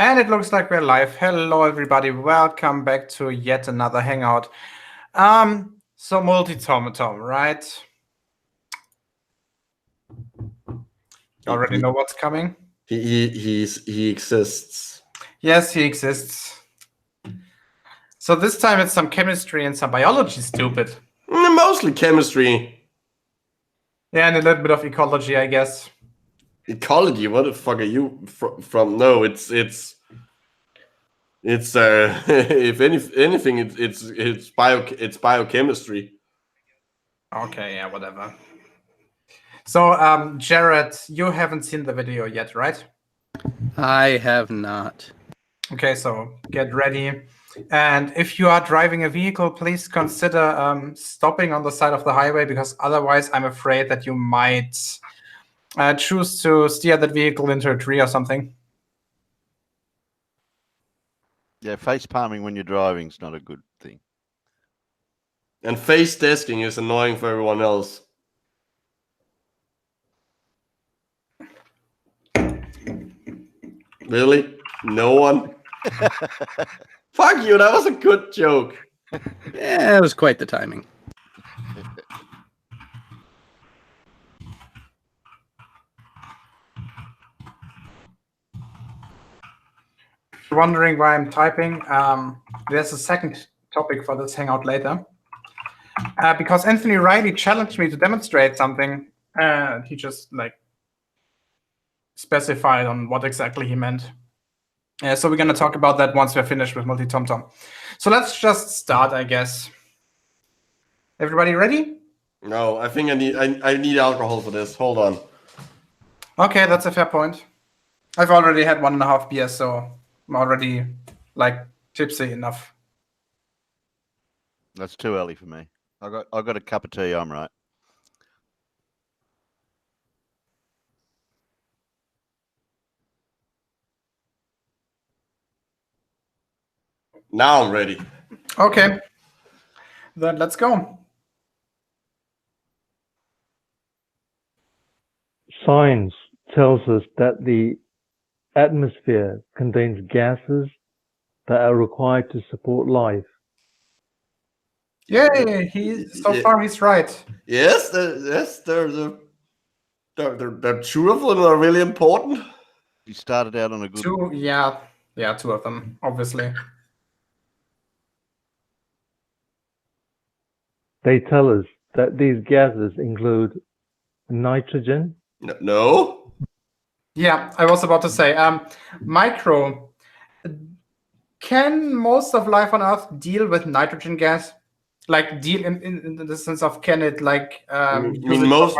And it looks like we're live. Hello, everybody. Welcome back to yet another Hangout. So MultiT0mt0m, right? You already know what's coming? He exists. Yes, he exists. So this time it's some chemistry and some biology, stupid. Mostly chemistry. Yeah, and a little bit of ecology, I guess. Ecology? What the fuck are you from? No, it's if anything, it's biochemistry. Okay, yeah, whatever. So, Jared, you haven't seen the video yet, right? I have not. Okay, so get ready. And if you are driving a vehicle, please consider stopping on the side of the highway, because otherwise I'm afraid that you might choose to steer that vehicle into a tree or something. Yeah, face palming when you're driving is not a good thing. And face desking is annoying for everyone else. Really? No one? Fuck you, that was a good joke. Yeah, it was quite the timing. If you're wondering why I'm typing, there's a second topic for this Hangout later. Because Anthony Riley challenged me to demonstrate something, and he just specified on what exactly he meant. So we're going to talk about that once we're finished with MultiT0mt0m. So let's just start, I guess. Everybody ready? No, I think I need alcohol for this. Hold on. Okay, that's a fair point. I've already had 1.5 beers, so I'm already tipsy enough. That's too early for me. I got a cup of tea. I'm right. Now I'm ready. Okay, then let's go. Science tells us that the atmosphere contains gases that are required to support life. Yay! Far he's right. Yes, the two of them are really important. You started out on a good. Two of them, obviously. They tell us that these gases include nitrogen. No. Yeah, I was about to say, micro. Can most of life on Earth deal with nitrogen gas? Deal in the sense of, can it most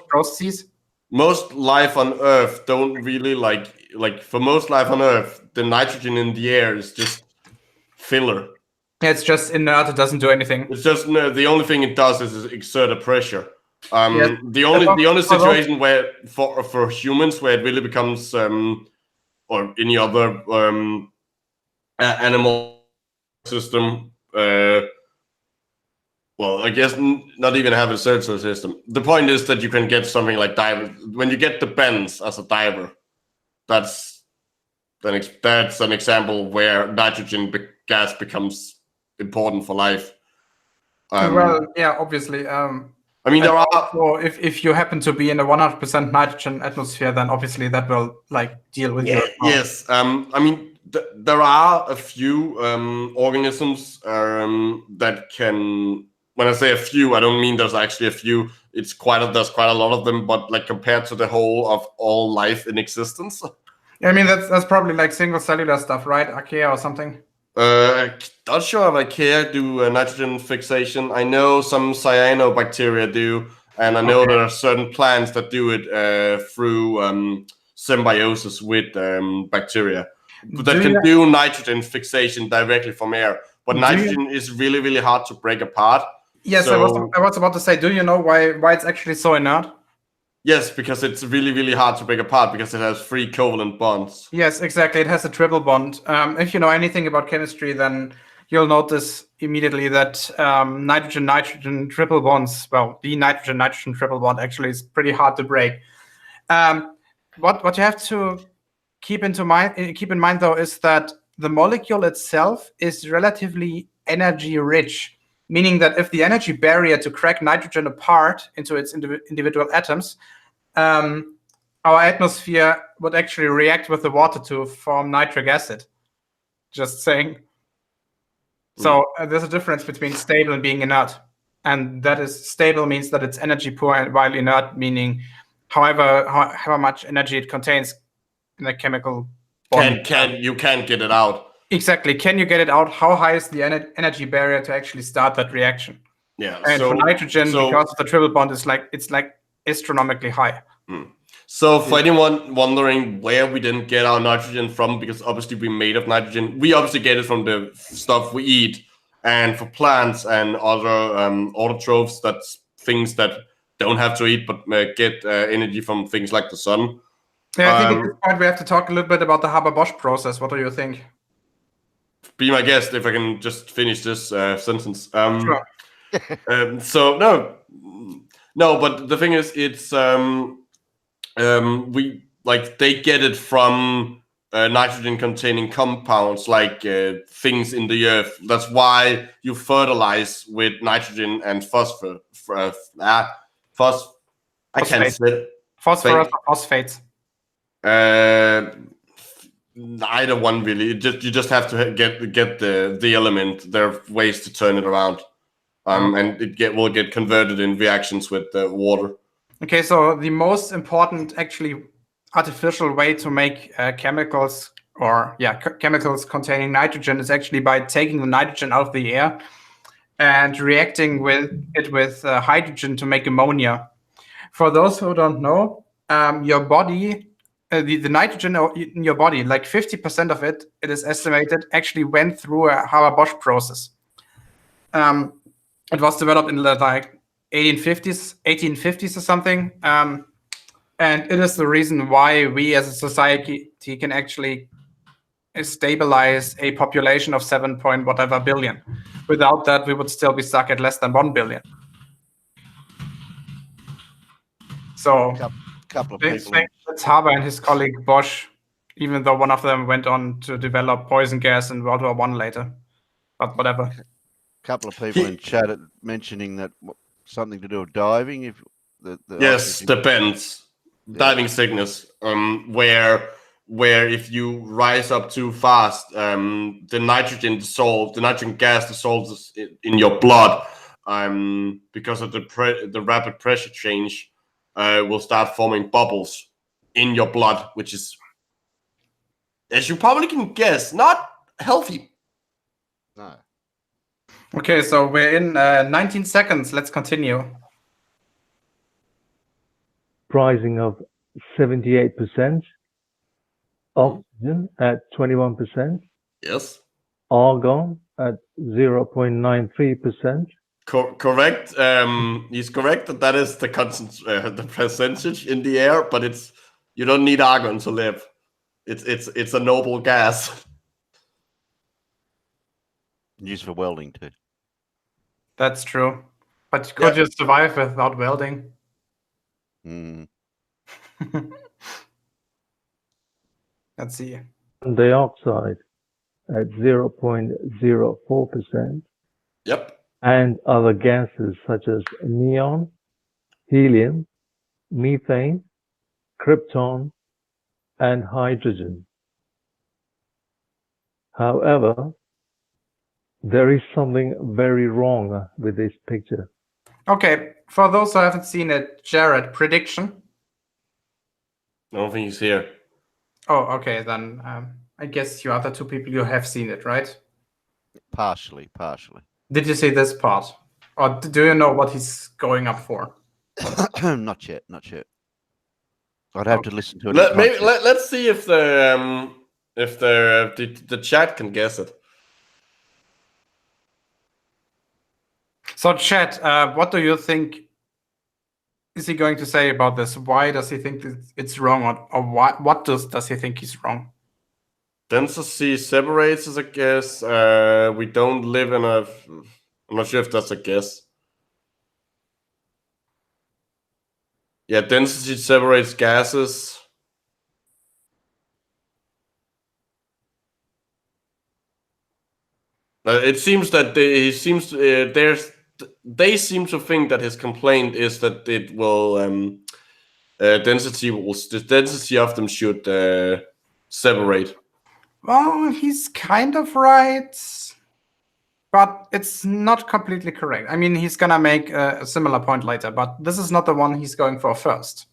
processes? Most life on Earth don't really like for most life on Earth, the nitrogen in the air is just filler. It's just inert. It doesn't do anything. It's just the only thing it does is exert a pressure. The only situation where for humans where it really becomes or any other animal system, well, I guess not even have a sensor system. The point is that you can get something like diver. When you get the bends as a diver, that's an example where nitrogen gas becomes important for life. Well, yeah, obviously. I mean, there are. So if you happen to be in a 100% nitrogen atmosphere, then obviously that will deal with you. Yes. I mean, there are a few organisms that can. When I say a few, I don't mean there's actually a few. There's quite a lot of them, but compared to the whole of all life in existence. I mean, that's probably single cellular stuff, right? Archaea or something. Not sure if archaea do nitrogen fixation. I know some cyanobacteria do, and I know there are certain plants that do it through symbiosis with bacteria that can do nitrogen fixation directly from air. But nitrogen is really, really hard to break apart. Yes, I was about to say, do you know why it's actually so inert? Yes, because it's really, really hard to break apart because it has 3 covalent bonds. Yes, exactly. It has a triple bond. If you know anything about chemistry, then you'll notice immediately that nitrogen-nitrogen triple bonds, well, the nitrogen-nitrogen triple bond actually is pretty hard to break. What you have to keep in mind though is that the molecule itself is relatively energy rich, meaning that if the energy barrier to crack nitrogen apart into its individual atoms, our atmosphere would actually react with the water to form nitric acid. Just saying. So there's a difference between stable and being inert. And that is stable means that it's energy poor, and while inert meaning however much energy it contains in a chemical bond. You can't get it out. Exactly. Can you get it out? How high is the energy barrier to actually start that reaction? Yeah. And for nitrogen, because of the triple bond, it's like astronomically high. So for anyone wondering where we didn't get our nitrogen from, because obviously we're made of nitrogen, we obviously get it from the stuff we eat. And for plants and other autotrophs, that's things that don't have to eat but get energy from things like the sun. Yeah, I think at this point we have to talk a little bit about the Haber-Bosch process. What do you think? Be my guest if I can just finish this sentence. Sure. So no, but the thing is, it's they get it from nitrogen-containing compounds, like things in the earth. That's why you fertilize with nitrogen and phosphor. I can't say it. Phosphorus or phosphates? Neither one really. You just have to get the element. There are ways to turn it around, and will get converted in reactions with the water. Okay, so the most important actually artificial way to make chemicals containing nitrogen is actually by taking the nitrogen out of the air and reacting with hydrogen to make ammonia. For those who don't know, your body, the nitrogen in your body, like 50% of it is estimated, actually went through a Haber-Bosch process. It was developed in the 1850s or something. And it is the reason why we as a society can actually stabilize a population of 7 billion. Without that, we would still be stuck at less than 1 billion. So couple of people. That's Haber and his colleague Bosch, even though one of them went on to develop poison gas in World War I later. But whatever. A couple of people in chat mentioning that something to do with diving. If yes, depends. Yeah. Diving sickness, where if you rise up too fast, the nitrogen gas dissolves in your blood, because of the rapid pressure change, will start forming bubbles in your blood, which is, as you probably can guess, not healthy. No. Okay, so we're in 19 seconds. Let's continue. Rising of 78%, oxygen at 21%. Yes. Argon at 0.93%. Correct. He's correct that is the percentage in the air, but you don't need argon to live. It's a noble gas. Used for welding too. That's true. But could you survive without welding? Let's see. Dioxide at 0.04%. Yep. And other gases such as neon, helium, methane, krypton, and hydrogen. However, there is something very wrong with this picture. Okay, for those who haven't seen it, Jared, prediction? I don't think he's here. Oh, okay, then I guess you other two people, you have seen it, right? Partially. Did you see this part? Or do you know what he's going up for? Not yet. I'd have to listen to it. Let's see if the chat can guess it. So chat, what do you think is he going to say about this? Why does he think it's wrong, or what does he think is wrong? Density separates as a guess. We don't live in a... I'm not sure if that's a guess. Yeah, density separates gases. It seems that they seem to think that his complaint is that it will the density of them should separate. Well, he's kind of right, but it's not completely correct. I mean, he's gonna make a similar point later, but this is not the one he's going for first.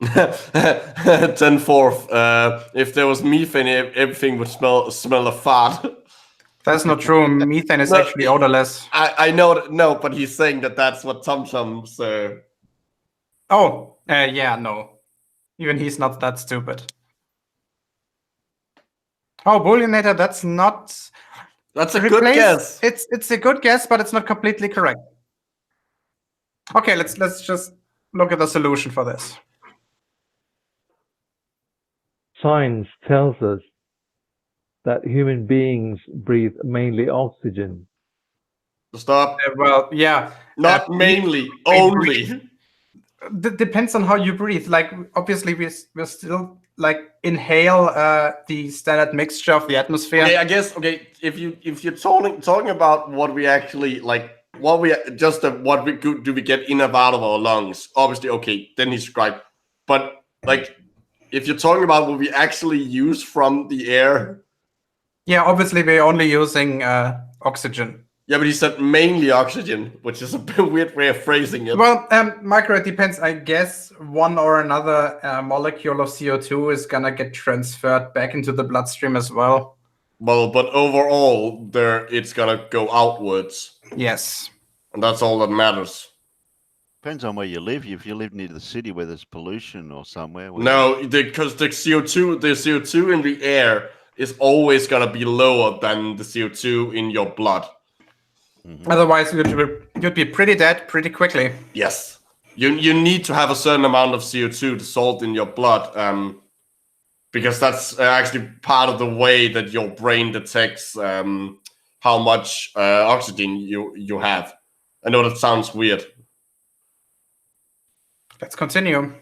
10/4. If there was methane, everything would smell of fart. That's not true. Methane is No, actually odorless. I know, no, but he's saying that that's what TomTom's. Oh, yeah, no. Even he's not that stupid. Oh, Booleanator, that's not. That's a good guess. It's a good guess, but it's not completely correct. Okay, let's just look at the solution for this. Science tells us that human beings breathe mainly oxygen. Stop. Well, yeah. Not mainly, only. Depends on how you breathe. Like, obviously, we're still like inhale the standard mixture of the atmosphere. Okay, I guess. Okay, if you're talking about what we actually like, what we do we get in and out of our lungs? Obviously, okay, then he's right. But like, if you're talking about what we actually use from the air, yeah, obviously we're only using oxygen. Yeah, but he said mainly oxygen, which is a bit weird way of phrasing it. Well, Micro, it depends. I guess one or another molecule of CO2 is gonna get transferred back into the bloodstream as well. Well, but overall, it's gonna go outwards. Yes. And that's all that matters. Depends on where you live. If you live near the city where there's pollution or somewhere. No, because the CO2 in the air is always gonna be lower than the CO2 in your blood. Mm-hmm. Otherwise, you'd be pretty dead pretty quickly. Yes, you need to have a certain amount of CO2 dissolved in your blood, because that's actually part of the way that your brain detects how much oxygen you have. I know that sounds weird. Let's continue.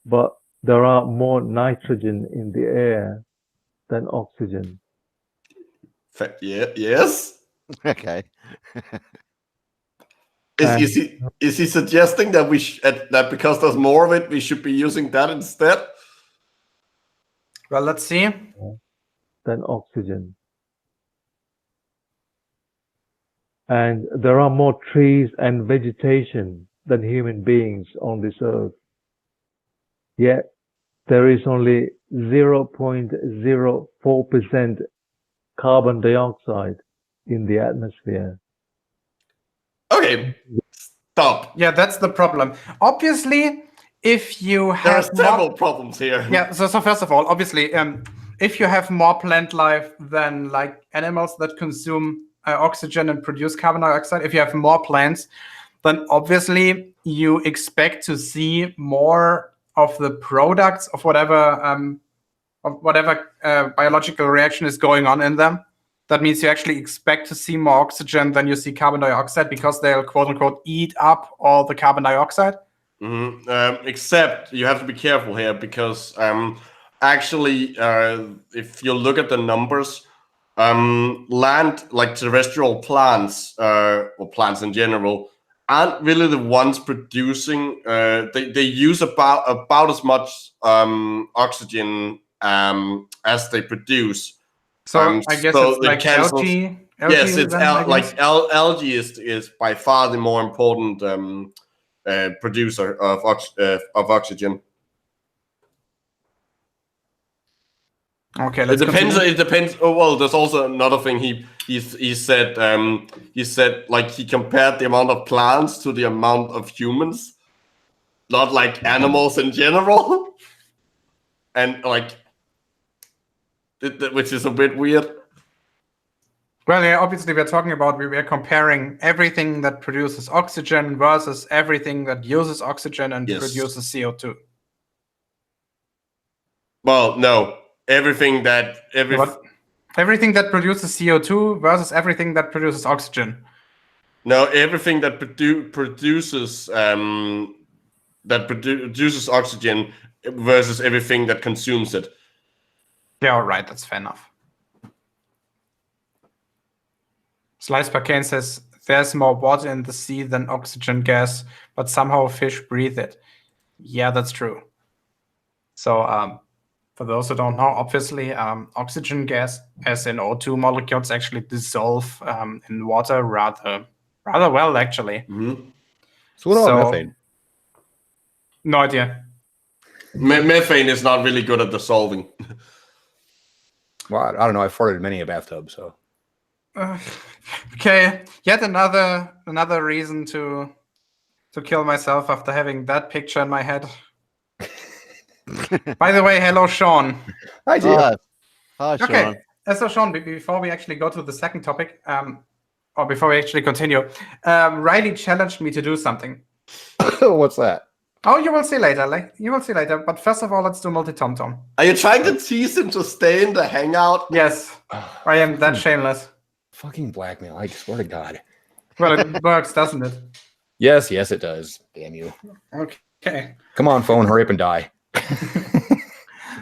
But there are more nitrogen in the air than oxygen. Yeah. Yes. Okay. Is he suggesting that that because there's more of it, we should be using that instead? Well, let's see. Than oxygen. And there are more trees and vegetation than human beings on this earth. Yet there is only 0.04% carbon dioxide in the atmosphere. Okay, stop. Yeah, that's the problem. Obviously, if you have there are several problems here. Yeah. So first of all, obviously, if you have more plant life than like animals that consume oxygen and produce carbon dioxide, if you have more plants, then obviously you expect to see more of the products of whatever biological reaction is going on in them. That means you actually expect to see more oxygen than you see carbon dioxide because they'll quote unquote eat up all the carbon dioxide. Mm-hmm. Except you have to be careful here because actually, if you look at the numbers, land like terrestrial plants or plants in general aren't really the ones producing. They use about as much oxygen as they produce. So I guess it's like algae. Yes, it's algae is by far the more important producer of oxygen. Okay, it depends. Continue. It depends. Oh well, there's also another thing. He said like he compared the amount of plants to the amount of humans, not like animals in general, and like. Which is a bit weird. Well, yeah, obviously we're talking about, we're comparing everything that produces oxygen versus everything that uses oxygen and produces CO2. Well, no. Everything that produces CO2 versus everything that produces oxygen. No, everything that produces oxygen versus everything that consumes it. Yeah, all right, that's fair enough. Slice Parkane says, there's more water in the sea than oxygen gas, but somehow fish breathe it. Yeah, that's true. So for those who don't know, obviously, oxygen gas, as in O2 molecules, actually dissolve in water rather well, actually. Mhm. So what about So- methane? No idea. Methane is not really good at dissolving. Well, I don't know. I've farted in many a bathtub, so. Okay, yet another reason to kill myself after having that picture in my head. By the way, hello, Sean. Hi, dear. Hi, Sean. Okay, so Sean, before we actually go to the second topic, or before we actually continue, Riley challenged me to do something. What's that? Oh, you will see later. You will see later. But first of all, let's do MultiT0mt0m. Are you trying to tease him to stay in the hangout? Yes, I am that shameless. Fucking blackmail. I swear to God. Well, it works, doesn't it? Yes, it does. Damn you. Okay, Come on, phone. Hurry up and die.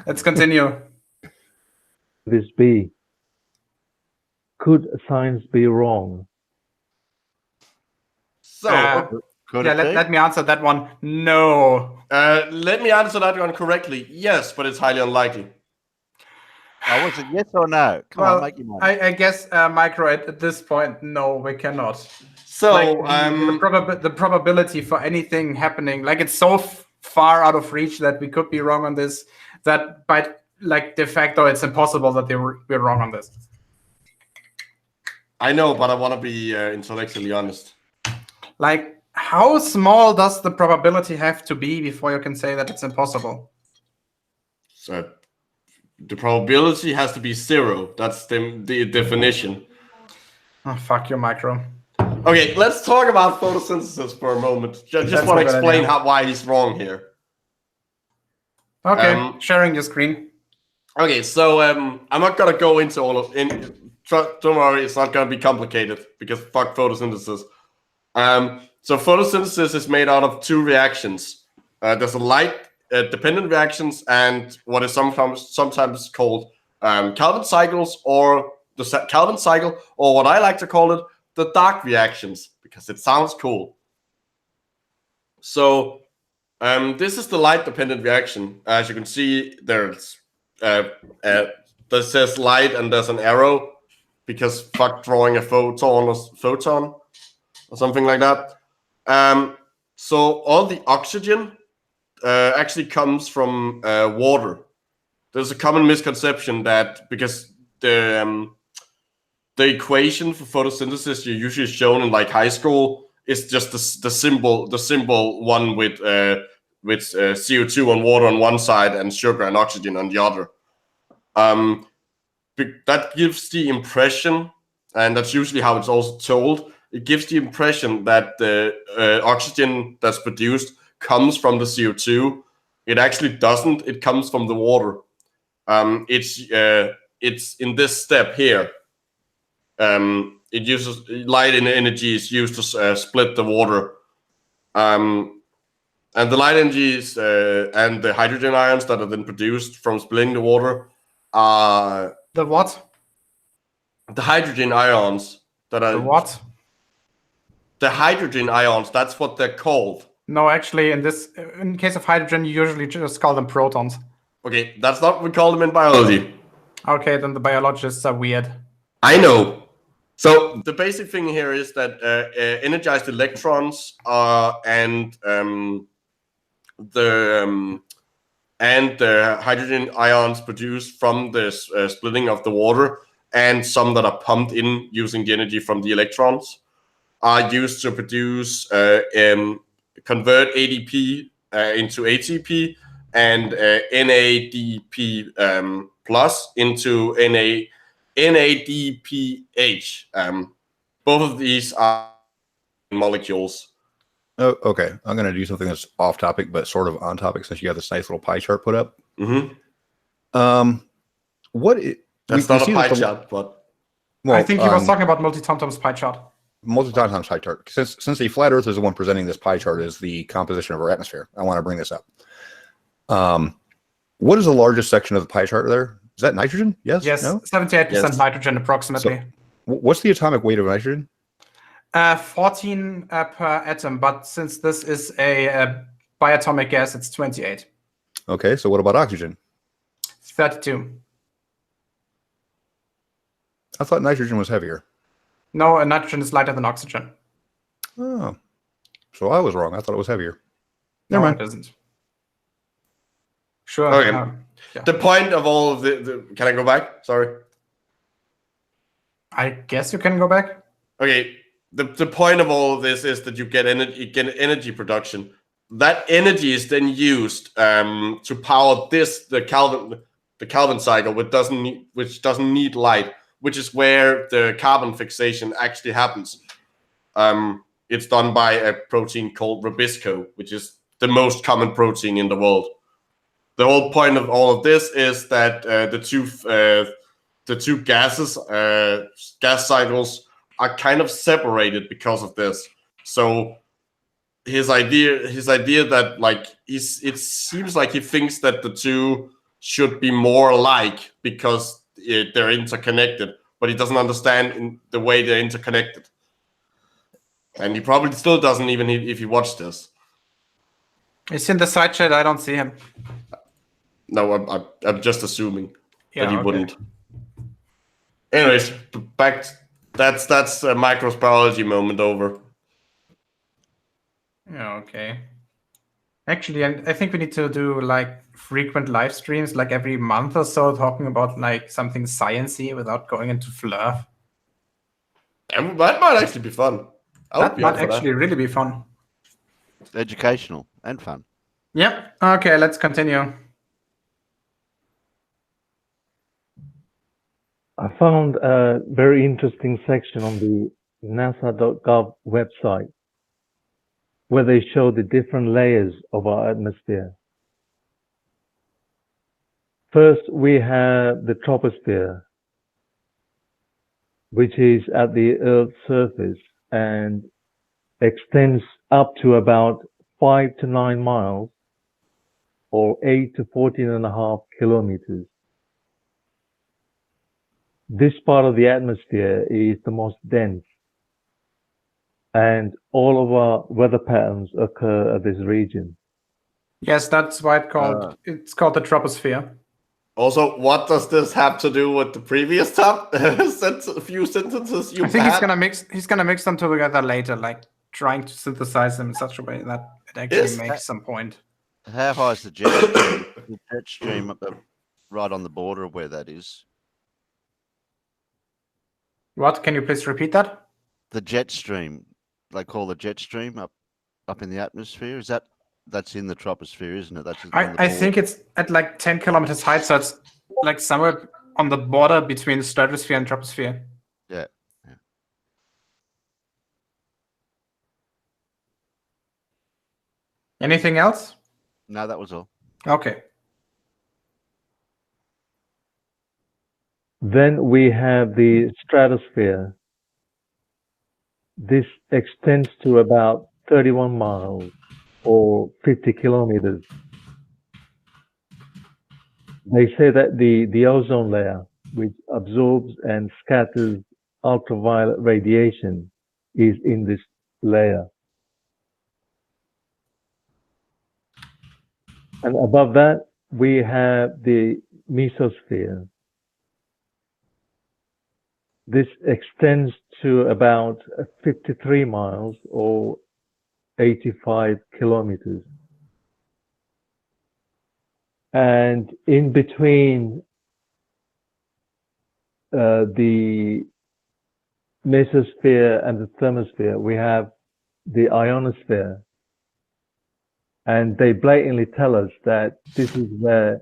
let's continue. This be? Could science be wrong? So, Could Yeah, it be? let me answer that one. No. let me answer that one correctly. Yes, but it's highly unlikely. Oh, was it yes or no? Come Well, on, make your mind. I guess, Micro, at this point, no, we cannot. So, The probability for anything happening, like it's so far out of reach that we could be wrong on this, that by like de facto it's impossible that we're wrong on this. I know, but I want to be intellectually honest. Like, how small does the probability have to be before you can say that it's impossible? So, the probability has to be 0. That's the definition. Oh, fuck you, Micro. Okay, let's talk about photosynthesis for a moment. Just That's want a to good explain idea. why he's wrong here. Okay, sharing your screen. Okay, so I'm not gonna go into all of don't worry, it's not gonna be complicated because fuck photosynthesis. So photosynthesis is made out of 2 reactions. There's a light dependent reactions and what is sometimes called Calvin cycles, or the Calvin cycle, or what I like to call it, the dark reactions, because it sounds cool. So this is the light dependent reaction. As you can see, there's that says light and there's an arrow, because fuck drawing a photon or something like that. So all the oxygen actually comes from water. There's a common misconception that because the equation for photosynthesis you're usually shown in like high school is just the symbol one with CO2 and water on one side and sugar and oxygen on the other. That gives the impression, and that's usually how it's also told, it gives the impression that the oxygen that's produced comes from the CO2. It actually doesn't. It comes from the water. It's in this step here. It uses light energy is used to split the water. And the light energies and the hydrogen ions that are then produced from splitting the water are The what? the hydrogen ions that are The what? the hydrogen ions. That's what they're called. No, actually, in case of hydrogen, you usually just call them protons. Okay, that's not what we call them in biology. Okay, then the biologists are weird. I know. So the basic thing here is that energized electrons and the hydrogen ions produced from the splitting of the water, and some that are pumped in using the energy from the electrons, are used to produce convert ADP into ATP and NADP plus into NADPH. Both of these are molecules. Oh, okay. I'm going to do something that's off topic, but sort of on topic, since you have this nice little pie chart put up. Mm-hmm. That's not a pie chart, but well, I think he was talking about MultiT0mt0m's pie chart. MultiT0mt0m's pie chart. Since the flat Earth is the one presenting this pie chart is the composition of our atmosphere, I want to bring this up. What is the largest section of the pie chart there? Is that nitrogen? Yes. Yes, No? 78% Yes. nitrogen approximately. What's the atomic weight of nitrogen? 14 per atom, but since this is a biatomic gas, it's 28. Okay, so what about oxygen? 32. I thought nitrogen was heavier. No, nitrogen is lighter than oxygen. Oh, so I was wrong. I thought it was heavier. No, Never mind. it isn't. Sure. Okay. Yeah. The point of all of the can I go back? Sorry. I guess you can go back. Okay. The point of all of this is that you get energy production. That energy is then used to power the Kelvin cycle, which doesn't need light, which is where the carbon fixation actually happens. It's done by a protein called Rubisco, which is the most common protein in the world. The whole point of all of this is that the two gas cycles are kind of separated because of this. So his idea that like it seems like he thinks that the two should be more alike because they're interconnected, but he doesn't understand in the way they're interconnected. And he probably still doesn't, even if he watched this. He's in the side chat. I don't see him. No, I'm just assuming that he okay. wouldn't. Anyways, back. That's a microbiology moment over. Yeah, okay. Actually, I think we need to do like frequent live streams, like every month or so, talking about like something sciencey without going into fluff. And that might actually be fun. That might actually really be fun. Educational and fun. Yep. Okay, let's continue. I found a very interesting section on the nasa.gov website where they show the different layers of our atmosphere. First, we have the troposphere, which is at the Earth's surface and extends up to about 5 to 9 miles or 8 to 14.5 kilometers. This part of the atmosphere is the most dense, and all of our weather patterns occur at this region. Yes, that's why it's called the troposphere. Also, what does this have to do with the previous few sentences you I think had? he's gonna mix them together later, like trying to synthesize them in such a way that it actually makes some point. How high is the jet stream? The jet stream up right on the border of where that is. What? Can you please repeat that? The jet stream, they call the jet stream up in the atmosphere. Is that's in the troposphere, isn't it? That's I think it's at like 10 kilometers height, so it's like somewhere on the border between stratosphere and troposphere. Yeah. Anything else? No, that was all. Okay. Then we have the stratosphere. This extends to about 31 miles or 50 kilometers. They say that the ozone layer, which absorbs and scatters ultraviolet radiation, is in this layer. And above that, we have the mesosphere. This extends to about 53 miles or 85 kilometers. And in between the mesosphere and the thermosphere, we have the ionosphere. And they blatantly tell us that this is where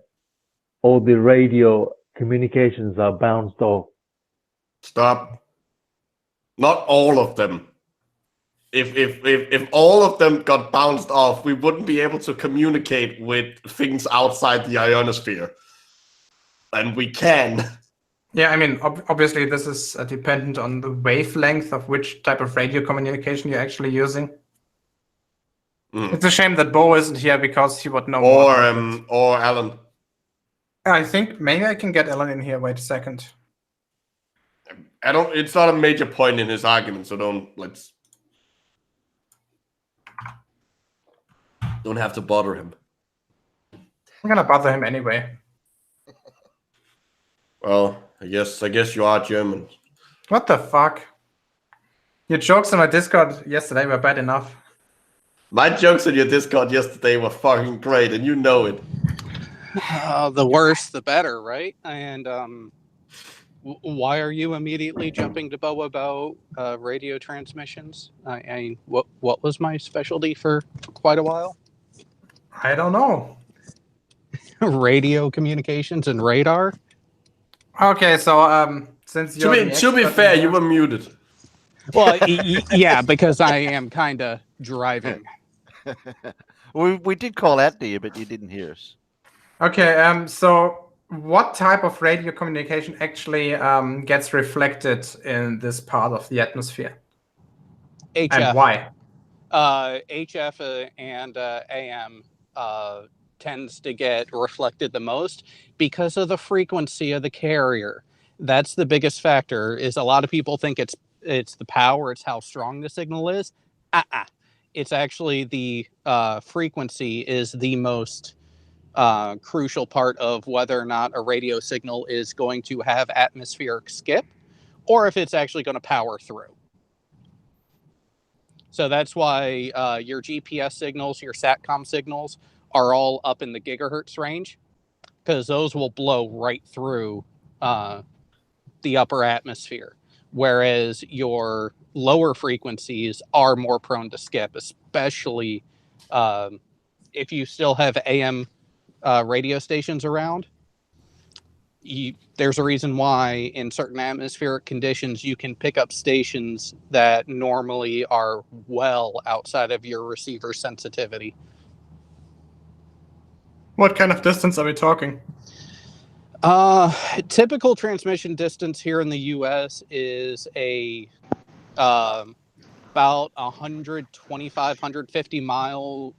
all the radio communications are bounced off. Stop. Not all of them. If all of them got bounced off, we wouldn't be able to communicate with things outside the ionosphere. And we can. Yeah, I mean, obviously this is dependent on the wavelength of which type of radio communication you're actually using. It's a shame that Bo isn't here because he would know more. Or Alan. I think maybe I can get Alan in here. Wait a second. It's not a major point in his argument, so don't have to bother him. I'm gonna bother him anyway. Well, I guess you are German. What the fuck? Your jokes on my Discord yesterday were bad enough. My jokes on your Discord yesterday were fucking great, and you know it. The worse, the better, right? And why are you immediately jumping to Bo about radio transmissions? What was my specialty for quite a while? I don't know. Radio communications and radar. Okay, so since you're To be fair, you were muted. Well, yeah, because I am kind of driving. We did call out to you, but you didn't hear us. Okay, so what type of radio communication actually gets reflected in this part of the atmosphere? HF. And why? HF and AM tends to get reflected the most because of the frequency of the carrier. That's the biggest factor. Is a lot of people think it's the power, it's how strong the signal is. It's actually the frequency is the most crucial part of whether or not a radio signal is going to have atmospheric skip or if it's actually going to power through. So that's why your GPS signals, your SATCOM signals are all up in the gigahertz range, because those will blow right through the upper atmosphere. Whereas your lower frequencies are more prone to skip, especially if you still have AM radio stations around. There's a reason why in certain atmospheric conditions you can pick up stations that normally are well outside of your receiver sensitivity. What kind of distance are we talking? Typical transmission distance here in the US is about 125, 150 mile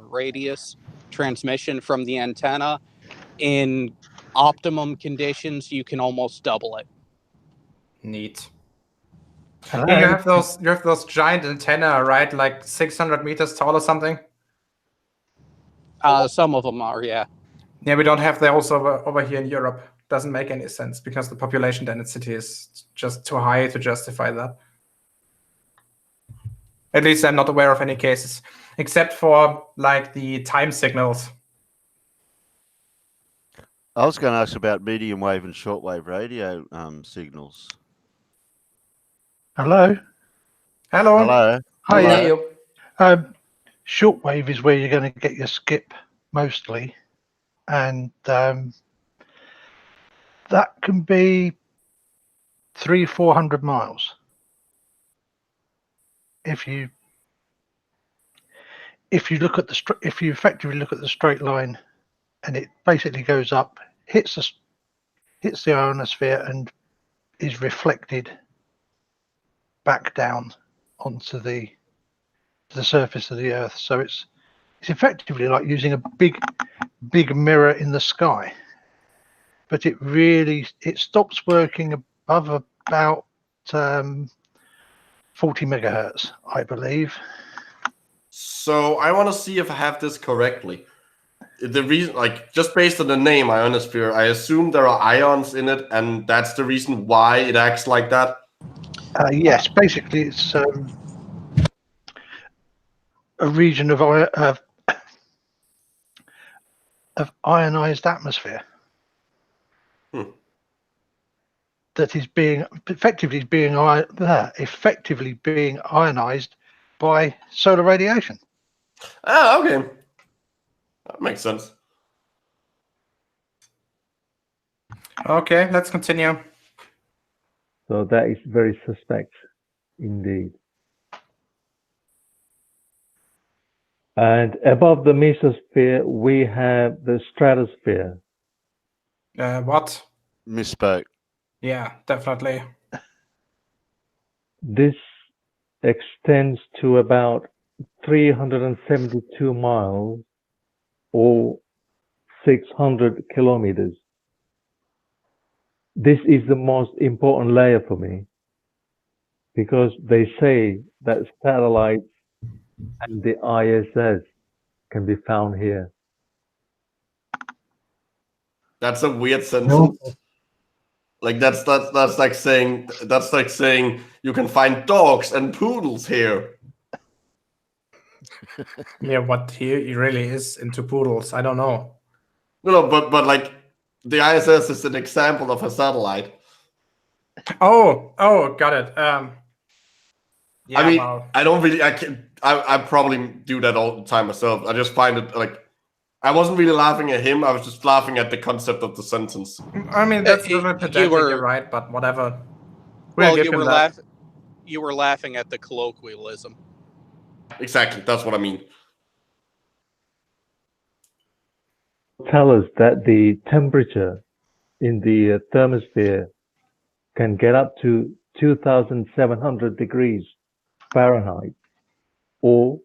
radius transmission from the antenna. In optimum conditions, you can almost double it. Neat. Hello. Yeah, you have those giant antenna, right? Like 600 meters tall or something. Some of them are, yeah. Yeah, we don't have those over here in Europe. Doesn't make any sense because the population density is just too high to justify that. At least I'm not aware of any cases, except for like the time signals. I was going to ask about medium wave and shortwave radio signals. Hello. Hello. Hello. Hi. Hello. Shortwave is where you're going to get your skip mostly, and that can be 300-400 miles. If you effectively look at the straight line, and it basically goes up, hits the ionosphere, and is reflected back down onto the surface of the Earth. So it's effectively like using a big mirror in the sky. But it stops working above about 40 megahertz, I believe. So I want to see if I have this correctly. The reason, like, just based on the name ionosphere, I assume there are ions in it, and that's the reason why it acts like that. Yes, basically it's a region of ionized atmosphere that is effectively being ionized by solar radiation. Ah, okay. That makes sense. Okay, let's continue. So that is very suspect indeed. And above the mesosphere, we have the stratosphere. What? Misspoke. Yeah, definitely. This extends to about 372 miles or 600 kilometers. This is the most important layer for me because they say that satellites and the ISS can be found here. That's a weird sentence. Like that's like saying you can find dogs and poodles here. Yeah, what he really is into poodles, I don't know. No, but like the ISS is an example of a satellite. Oh, got it. Yeah, I mean, well, I don't really. I probably do that all the time myself. I just find it like I wasn't really laughing at him. I was just laughing at the concept of the sentence. I mean that's a little bit pedantic, were- you're right, but whatever. We'll Well, give him that. you were laughing at the colloquialism. Exactly, that's what I mean. Tell us that the temperature in the thermosphere can get up to 2,700 degrees Fahrenheit or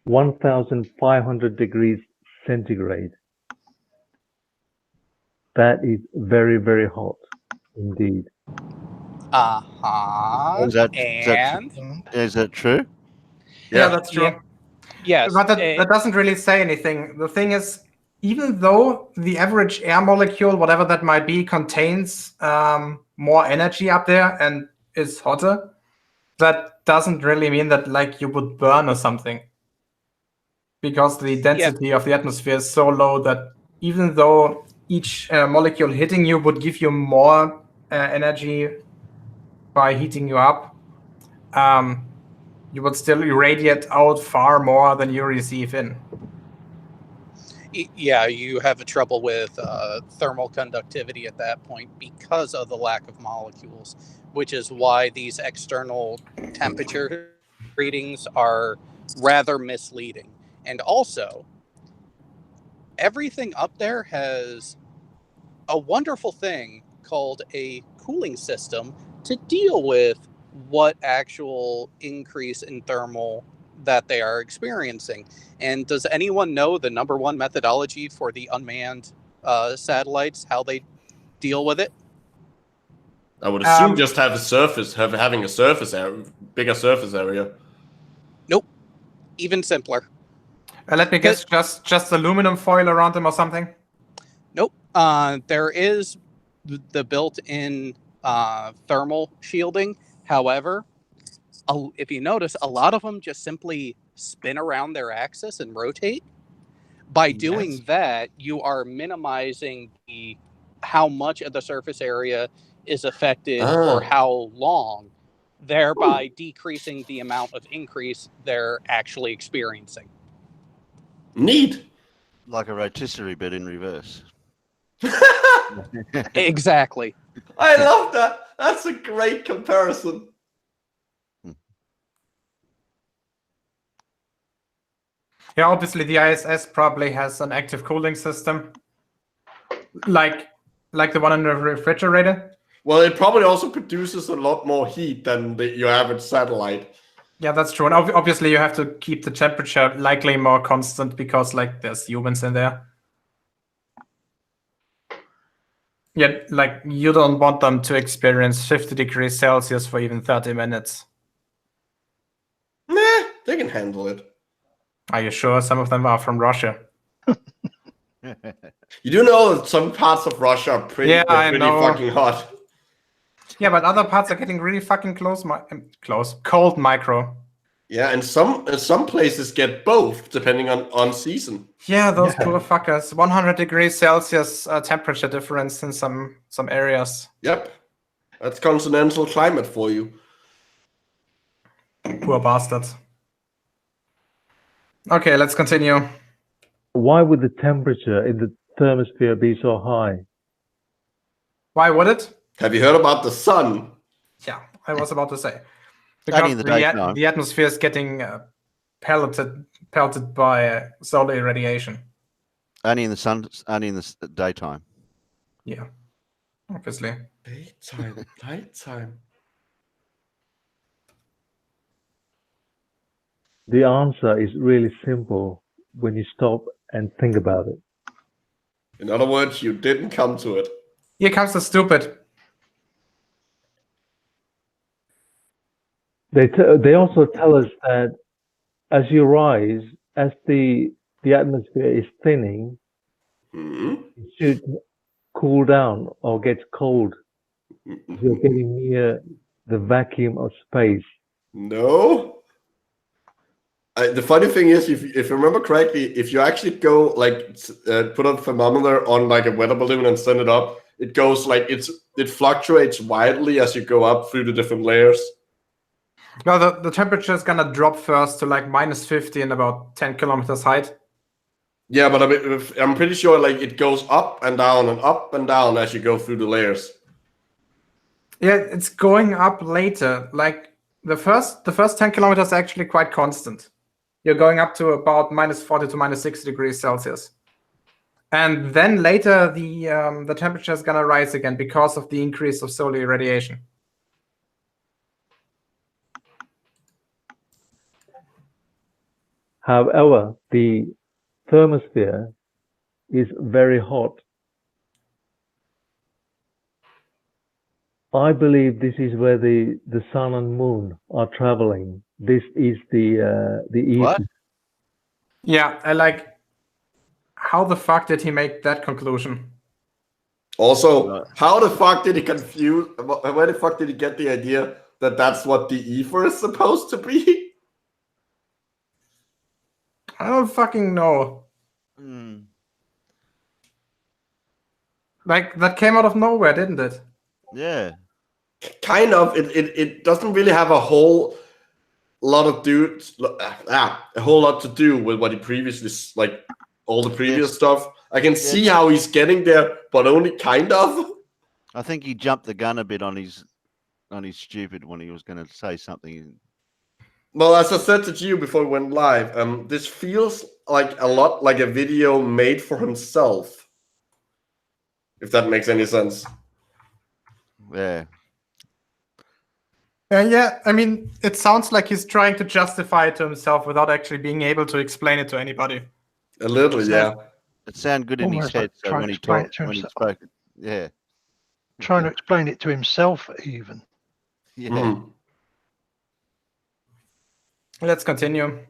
1,500 degrees centigrade. That is very, very hot indeed. Uh-huh. Is that true? Yeah, that's true. Yeah. Yes. But that doesn't really say anything. The thing is, even though the average air molecule, whatever that might be, contains more energy up there and is hotter, that doesn't really mean that like you would burn or something. Because the density of the atmosphere is so low that even though each molecule hitting you would give you more energy by heating you up, you would still irradiate out far more than you receive in. Yeah, you have a trouble with thermal conductivity at that point because of the lack of molecules, which is why these external temperature readings are rather misleading. And also, everything up there has a wonderful thing called a cooling system to deal with what actual increase in thermal that they are experiencing. And does anyone know the #1 methodology for the unmanned satellites, how they deal with it? I would assume just having a surface area, bigger surface area. Nope. Even simpler. Let me guess, just aluminum foil around them or something? Nope. There is the built-in thermal shielding. However, if you notice, a lot of them just simply spin around their axis and rotate. By doing that, you are minimizing how much of the surface area is affected for how long, thereby decreasing the amount of increase they're actually experiencing. Neat. Like a rotisserie, but in reverse. Exactly. I love that. That's a great comparison. Yeah, obviously the ISS probably has an active cooling system, like the one in the refrigerator. Well, it probably also produces a lot more heat than your average satellite. Yeah, that's true. And obviously you have to keep the temperature likely more constant because like there's humans in there. Yeah, like you don't want them to experience 50 degrees Celsius for even 30 minutes. Nah, they can handle it. Are you sure? Some of them are from Russia. You do know that some parts of Russia are pretty fucking hot. Yeah, but other parts are getting really fucking cold micro. Yeah, and some places get both, depending on season. Yeah, those poor fuckers. 100 degrees Celsius temperature difference in some areas. Yep. That's continental climate for you. Poor bastards. Okay, let's continue. Why would the temperature in the thermosphere be so high? Why would it? Have you heard about the sun? Yeah, I was about to say. Only in Because the daytime. the atmosphere is getting pelted by solar irradiation. Only in the daytime. Yeah, obviously. Daytime, nighttime. The answer is really simple when you stop and think about it. In other words, you didn't come to it. Here comes the stupid. They also tell us that as you rise, as the atmosphere is thinning, it should cool down or get cold. You're getting near the vacuum of space. No. The funny thing is, if you remember correctly, if you actually go like put a thermometer on like a weather balloon and send it up, it goes like it fluctuates widely as you go up through the different layers. No, the temperature is gonna drop first to like -50 in about 10 kilometers height. Yeah, but I'm pretty sure like it goes up and down as you go through the layers. Yeah, it's going up later. Like the first 10 kilometers are actually quite constant. You're going up to about -40 to -60 degrees Celsius. And then later the temperature is gonna rise again because of the increase of solar irradiation. However, the thermosphere is very hot. I believe this is where the sun and moon are traveling. This is the What? ether. Yeah, I like. How the fuck did he make that conclusion? Also, how the fuck did he confuse? Where the fuck did he get the idea that that's what the ether is supposed to be? I don't fucking know. Like that came out of nowhere, didn't it? Yeah. Kind of. It doesn't really have a whole lot of a whole lot to do with what he previously like all the previous stuff. I can see how he's getting there, but only kind of. I think he jumped the gun a bit on his stupid when he was going to say something. Well, as I said to you before we went live, this feels like a lot like a video made for himself. If that makes any sense. Yeah. Yeah, I mean, it sounds like he's trying to justify it to himself without actually being able to explain it to anybody. A little, yeah. It sounded good in his Almost head. like So trying when to he explain talked, it to when he himself. spoke, yeah, Trying to explain it to himself, even. yeah. Mhm. Let's continue.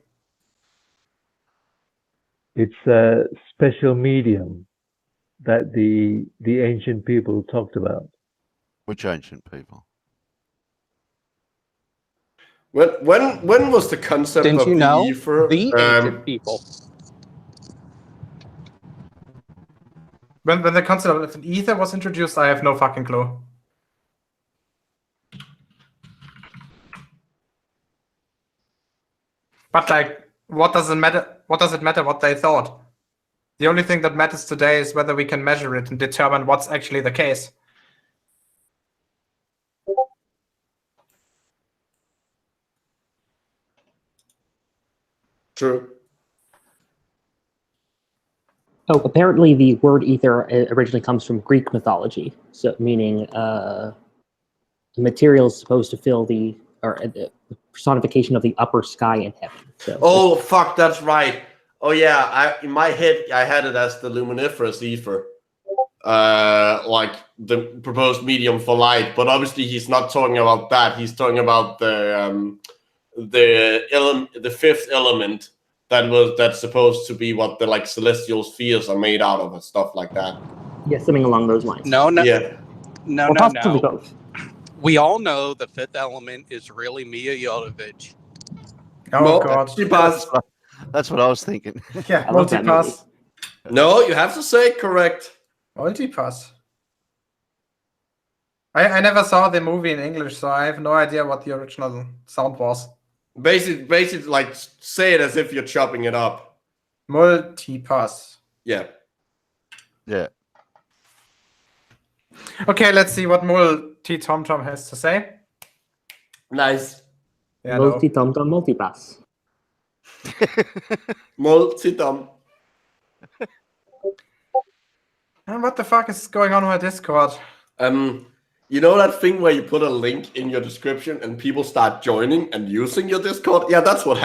It's a special medium that the ancient people talked about. Which ancient people? When was the concept Didn't of you the know? ether? The ancient people. When the concept of an ether was introduced, I have no fucking clue. But like, what does it matter? What does it matter what they thought? The only thing that matters today is whether we can measure it and determine what's actually the case. True. Oh, apparently the word ether originally comes from Greek mythology, so meaning material is supposed to fill the personification of the upper sky in heaven. So, Oh fuck, that's right. Oh yeah, in my head I had it as the luminiferous ether, like the proposed medium for light. But obviously he's not talking about that. He's talking about the fifth element that's supposed to be what the like celestial spheres are made out of and stuff like that. yeah, something along those lines. No. Yeah. No. Or possibly both. We all know the fifth element is really Mia Jovovich. Oh Well, god. she passed. That's what I was thinking. Yeah, I love that multipass. No, you have to say correct. Multipass. I never saw the movie in English, so I have no idea what the original sound was. Basically, like say it as if you're chopping it up. Multipass. Yeah. Yeah. Okay, let's see what MultiT0mt0m has to say. Nice. Yeah, no. MultiT0mt0m multipass. MultiT0mt0m. And what the fuck is going on with Discord? You know that thing where you put a link in your description and people start joining and using your Discord? Yeah, that's what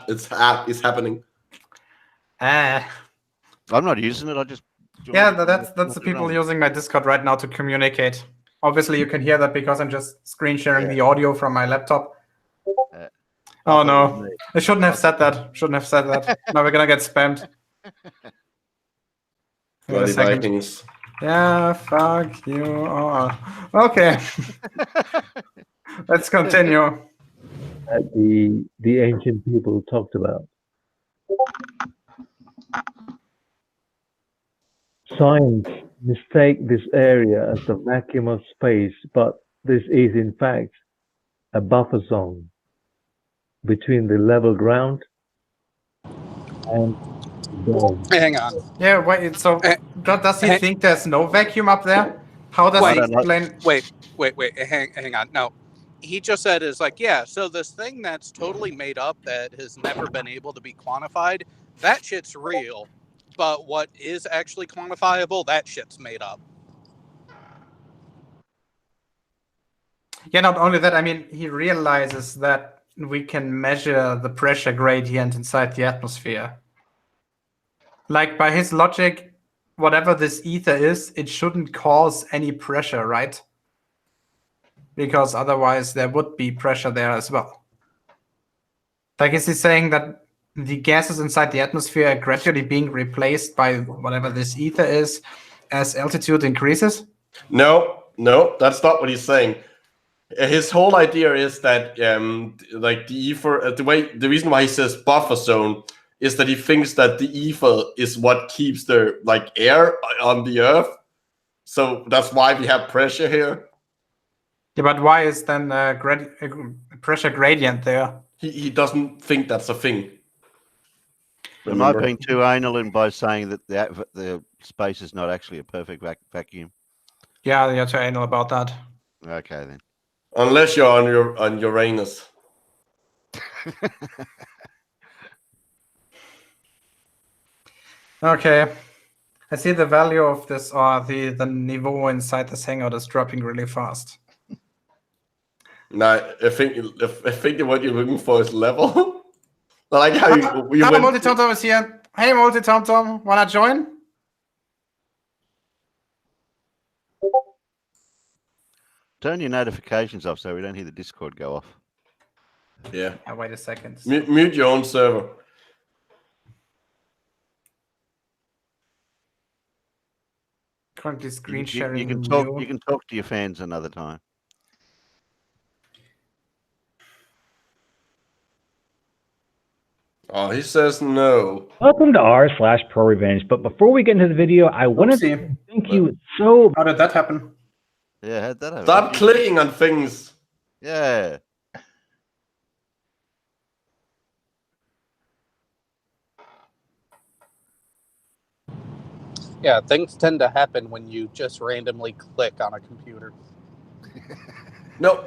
is happening. Ah. I'm not using it. I just. Yeah, that's the people using my Discord right now to communicate. Obviously, you can hear that because I'm just screen sharing the audio from my laptop. Oh no, I shouldn't have said that. Shouldn't have said that. Now we're gonna get spammed. Wait a Bloody second. Vikings. Yeah, fuck you. Oh. Okay, let's continue. That the ancient people talked about. Science mistake this area as the vacuum of space, but this is in fact a buffer zone between the level ground and the dome. Hang on. Yeah, wait. So does he think there's no vacuum up there? How does he explain? Wait. Hang on. No, he just said is like, yeah. So this thing that's totally made up that has never been able to be quantified, that shit's real. But what is actually quantifiable, that shit's made up. Yeah, not only that. I mean, he realizes that we can measure the pressure gradient inside the atmosphere. Like by his logic, whatever this ether is, it shouldn't cause any pressure, right? Because otherwise there would be pressure there as well. Like, is he saying that the gases inside the atmosphere are gradually being replaced by whatever this ether is as altitude increases? No, that's not what he's saying. His whole idea is that, like the ether, the reason why he says buffer zone is that he thinks that the ether is what keeps the air on the Earth. So that's why we have pressure here. Yeah, but why is then a pressure gradient there? He doesn't think that's a thing. Am I being too anal in by saying that the space is not actually a perfect vacuum? Yeah, you're too anal about that. Okay then. Unless you're on Uranus. Okay. I see the value of this, or the niveau inside this hangout is dropping really fast. No, I think what you're looking for is level. I like how you Hello, went... MultiT0mt0m is here. Hey, MultiT0mt0m, wanna join? Turn your notifications off so we don't hear the Discord go off. Yeah. Wait a second. Mute your own server. Currently screen You sharing. can talk. You can talk to your fans another time. Oh, he says no. Welcome to r/Pro Revenge. But before we get into the video, I wanted to thank you so. How did that happen? Yeah, how'd that happen? Stop clicking on things. Yeah. Yeah, things tend to happen when you just randomly click on a computer. No,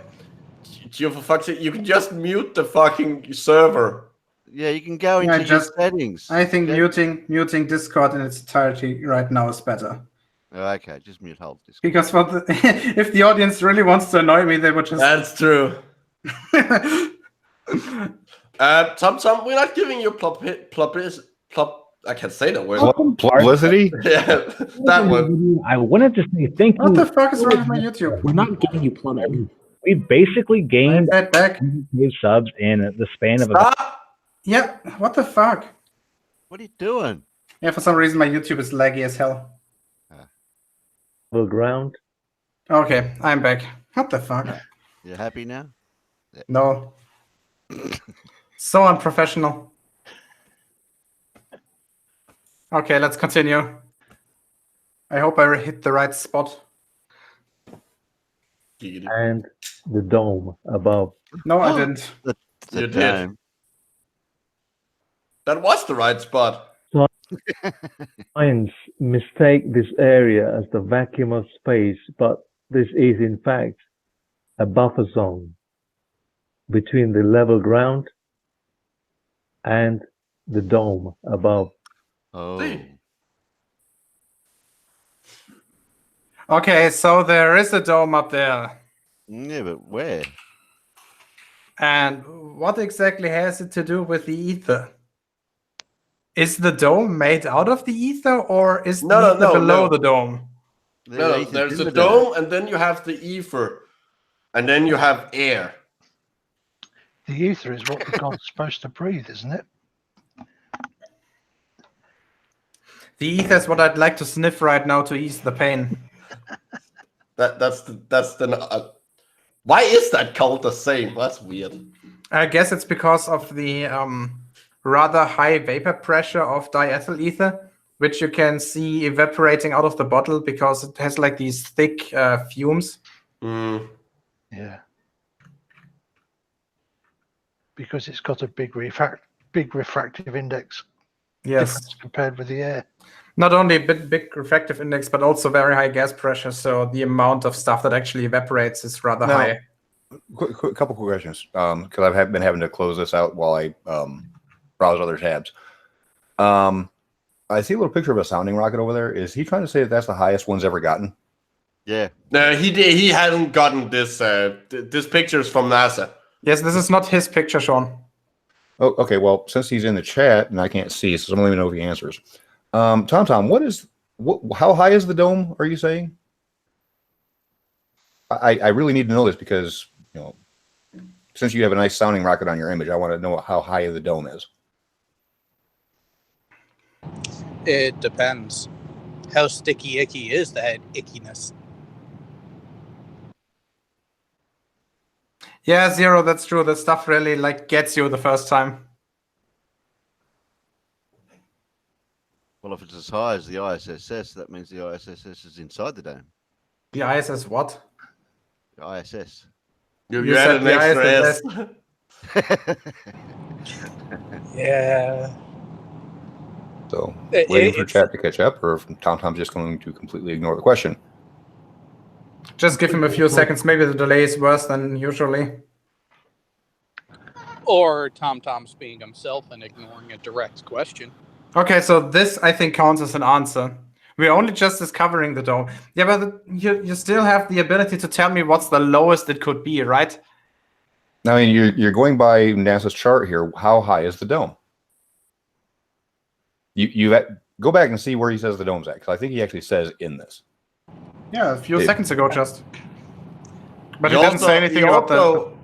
you for fuck's sake, you can just mute the fucking server. Yeah, you can go into your settings. I think muting Discord in its entirety right now is better. Okay, just mute whole Discord. Because if the audience really wants to annoy me, they would just. That's true. Tom, we're not giving you I can't say that word. Publicity? Yeah, that one. I wanted to say thank you. What the fuck is wrong with my YouTube? We're not giving you plumbing. We basically gained back. subs in the span of Yeah, what the fuck? What are you doing? Yeah, for some reason my YouTube is laggy as hell. Level ground. Okay, I'm back. What the fuck? You happy now? No. So unprofessional. Okay, let's continue. I hope I hit the right spot. And the dome above. No, I didn't. You did. That was the right spot. Science mistake this area as the vacuum of space, but this is in fact a buffer zone between the level ground and the dome above. Oh. Okay, so there is a dome up there. Yeah, but where? And what exactly has it to do with the ether? Is the dome made out of the ether, or is the ether below the dome? No, there's a dome, and then you have the ether, and then you have air. The ether is what the god's supposed to breathe, isn't it? The ether is what I'd like to sniff right now to ease the pain. That's the. Why is that called the same? That's weird. I guess it's because of the rather high vapor pressure of diethyl ether, which you can see evaporating out of the bottle because it has like these thick fumes. Mm. Yeah. Because it's got a big refractive index. Yes. Compared with the air. Not only a big refractive index, but also very high gas pressure. So the amount of stuff that actually evaporates is rather high. Couple quick questions, because I've been having to close this out while I browse other tabs. I see a little picture of a sounding rocket over there. Is he trying to say that that's the highest one's ever gotten? Yeah. No, he hasn't gotten this. This picture's from NASA. Yes, this is not his picture, Sean. Oh, okay. Well, since he's in the chat and I can't see, so I'm let me know if he answers. Tom, how high is the dome? Are you saying? I really need to know this because, you know, since you have a nice sounding rocket on your image, I want to know how high the dome is. It depends. How sticky icky is that ickiness? Yeah, Zero, that's true. The stuff really like gets you the first time. Well, if it's as high as the ISS, that means the ISS is inside the dome. The ISS what? The ISS. You added an extra S. Yeah. So, waiting for chat to catch up, or if Tom's just going to completely ignore the question. Just give him a few seconds. Maybe the delay is worse than usually. Or TomTom's being himself and ignoring a direct question. Okay, so this, I think, counts as an answer. We're only just discovering the dome. Yeah, but you still have the ability to tell me what's the lowest it could be, right? Now, I mean, you're going by NASA's chart here. How high is the dome? You go back and see where he says the dome's at, because I think he actually says in this. Yeah, a few seconds ago just. But he doesn't say anything about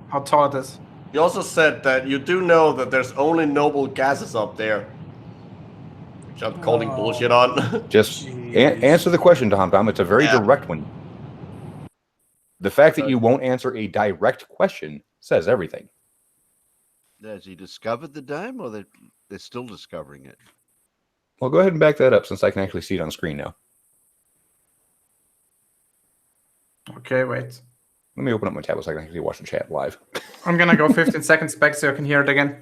how tall it is. He also said that you do know that there's only noble gases up there. Which I'm calling bullshit on. Just answer the question, Tom. It's a very direct one. The fact that you won't answer a direct question says everything. Has he discovered the dome, or they're still discovering it? Well, go ahead and back that up since I can actually see it on screen now. Okay, wait. Let me open up my tablet so I can actually watch the chat live. I'm going to go 15 seconds back so you can hear it again.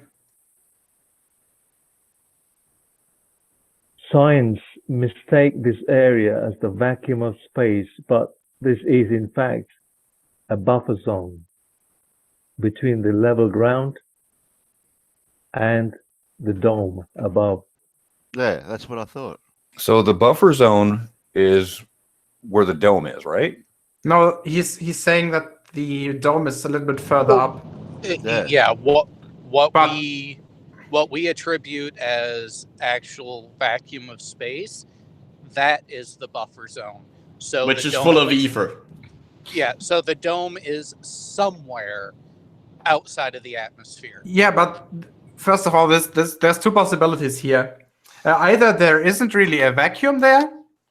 Science mistake this area as the vacuum of space, but this is in fact a buffer zone between the level ground and the dome above. Yeah, that's what I thought. So the buffer zone is where the dome is, right? No, he's saying that the dome is a little bit further up. Yeah, what we attribute as actual vacuum of space, that is the buffer zone. So which is full of ether. Yeah, so the dome is somewhere outside of the atmosphere. Yeah, but first of all, there's two possibilities here. Either there isn't really a vacuum there,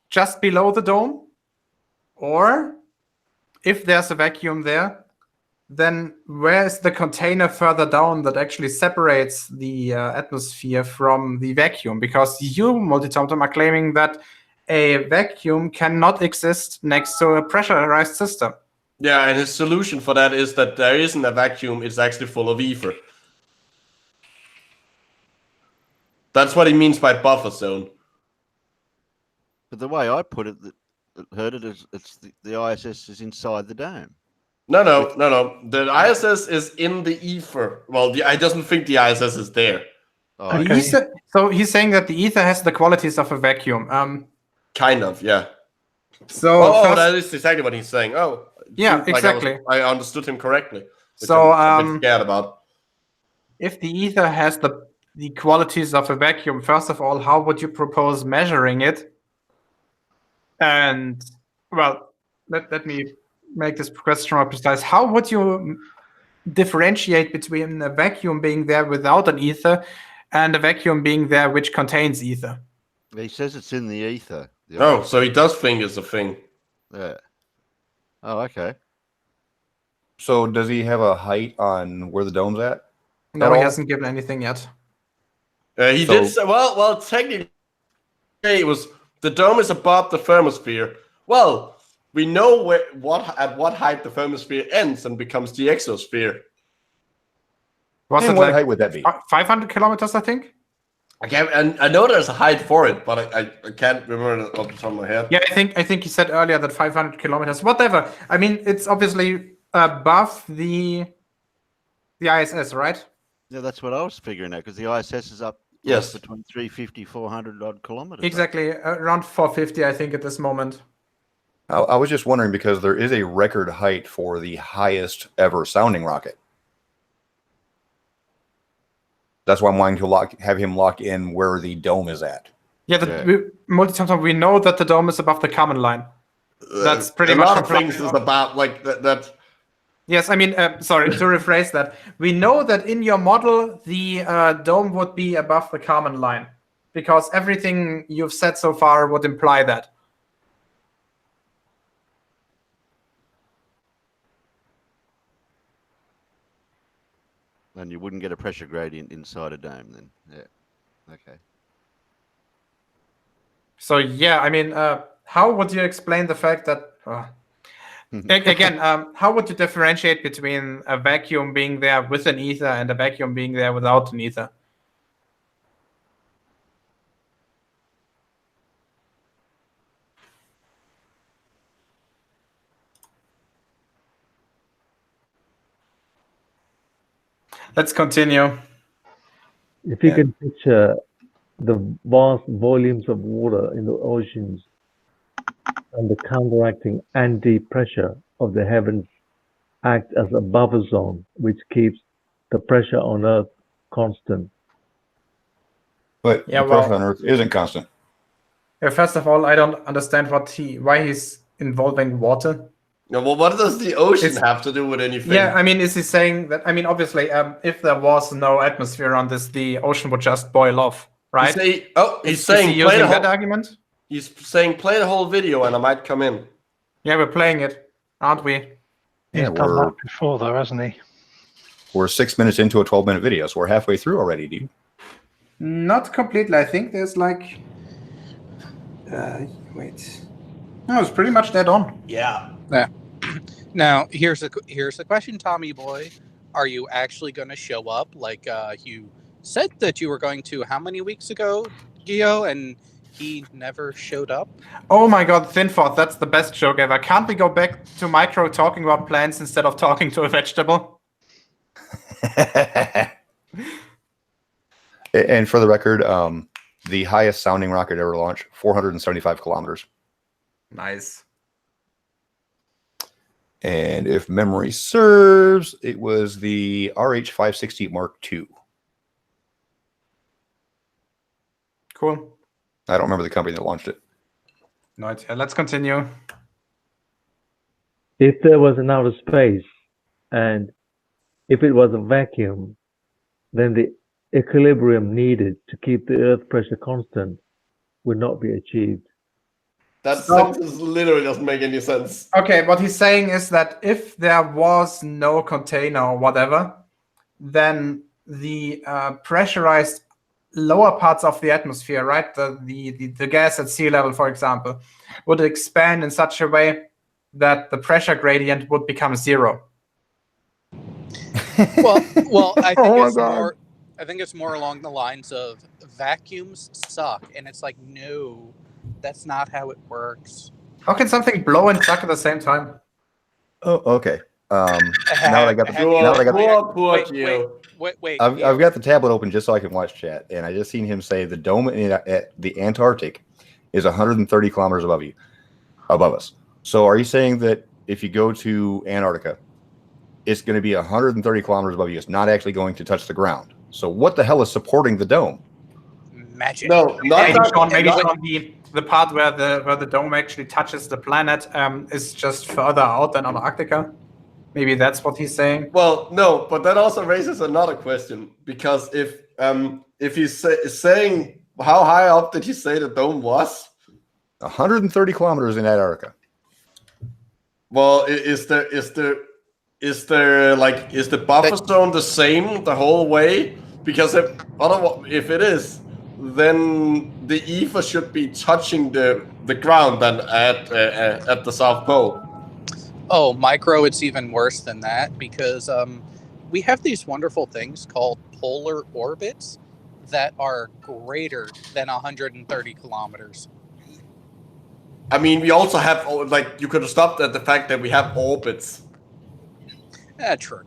just below the dome, or if there's a vacuum there, then where is the container further down that actually separates the atmosphere from the vacuum? Because you, MultiT0mt0m, are claiming that a vacuum cannot exist next to a pressurized system. Yeah, and his solution for that is that there isn't a vacuum, it's actually full of ether. That's what he means by buffer zone. But the way I put it, heard it is the ISS is inside the dome. No. The ISS is in the ether. Well, I doesn't think the ISS is there. Oh, okay. So he's saying that the ether has the qualities of a vacuum. Kind of, yeah. So that is exactly what he's saying. Oh, yeah, exactly. I understood him correctly. So I'm a bit scared about. If the ether has the qualities of a vacuum, first of all, how would you propose measuring it? And well, let me make this question more precise. How would you differentiate between a vacuum being there without an ether and a vacuum being there which contains ether. He says it's in the ether. Oh, so he does think it's a thing. Yeah. Oh, okay. So does he have a height on where the dome's at? No, At he all? hasn't given anything yet. He did say, well, technically, it was the dome is above the thermosphere. Well, we know at what height the thermosphere ends and becomes the exosphere. Was And it what like height would that be? 500 kilometers, I think? I know there's a height for it, but I can't remember it off the top of my head. Yeah, I think he said earlier that 500 kilometers. Whatever. I mean, it's obviously above the ISS, right? Yeah, that's what I was figuring out because the ISS is up Yes. between 350, 400 odd kilometers. Exactly, around 450, I think, at this moment. I was just wondering because there is a record height for the highest ever sounding rocket. That's why I'm wanting to have him lock in where the dome is at. Yeah, MultiT0mt0m, we know that the dome is above the common line. That's pretty much a lot of implied. things is about like that. Yes, I mean, sorry, to rephrase that. We know that in your model, the dome would be above the common line because everything you've said so far would imply that. And you wouldn't get a pressure gradient inside a dome then. Yeah. Okay. So, yeah, I mean, how would you explain the fact that... Again, how would you differentiate between a vacuum being there with an ether and a vacuum being there without an ether? Let's continue. If you can picture the vast volumes of water in the oceans and the counteracting anti-pressure of the heavens act as a buffer zone which keeps the pressure on Earth constant. But Yeah, the pressure on Earth isn't constant. Yeah, first of all, I don't understand why he's involving water. No, well, what does the ocean have to do with anything? Yeah, I mean, is he saying that? I mean, obviously, if there was no atmosphere on this, the ocean would just boil off, right? He's saying is he using that argument? He's saying play the whole video and I might come in. Yeah, we're playing it, aren't we? He's done that before, though, hasn't he? We're 6 minutes into a 12-minute video, so we're halfway through already, dude. Not completely. I think there's like... wait. No, it's pretty much dead on. Yeah. Now, here's the question, Tommy boy. Are you actually going to show up like you said that you were going to how many weeks ago, Gio? And he never showed up? Oh my god, Thinford, that's the best joke ever. Can't we go back to Micro talking about plants instead of talking to a vegetable? And for the record, the highest sounding rocket ever launched, 475 kilometers. Nice. And if memory serves, it was the RH-560 Mark II. Cool. I don't remember the company that launched it. No idea. Let's continue. If there was an outer space and if it was a vacuum, then the equilibrium needed to keep the Earth pressure constant would not be achieved. That sentence literally doesn't make any sense. Okay, what he's saying is that if there was no container or whatever, then the pressurized lower parts of the atmosphere, right, the gas at sea level, for example, would expand in such a way that the pressure gradient would become zero. Well, I think I think it's more along the lines of vacuums suck, and it's like, no, that's not how it works. How can something blow and suck at the same time? Oh, okay. Now that I got the Wait. I've got the tablet open just so I can watch chat, and I just seen him say the dome at the Antarctic is 130 kilometers above us. So are you saying that if you go to Antarctica, it's going to be 130 kilometers above you? It's not actually going to touch the ground. So what the hell is supporting the dome? Magic. No, maybe the part where the dome actually touches the planet is just further out than Antarctica. Maybe that's what he's saying. Well, no, but that also raises another question, because if he's saying, how high up did he say the dome was? 130 kilometers in Antarctica. Well, is the buffer zone the same the whole way? Because if it is, then the ether should be touching the ground then at the South Pole. Oh, micro, it's even worse than that, because we have these wonderful things called polar orbits that are greater than 130 kilometers. I mean, we also have, like, you could have stopped at the fact that we have orbits. True.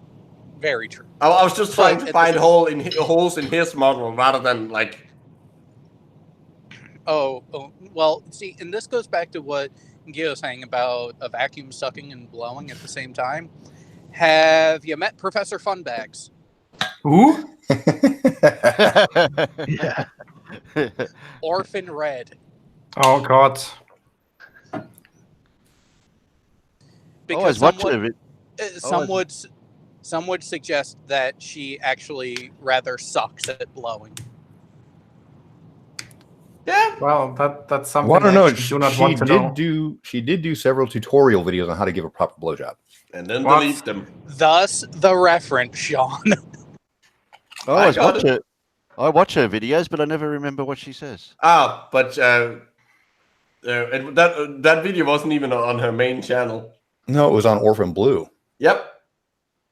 Very true. I was just trying to find holes in his model rather than, like... Oh, well, see, and this goes back to what Gio was saying about a vacuum sucking and blowing at the same time. Have you met Professor Funbags? Who? Yeah. Orphan Red. Oh, God. Because some would suggest that she actually rather sucks at blowing. Yeah. Well, that's something Well, I don't know. I do not want to know. She did do several tutorial videos on how to give a proper blowjob. And then delete them. Thus, the reference, Sean. I watch her videos, but I never remember what she says. Ah, but that video wasn't even on her main channel. No, it was on Orphan Blue. Yep.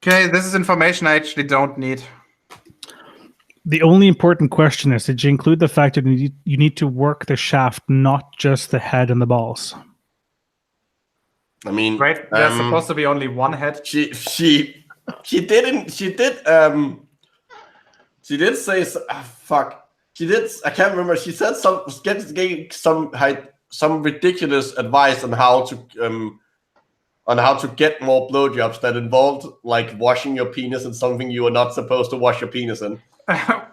Okay, this is information I actually don't need. The only important question is, did you include the fact that you need to work the shaft, not just the head and the balls? I mean, right? There's supposed to be only one head. She did say fuck. She did. I can't remember. She said gave some ridiculous advice on how to get more blowjobs that involved like washing your penis in something you are not supposed to wash your penis in.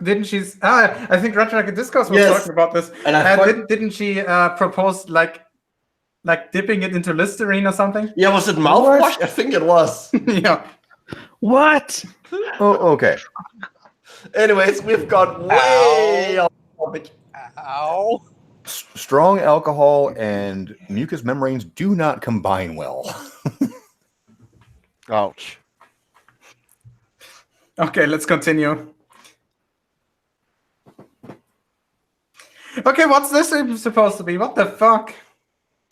Didn't she? I think Retroactive Discourse was talking about this. And didn't she propose like dipping it into Listerine or something? Yeah, was it mouthwash? I think it was. Yeah. What? Oh, okay. Anyways, we've got way off topic. Ow. Strong alcohol and mucous membranes do not combine well. Ouch. Okay, let's continue. Okay, what's this supposed to be? What the fuck?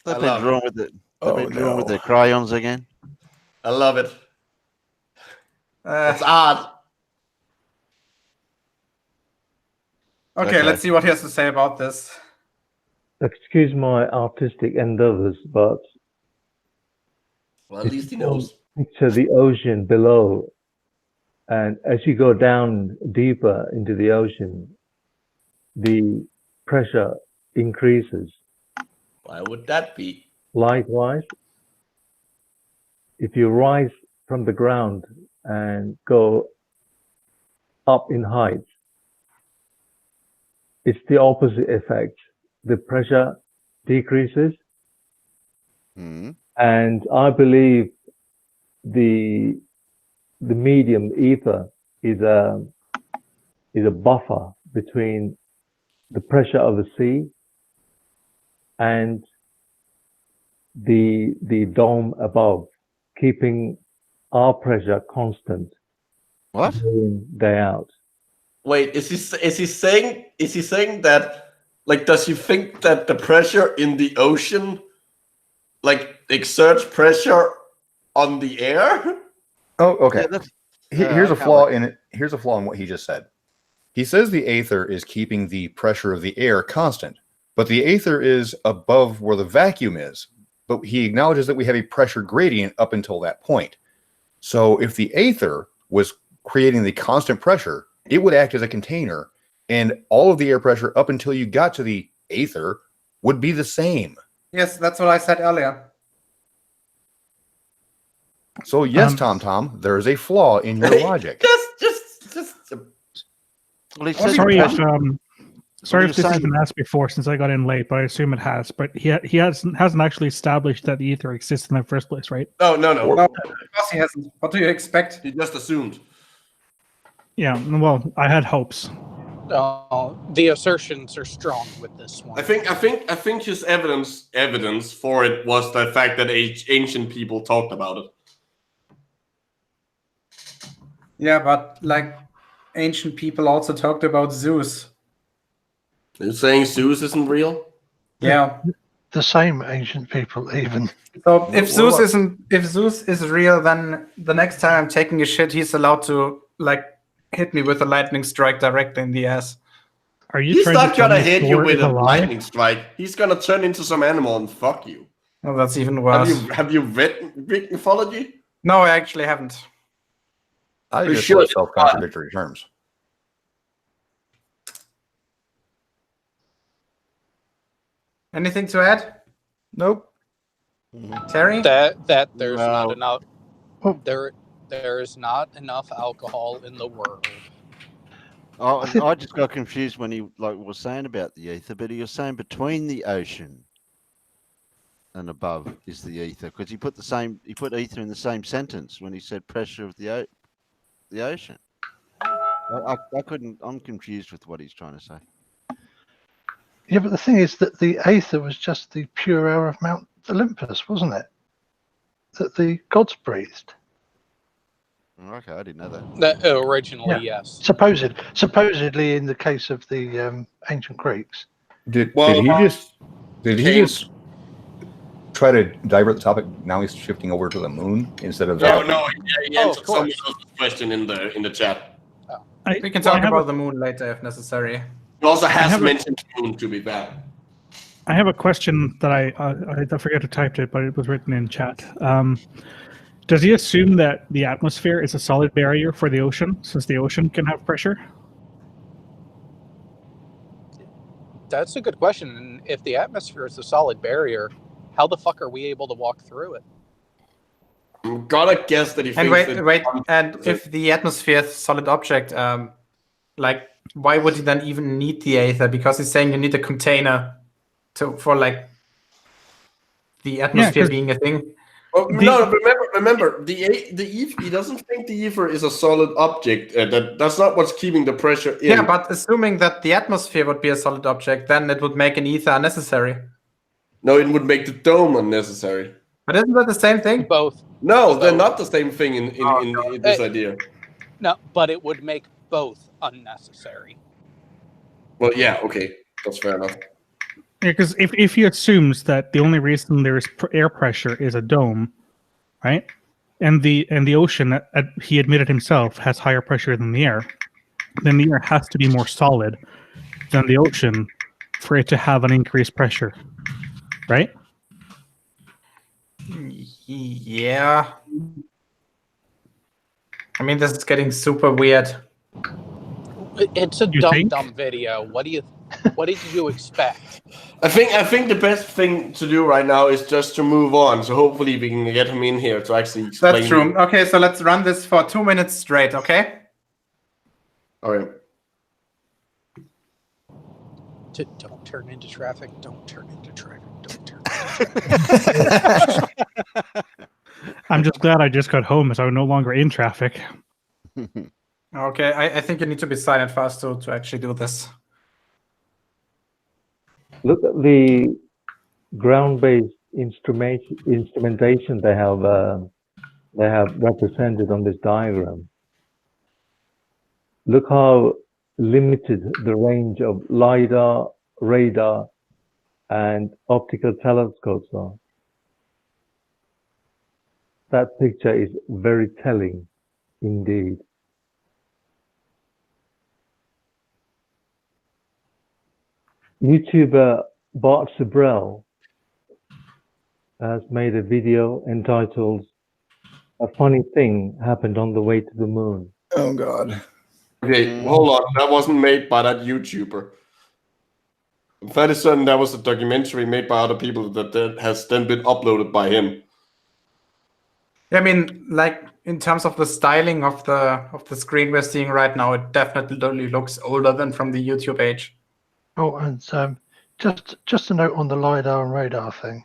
They've been drawn with it. They've been drawn with their crayons again. I love it. It's odd. Okay, let's see what he has to say about this. Excuse my artistic endeavors, but well, at least he knows. Picture the ocean below, and as you go down deeper into the ocean, the pressure increases. Why would that be? Likewise, if you rise from the ground and go up in height, it's the opposite effect. The pressure decreases, and I believe the medium ether is a buffer between the pressure of the sea and the dome above, keeping our pressure constant. What? Day in, day out. Wait, is he saying that, like, does he think that the pressure in the ocean like exerts pressure on the air? Oh, okay. Yeah, here's a flaw in it. Here's a flaw in what he just said. He says the aether is keeping the pressure of the air constant, but the aether is above where the vacuum is. But he acknowledges that we have a pressure gradient up until that point. So if the aether was creating the constant pressure, it would act as a container, and all of the air pressure up until you got to the aether would be the same. Yes, that's what I said earlier. So yes, Tom, there is a flaw in your logic. Just. Well, he Sorry Sorry Well, if this you're has saying- been asked before since I got in late, but I assume it has. But he hasn't actually established that the ether exists in the first place, right? No. No, of course he hasn't. What do you expect? He just assumed. Yeah. Well, I had hopes. The assertions are strong with this one. I think his evidence for it was the fact that ancient people talked about it. Yeah, but like ancient people also talked about Zeus. You're saying Zeus isn't real? Yeah. The same ancient people, even. So if Zeus is real, then the next time I'm taking a shit, he's allowed to like hit me with a lightning strike directly in the ass. Are you He's trying not to tell gonna me hit you Thor with is a lie? lightning strike. He's gonna turn into some animal and fuck you. Oh, that's even worse. Have you read Greek mythology? No, I actually haven't. I For just sure. like self-contradictory terms. Anything to add, Nope. Terry? That there's No. not enough. Oh. There is not enough alcohol in the world. Oh, I just got confused when he was saying about the ether, but he was saying between the ocean and above is the ether, because he put ether in the same sentence when he said pressure of the ocean. I couldn't. I'm confused with what he's trying to say. Yeah, but the thing is that the aether was just the pure air of Mount Olympus, wasn't it? That the gods breathed. Okay, I didn't know that. That originally, yes. Supposedly, in the case of the ancient Greeks. Did he just try to divert the topic? Now he's shifting over to the moon instead of No. He answered of someone course. else's question in the chat. We can talk about the moon later if necessary. He also has mentioned the moon, to be fair. I have a question that I forget to type it, but it was written in chat. Does he assume that the atmosphere is a solid barrier for the ocean, since the ocean can have pressure? That's a good question. And if the atmosphere is a solid barrier, how the fuck are we able to walk through it? I'm gonna guess that he And thinks wait, and if the atmosphere is a solid object, like why would he then even need the aether? Because he's saying you need a container for like the atmosphere being a thing. Oh, no, remember the ether. He doesn't think the ether is a solid object. That's not what's keeping the pressure in. Yeah, but assuming that the atmosphere would be a solid object, then it would make an ether unnecessary. No, it would make the dome unnecessary. But isn't that the same thing? Both. No, they're not the same thing in this idea. No, but it would make both unnecessary. Well, yeah, okay, that's fair enough. Yeah, because if he assumes that the only reason there is air pressure is a dome, right, and the ocean, he admitted himself, has higher pressure than the air, then the air has to be more solid than the ocean for it to have an increased pressure, right? Yeah. I mean, this is getting super weird. It's a dumb video. What did you expect? I think the best thing to do right now is just to move on. So hopefully we can get him in here to actually explain. That's true. Okay, so let's run this for 2 minutes straight, okay? All right. Don't turn into traffic. Don't turn into traffic. Don't turn into traffic. I'm just glad I just got home, so I'm no longer in traffic. Okay, I think you need to be silent for us to actually do this. Look at the ground-based instrumentation they have represented on this diagram. Look how limited the range of LiDAR, radar, and optical telescopes are. That picture is very telling indeed. YouTuber Bart Sibrel has made a video entitled "A Funny Thing Happened on the Way to the Moon." Oh God. Okay, hold on. That wasn't made by that YouTuber. I'm fairly certain that was a documentary made by other people that has then been uploaded by him. I mean, like in terms of the styling of the screen we're seeing right now, it definitely looks older than from the YouTube age. Oh, and just a note on the LiDAR and radar thing.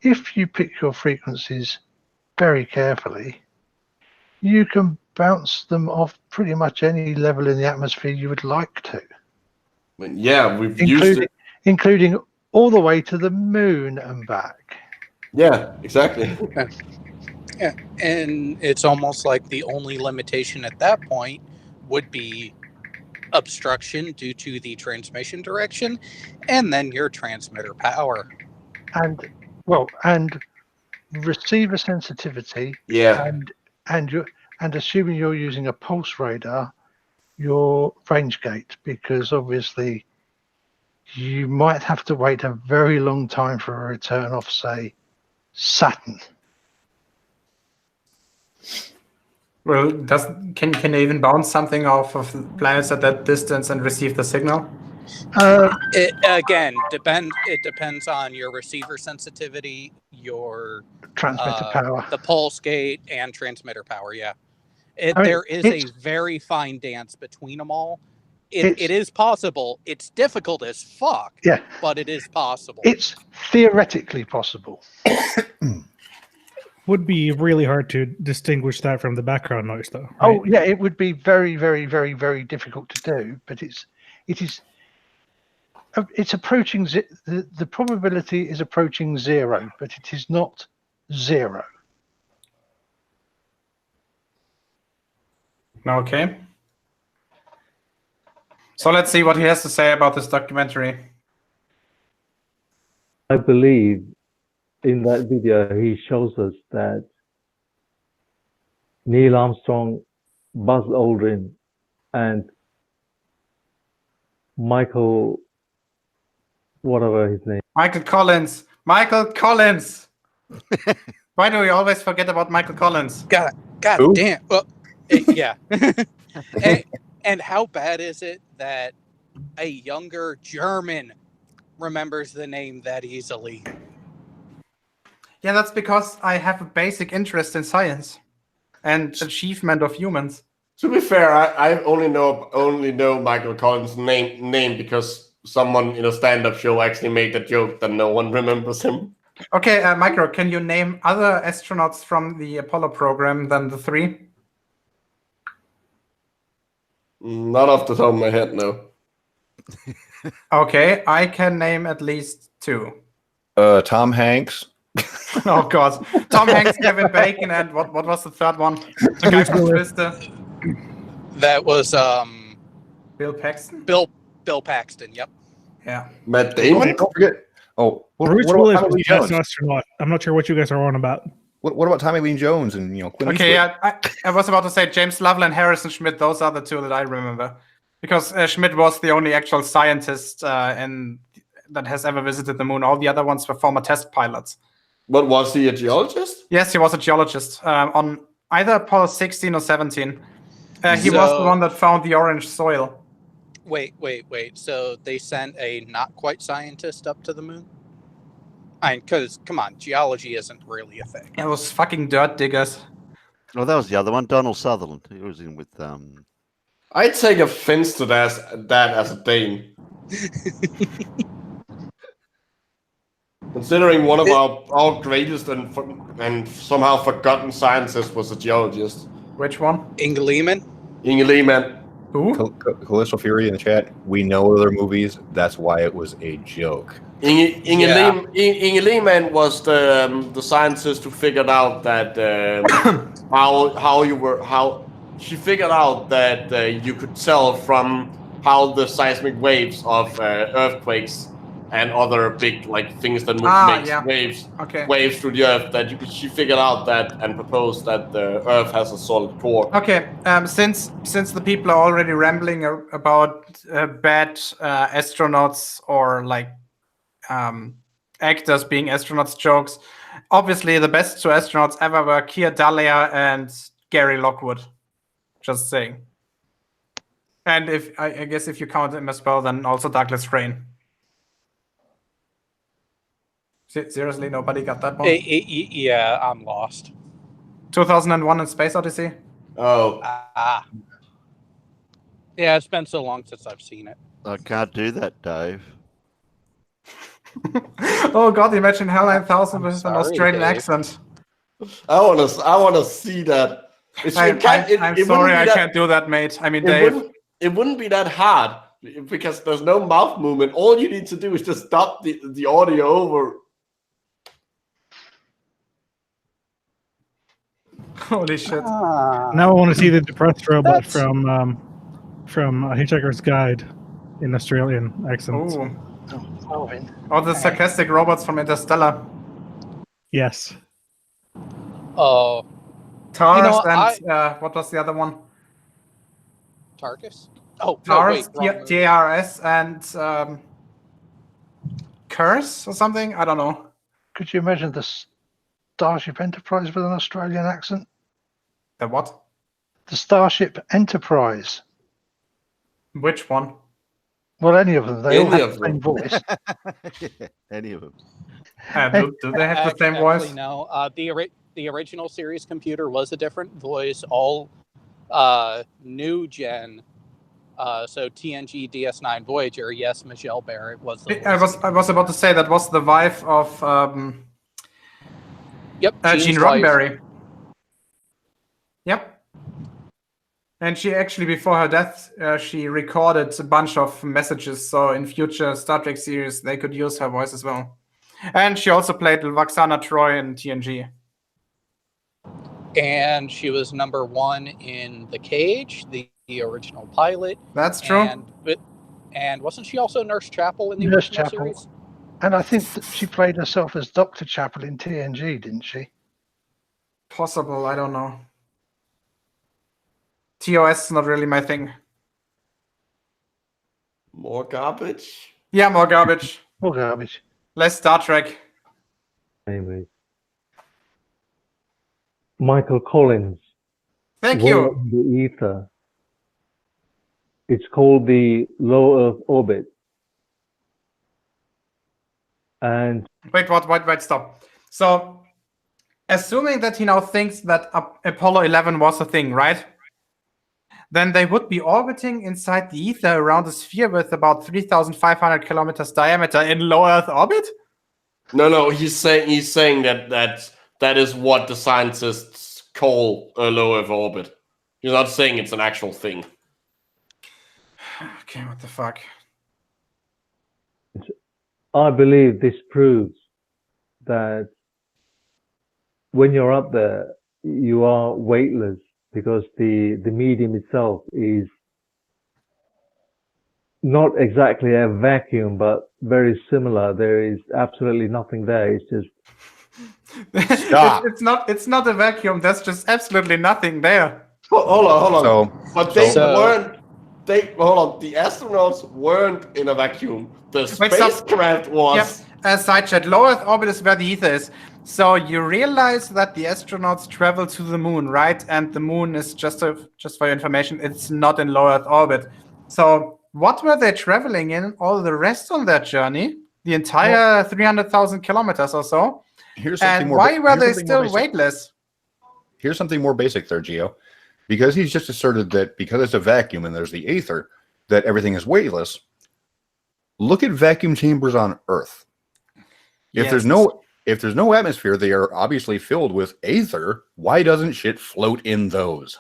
If you pick your frequencies very carefully, you can bounce them off pretty much any level in the atmosphere you would like to. Yeah, we've used it. Including all the way to the moon and back. Yeah, exactly. Okay. Yeah, and it's almost like the only limitation at that point would be obstruction due to the transmission direction, and then your transmitter power. And receiver sensitivity. Yeah. And assuming you're using a pulse radar, your range gate, because obviously you might have to wait a very long time for a return off, say, Saturn. Well, can they even bounce something off of planets at that distance and receive the signal? It depends on your receiver sensitivity, your transmitter power, the pulse gate, and transmitter power. Yeah, there is a very fine dance between them all. It is possible. It's difficult as fuck. Yeah, but it is possible. It's theoretically possible. Would be really hard to distinguish that from the background noise, though. Right? Oh yeah, it would be very, very, very, very difficult to do. But it's approaching the probability is approaching zero, but it is not zero. Okay. So let's see what he has to say about this documentary. I believe in that video he shows us that Neil Armstrong, Buzz Aldrin, and Michael, whatever his name. Michael Collins. Michael Collins. Why do we always forget about Michael Collins? God Who? damn. Well, yeah. and how bad is it that a younger German remembers the name that easily? Yeah, that's because I have a basic interest in science and achievement of humans. To be fair, I only know Michael Collins' name because someone in a stand-up show actually made the joke that no one remembers him. Okay, Micro, can you name other astronauts from the Apollo program than the 3? Not off the top of my head, no. Okay, I can name at least 2. Tom Hanks. Oh God, Tom Hanks, Kevin Bacon, and what was the third one? The guy from Twister. That was Bill Paxton. Bill Paxton. Yep. Yeah. Matt Damon. Don't forget. Oh, Bruce what Willis about Tommy was Lee just an Jones? astronaut. I'm not sure what you guys are on about. What about Tommy Lee Jones and Clint Okay, Eastwood? yeah, I was about to say James Lovell and Harrison Schmitt. Those are the 2 that I remember, because Schmidt was the only actual scientist that has ever visited the moon. All the other ones were former test pilots. But was he a geologist? Yes, he was a geologist on either Apollo 16 or 17. He was the one that found the orange soil. Wait. So they sent a not quite scientist up to the moon? Because, come on, geology isn't really a thing. It was fucking dirt diggers. Oh, that was the other one, Donald Sutherland. He was in with I take offense to that as a Dane. Considering one of our greatest and somehow forgotten scientists was a geologist. Which one? Inge Lehman. Who? Callisto Fury in the chat. We know other movies. That's why it was a joke. Inge Lehman was the scientist who figured out that she figured out that you could tell from how the seismic waves of earthquakes and other big things that move waves through the earth, that she figured out that and proposed that the earth has a solid core. Okay, since the people are already rambling about bad astronauts or actors being astronauts jokes, obviously the best 2 astronauts ever were Keir Dahlia and Gary Lockwood. Just saying. And I guess if you count him as well, then also Douglas Crane. Seriously, nobody got that one? Yeah, I'm lost. 2001 and Space Odyssey? Oh. Yeah, it's been so long since I've seen it. I can't do that, Dave. Oh God! Imagine Hell 9000 with an sorry, Australian Dave. accent. I wanna see that. I'm sorry, I can't do that, mate. I mean, Dave. It wouldn't be that hard because there's no mouth movement. All you need to do is just stop the audio over. Holy shit! Now I want to see the depressed robot from Hitchhiker's Guide in Australian accent. Ooh. Alvin. Or the sarcastic robots from Interstellar. Yes. Oh, Taurus You know, and what was the other one? Tarkus? Oh, Taurus, no, wait, wrong movie. TRS, and Curse or something? I don't know. Could you imagine the Starship Enterprise with an Australian accent? The what? The Starship Enterprise. Which one? Well, any of them. They all Any have of the same them. voice. Any of them. Do they have the same voice? Actually, no. The original series computer was a different voice. All new gen. So TNG DS9 Voyager. Yes, Michelle Barrett was the voice. I was about to say that was the wife of Yep. Gene Gene's wife. Roddenberry. Yep. And she actually, before her death, she recorded a bunch of messages. So in future Star Trek series, they could use her voice as well. And she also played Vaxana Troy in TNG. And she was #1 in The Cage, the original pilot. That's true. And wasn't she also Nurse Chapel in the Nurse original Chapel. series? And I think that she played herself as Dr. Chapel in TNG, didn't she? Possible, I don't know. TOS is not really my thing. More garbage? Yeah, more garbage. More garbage. Less Star Trek. Anyway. Michael Collins. Thank Way you. Up in the ether. It's called the low Earth orbit. And Wait, stop. So, assuming that he now thinks that Apollo 11 was a thing, right? Then they would be orbiting inside the ether around a sphere with about 3,500 kilometers diameter in low Earth orbit? No. He's saying that is what the scientists call a low Earth orbit. He's not saying it's an actual thing. Okay, what the fuck? I believe this proves that when you're up there, you are weightless because the medium itself is not exactly a vacuum, but very similar. There is absolutely nothing there. It's just Stop. It's not a vacuum. There's just absolutely nothing there. Hold on. But they So- weren't. Hold on. The astronauts weren't in a vacuum. The Wait, stop. spacecraft was. Yep. Side chat. Low Earth orbit is where the ether is. So you realize that the astronauts travel to the moon, right? And the moon is just for your information, it's not in low Earth orbit. So what were they traveling in all the rest on their journey? The entire 300,000 kilometers or so. Here's something And more. why were here's they something more still basic. weightless? Here's something more basic there, Gio. Because he's just asserted that because it's a vacuum and there's the ether, that everything is weightless. Look at vacuum chambers on Earth. If there's no atmosphere, they are obviously filled with ether. Why doesn't shit float in those?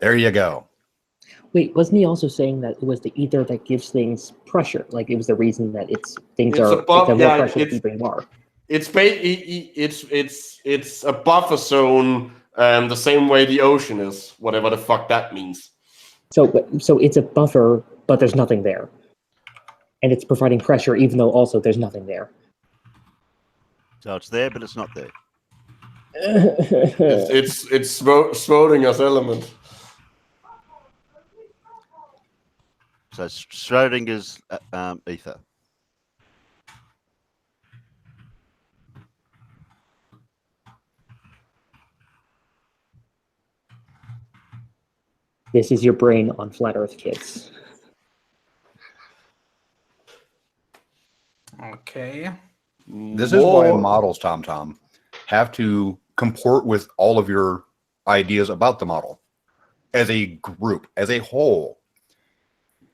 There you go. Wait, wasn't he also saying that it was the ether that gives things pressure? Like it was the reason that things It's are above- more yeah, pressure it's- keeping more. It's a buffer zone, the same way the ocean is. Whatever the fuck that means. So it's a buffer, but there's nothing there, and it's providing pressure even though also there's nothing there. So it's there, but it's not there. It's Schrodinger's element. So Schrodinger's ether. This is your brain on flat Earth, kids. Okay. This is why models, Tom, have to comport with all of your ideas about the model as a group, as a whole.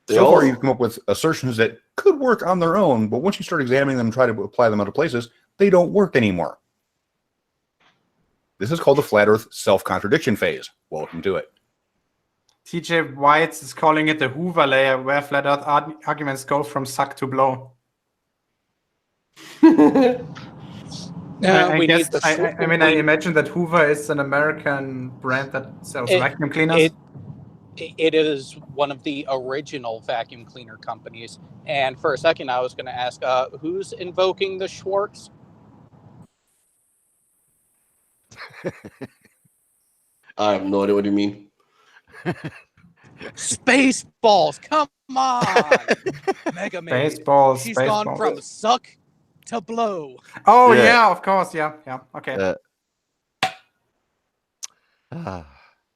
So far, you've come up with assertions that could work on their own, but once you start examining them and try to apply them other places, they don't work anymore. This is called the flat Earth self-contradiction phase. Welcome to it. TJ White is calling it the Hoover layer, where flat Earth arguments go from suck to blow. I imagine that Hoover is an American brand that sells vacuum cleaners. It is one of the original vacuum cleaner companies. And for a second, I was going to ask, who's invoking the Schwartz? I have no idea what you mean. Spaceballs, come on! Mega Man. Spaceballs. She's gone from suck to blow. Oh, yeah, of course. Yeah. Okay.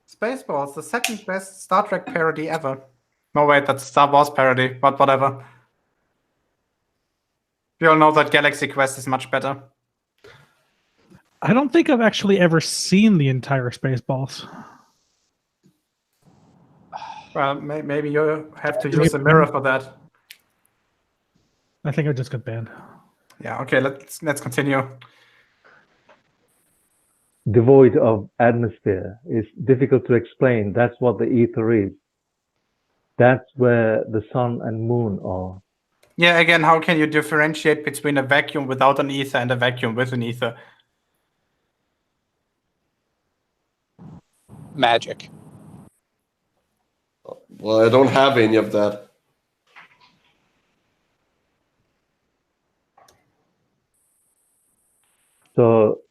Spaceballs, the second best Star Trek parody ever. No, wait, that's Star Wars parody, but whatever. We all know that Galaxy Quest is much better. I don't think I've actually ever seen the entire Spaceballs. Well, maybe you have to use a mirror for that. I think I just got banned. Yeah, okay, let's continue. Devoid of atmosphere is difficult to explain. That's what the ether is. That's where the sun and moon are. Yeah, again, how can you differentiate between a vacuum without an ether and a vacuum with an ether? Magic. Well, I don't have any of that. So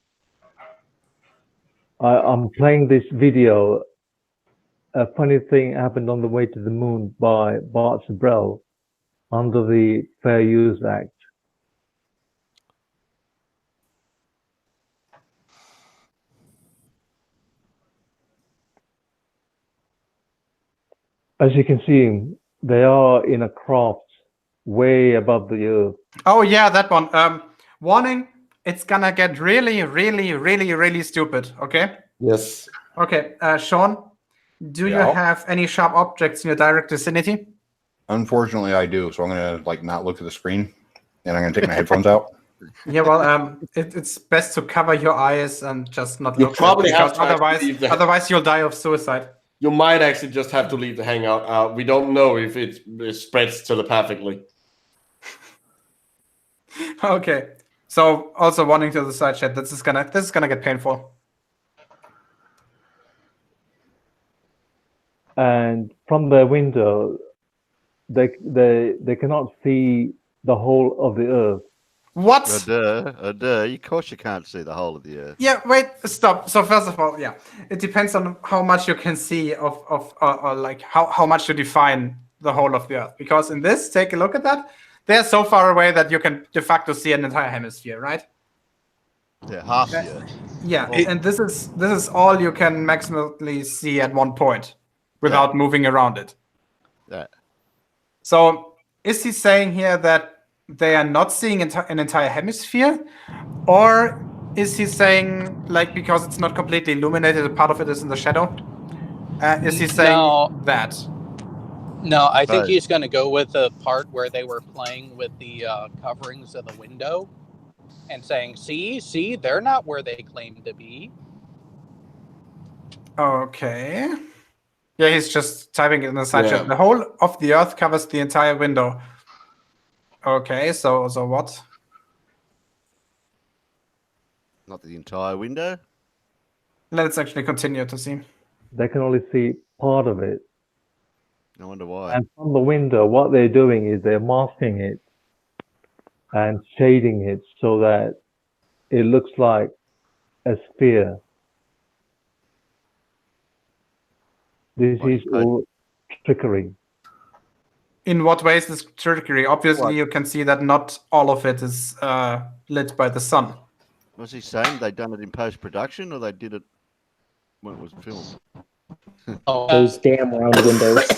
I'm playing this video. A funny thing happened on the way to the moon by Bart Sabrell under the Fair Use Act. As you can see, they are in a craft way above the Earth. Oh, yeah, that one. Warning, it's gonna get really, really, really, really stupid, okay? Yes. Okay, Sean, do you have any sharp objects in your direct vicinity? Unfortunately, I do. So I'm going to not look at the screen, and I'm going to take my headphones out. Yeah, well, it's best to cover your eyes and just not You look. probably have because to otherwise you'll die of suicide. You might actually just have to leave the Hangout. We don't know if it spreads telepathically. Okay. So also warning to the side chat, this is gonna get painful. And from their window, they cannot see the whole of the Earth. What? Of course you can't see the whole of the Earth. Yeah, wait, stop. So first of all, yeah, it depends on how much you can see or like how much you define the whole of the Earth. Because in this, take a look at that. They're so far away that you can de facto see an entire hemisphere, right? Yeah, half the Earth. Yeah, and this is all you can maximally see at one point without moving around it. Yeah. So is he saying here that they are not seeing an entire hemisphere, or is he saying because it's not completely illuminated, a part of it is in the shadow? Is he saying that? No, I think he's going to go with the part where they were playing with the coverings of the window and saying, see, they're not where they claim to be. Okay. Yeah, he's just typing it in the side chat. The whole of the Earth covers the entire window. Okay, so what? Not the entire window? Let's actually continue to see. They can only see part of it. I wonder why. And from the window, what they're doing is they're masking it and shading it so that it looks like a sphere. This is all trickery. In what way is this trickery? Obviously, you can see that not all of it is lit by the sun. Was he saying they'd done it in post-production, or they did it when it was filmed? Those damn round windows.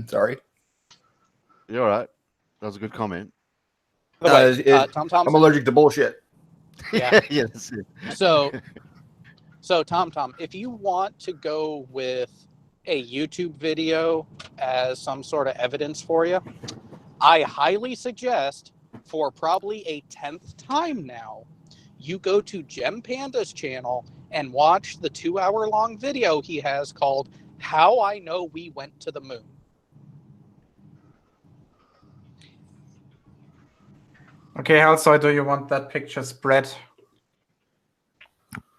Sorry. You're all right. That was a good comment. Tom Thompson. I'm allergic to bullshit. Yeah. Yeah, that's it. So So, TomTom, if you want to go with a YouTube video as some sort of evidence for you, I highly suggest, for probably a 10th time now, you go to Gem Panda's channel and watch the 2-hour-long video he has called How I Know We Went to the Moon. Okay, Halsoy, do you want that picture spread?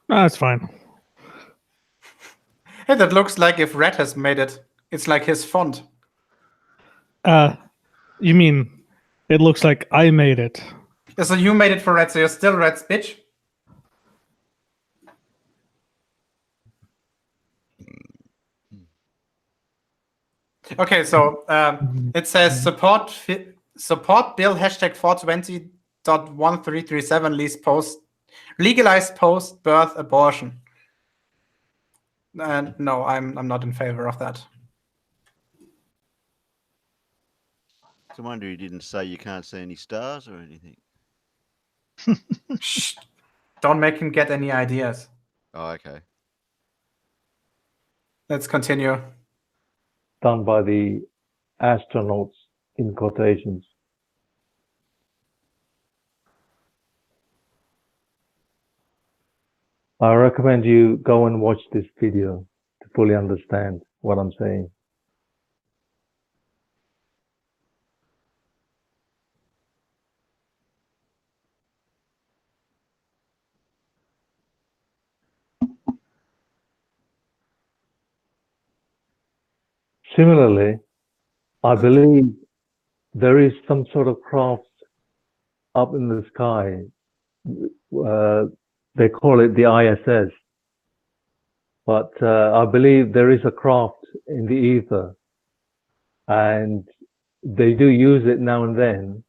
No, that's fine. Hey, that looks like if Red has made it. It's like his font. You mean it looks like I made it? Yeah, so you made it for Red, so you're still Red's bitch? Okay, so it says support bill #420.1337 legalized post-birth abortion. And no, I'm not in favor of that. It's a wonder he didn't say you can't see any stars or anything. Shh. Don't make him get any ideas. Oh, okay. Let's continue. Done by the astronauts in quotations. I recommend you go and watch this video to fully understand what I'm saying. Similarly, I believe there is some sort of craft up in the sky. They call it the ISS. But I believe there is a craft in the ether. And they do use it now and then,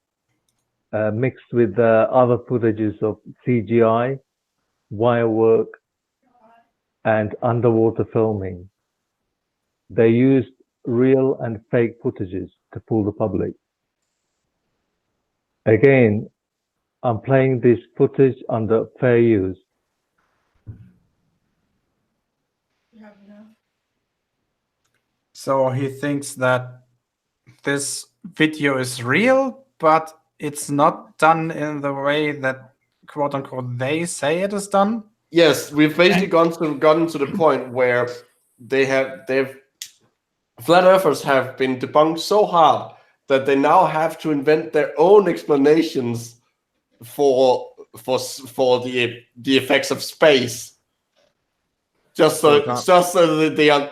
mixed with other footages of CGI, wire work, and underwater filming. They used real and fake footages to fool the public. Again, I'm playing this footage under fair use. So he thinks that this video is real, but it's not done in the way that, quote unquote, they say it is done. Yes, we've basically gotten to the point where they've flat earthers have been debunked so hard that they now have to invent their own explanations for the effects of space, just so that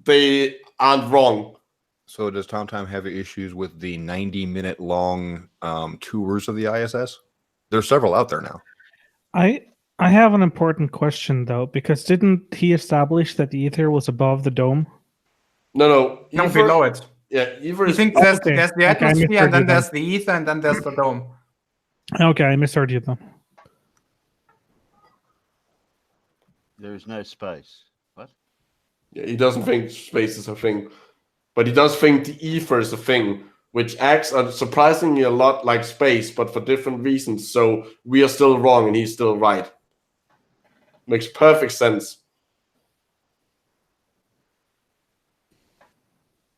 they aren't wrong. So does TomTom have issues with the 90-minute long tours of the ISS? There's several out there now. I have an important question though, because didn't he establish that the ether was above the dome? No, No, below it. Yeah, ether I is. think there's the atmosphere, and then there's the ether, and then there's the dome. Okay, I misheard you then. There is no space. What? Yeah, he doesn't think space is a thing, but he does think the ether is a thing, which acts surprisingly a lot like space, but for different reasons. So we are still wrong, and he's still right. Makes perfect sense.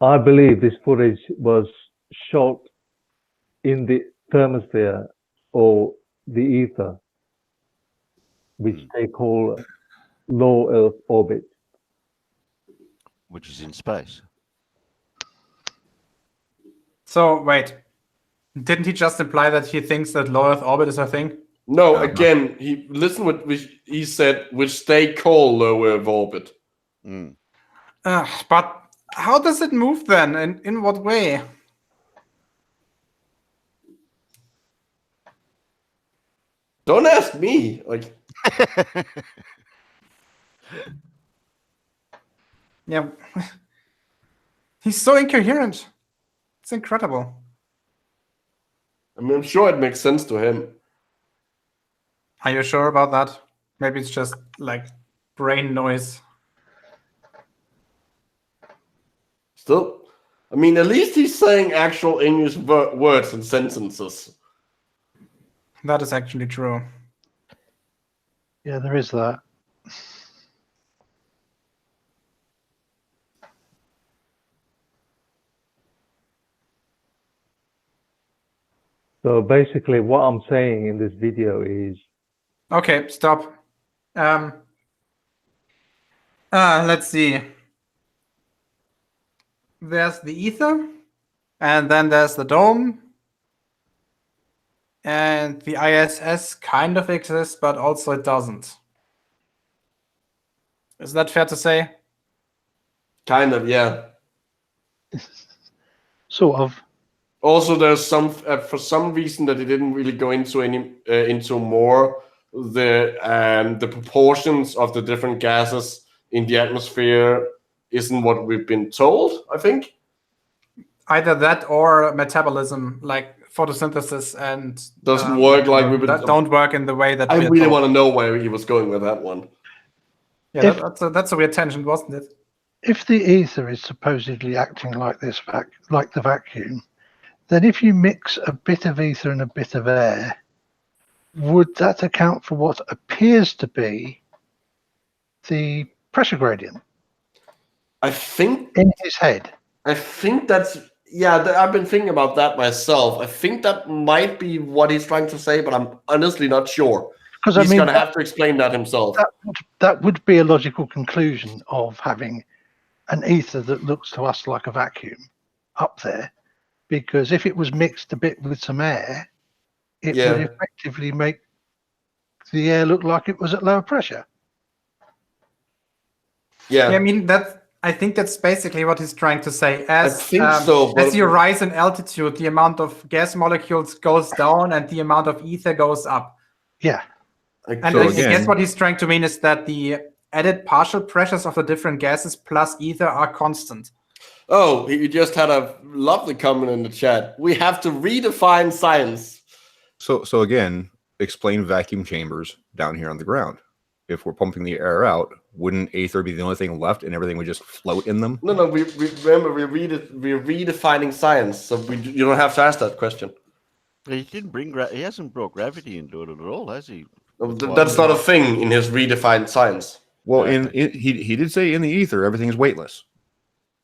I believe this footage was shot in the thermosphere or the ether, which they call low Earth orbit. Which is in space. So, wait. Didn't he just imply that he thinks that low Earth orbit is a thing? No, again, listen what he said, which they call low Earth orbit. Mm. But how does it move then? And in what way? Don't ask me. Like, yeah, he's so incoherent. It's incredible. I mean, I'm sure it makes sense to him. Are you sure about that? Maybe it's just like brain noise. Still, I mean, at least he's saying actual English words and sentences. That is actually true. Yeah, there is that. So basically, what I'm saying in this video is, Okay, stop. Let's see. There's the ether, and then there's the dome, and the ISS kind of exists, but also it doesn't. Is that fair to say? Kind of, yeah. Sort of. Also, there's some for some reason that they didn't really go into into more the proportions of the different gases in the atmosphere isn't what we've been told, I think. Either that or metabolism, like photosynthesis, and doesn't work like we've been. That don't work in the way that. I really want to know where he was going with that one. Yeah, that's a weird tangent, wasn't it? If the ether is supposedly acting like this, like the vacuum, then if you mix a bit of ether and a bit of air, would that account for what appears to be the pressure gradient? I think in his head. I think that's I've been thinking about that myself. I think that might be what he's trying to say, but I'm honestly not sure. Because he's going to have to explain that himself. That would be a logical conclusion of having an ether that looks to us like a vacuum up there. Because if it was mixed a bit with some air, it would effectively make the air look like it was at lower pressure. Yeah, I mean I think that's basically what he's trying to say. As you rise in altitude, the amount of gas molecules goes down and the amount of ether goes up. Yeah. And I guess what he's trying to mean is that the added partial pressures of the different gases plus ether are constant. Oh, he just had a lovely comment in the chat. We have to redefine science. So again, explain vacuum chambers down here on the ground. If we're pumping the air out, wouldn't ether be the only thing left and everything would just float in them? No, we remember we're redefining science, so you don't have to ask that question. He didn't bring he hasn't brought gravity into it at all, has he? That's not a thing in his redefined science. Well, he did say in the ether everything is weightless.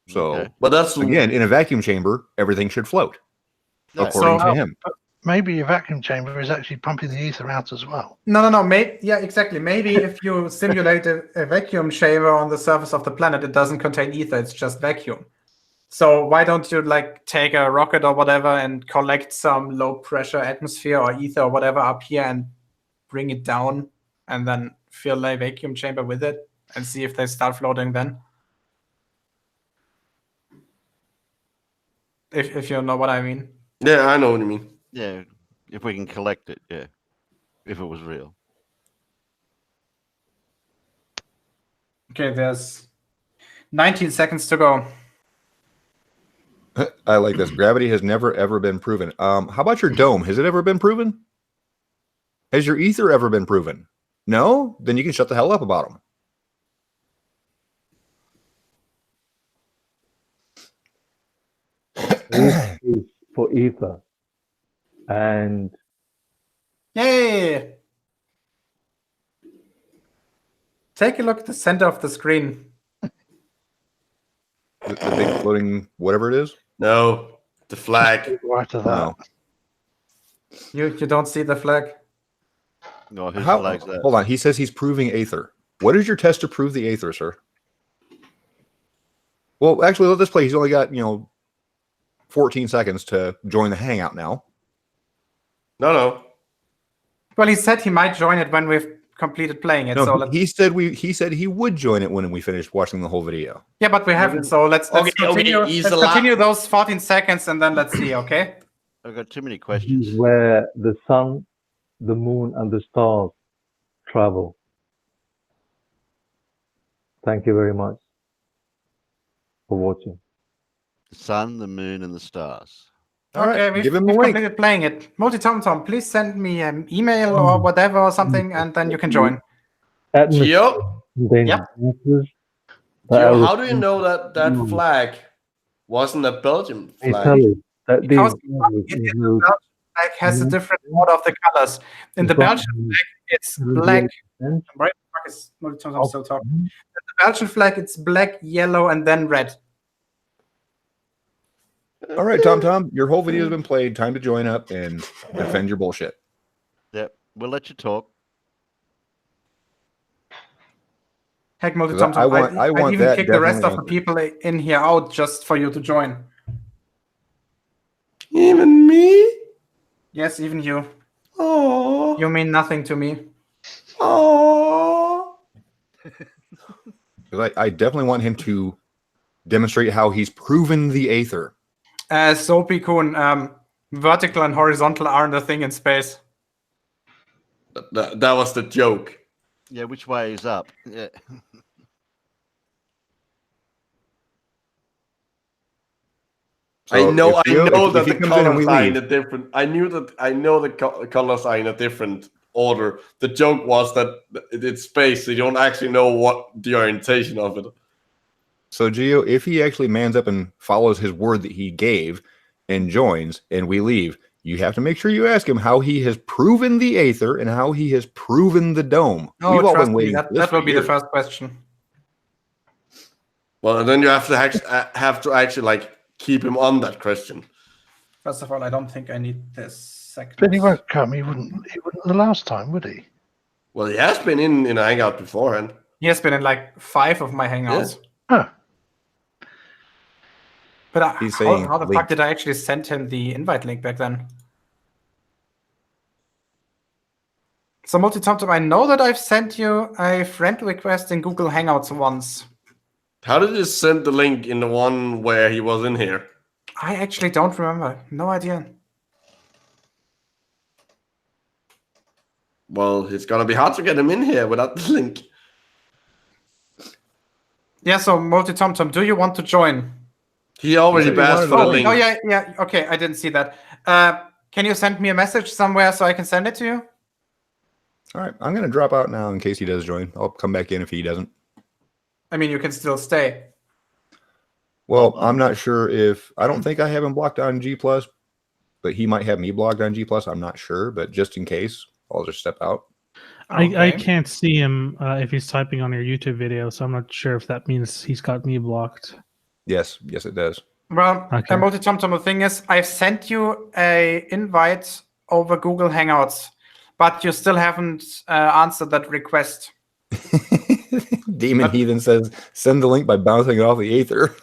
So, but that's again in a vacuum chamber, everything should float, according to him. Maybe a vacuum chamber is actually pumping the ether out as well. No. Yeah, exactly. Maybe if you simulate a vacuum chamber on the surface of the planet, it doesn't contain ether. It's just vacuum. So why don't you take a rocket or whatever and collect some low pressure atmosphere or ether or whatever up here and bring it down and then fill a vacuum chamber with it and see if they start floating then? If you know what I mean. Yeah, I know what you mean. Yeah, if we can collect it, yeah. If it was real. Okay, there's 19 seconds to go. I like this. Gravity has never, ever been proven. How about your dome? Has it ever been proven? Has your ether ever been proven? No? Then you can shut the hell up about them. This is for ether. And yay! Take a look at the center of the screen. The big floating whatever it is? No, the flag. Right to that. No. You don't see the flag? No, his flag's there. Hold on. He says he's proving ether. What is your test to prove the ether, sir? Well, actually, let this play. He's only got 14 seconds to join the Hangout now. No. Well, he said he might join it when we've completed playing it. No, so he said he would join it when we finished watching the whole video. Yeah, but we haven't. So let's continue. Let's continue those 14 seconds and then let's see. Okay. I've got too many questions. Where the sun, the moon, and the stars travel. Thank you very much for watching. The sun, the moon, and the stars. Okay, we've completed playing it. MultiT0mt0m, please send me an email or whatever or something, and then you can join. Gio? Yep. Gio, how do you know that flag wasn't a Belgian flag? Because the Belgian flag has a different order of the colors. In the Belgian flag, it's black. Right? MultiT0mt0m still talking. In the Belgian flag, it's black, yellow, and then red. All right, Tom, your whole video has been played. Time to join up and defend your bullshit. Yep, we'll let you talk. Heck, 'Cause MultiT0mt0m, I want I'd even that kick the rest of the definitely people in here out just for you to join. Even me? Yes, even you. Oh. You mean nothing to me. Oh. I definitely want him to demonstrate how he's proven the Aether. Soapy Kun, vertical and horizontal aren't a thing in space. That was the joke. Yeah, which way is up? Yeah. So I know if Geo- that if he the comes in and we colors are in leave- a different. I know the colors are in a different order. The joke was that it's space, so you don't actually know what the orientation of it. So Geo, if he actually mans up and follows his word that he gave and joins and we leave, you have to make sure you ask him how he has proven the Aether and how he has proven the dome. Oh, We've all trust been me, waiting for this that will for be the years. first question. Well, then you have to actually like keep him on that question. First of all, I don't think I need this second. But he won't come. He wouldn't the last time, would he? Well, he has been in a hangout beforehand. He has been in like 5 of my hangouts. Huh. But He's saying how the link. fuck did I actually send him the invite link back then? So MultiT0mt0m, I know that I've sent you a friend request in Google Hangouts once. How did you send the link in the one where he was in here? I actually don't remember. No idea. Well, it's gonna be hard to get him in here without the link. Yeah, so MultiT0mt0m, do you want to join? He already He said he asked wanted for the to link. Oh, yeah. Okay, I didn't see that. Can you send me a message somewhere so I can send it to you? All right, I'm going to drop out now in case he does join. I'll come back in if he doesn't. I mean, you can still stay. Well, I'm not sure if I don't think I have him blocked on G+, but he might have me blocked on G+. I'm not sure, but just in case, I'll just step out. I Okay. can't see him if he's typing on your YouTube video, so I'm not sure if that means he's got me blocked. Yes, it does. Well, Okay. MultiT0mt0m, the thing is, I've sent you a invite over Google Hangouts, but you still haven't answered that request. Demon Heathen says, send the link by bouncing it off the Aether.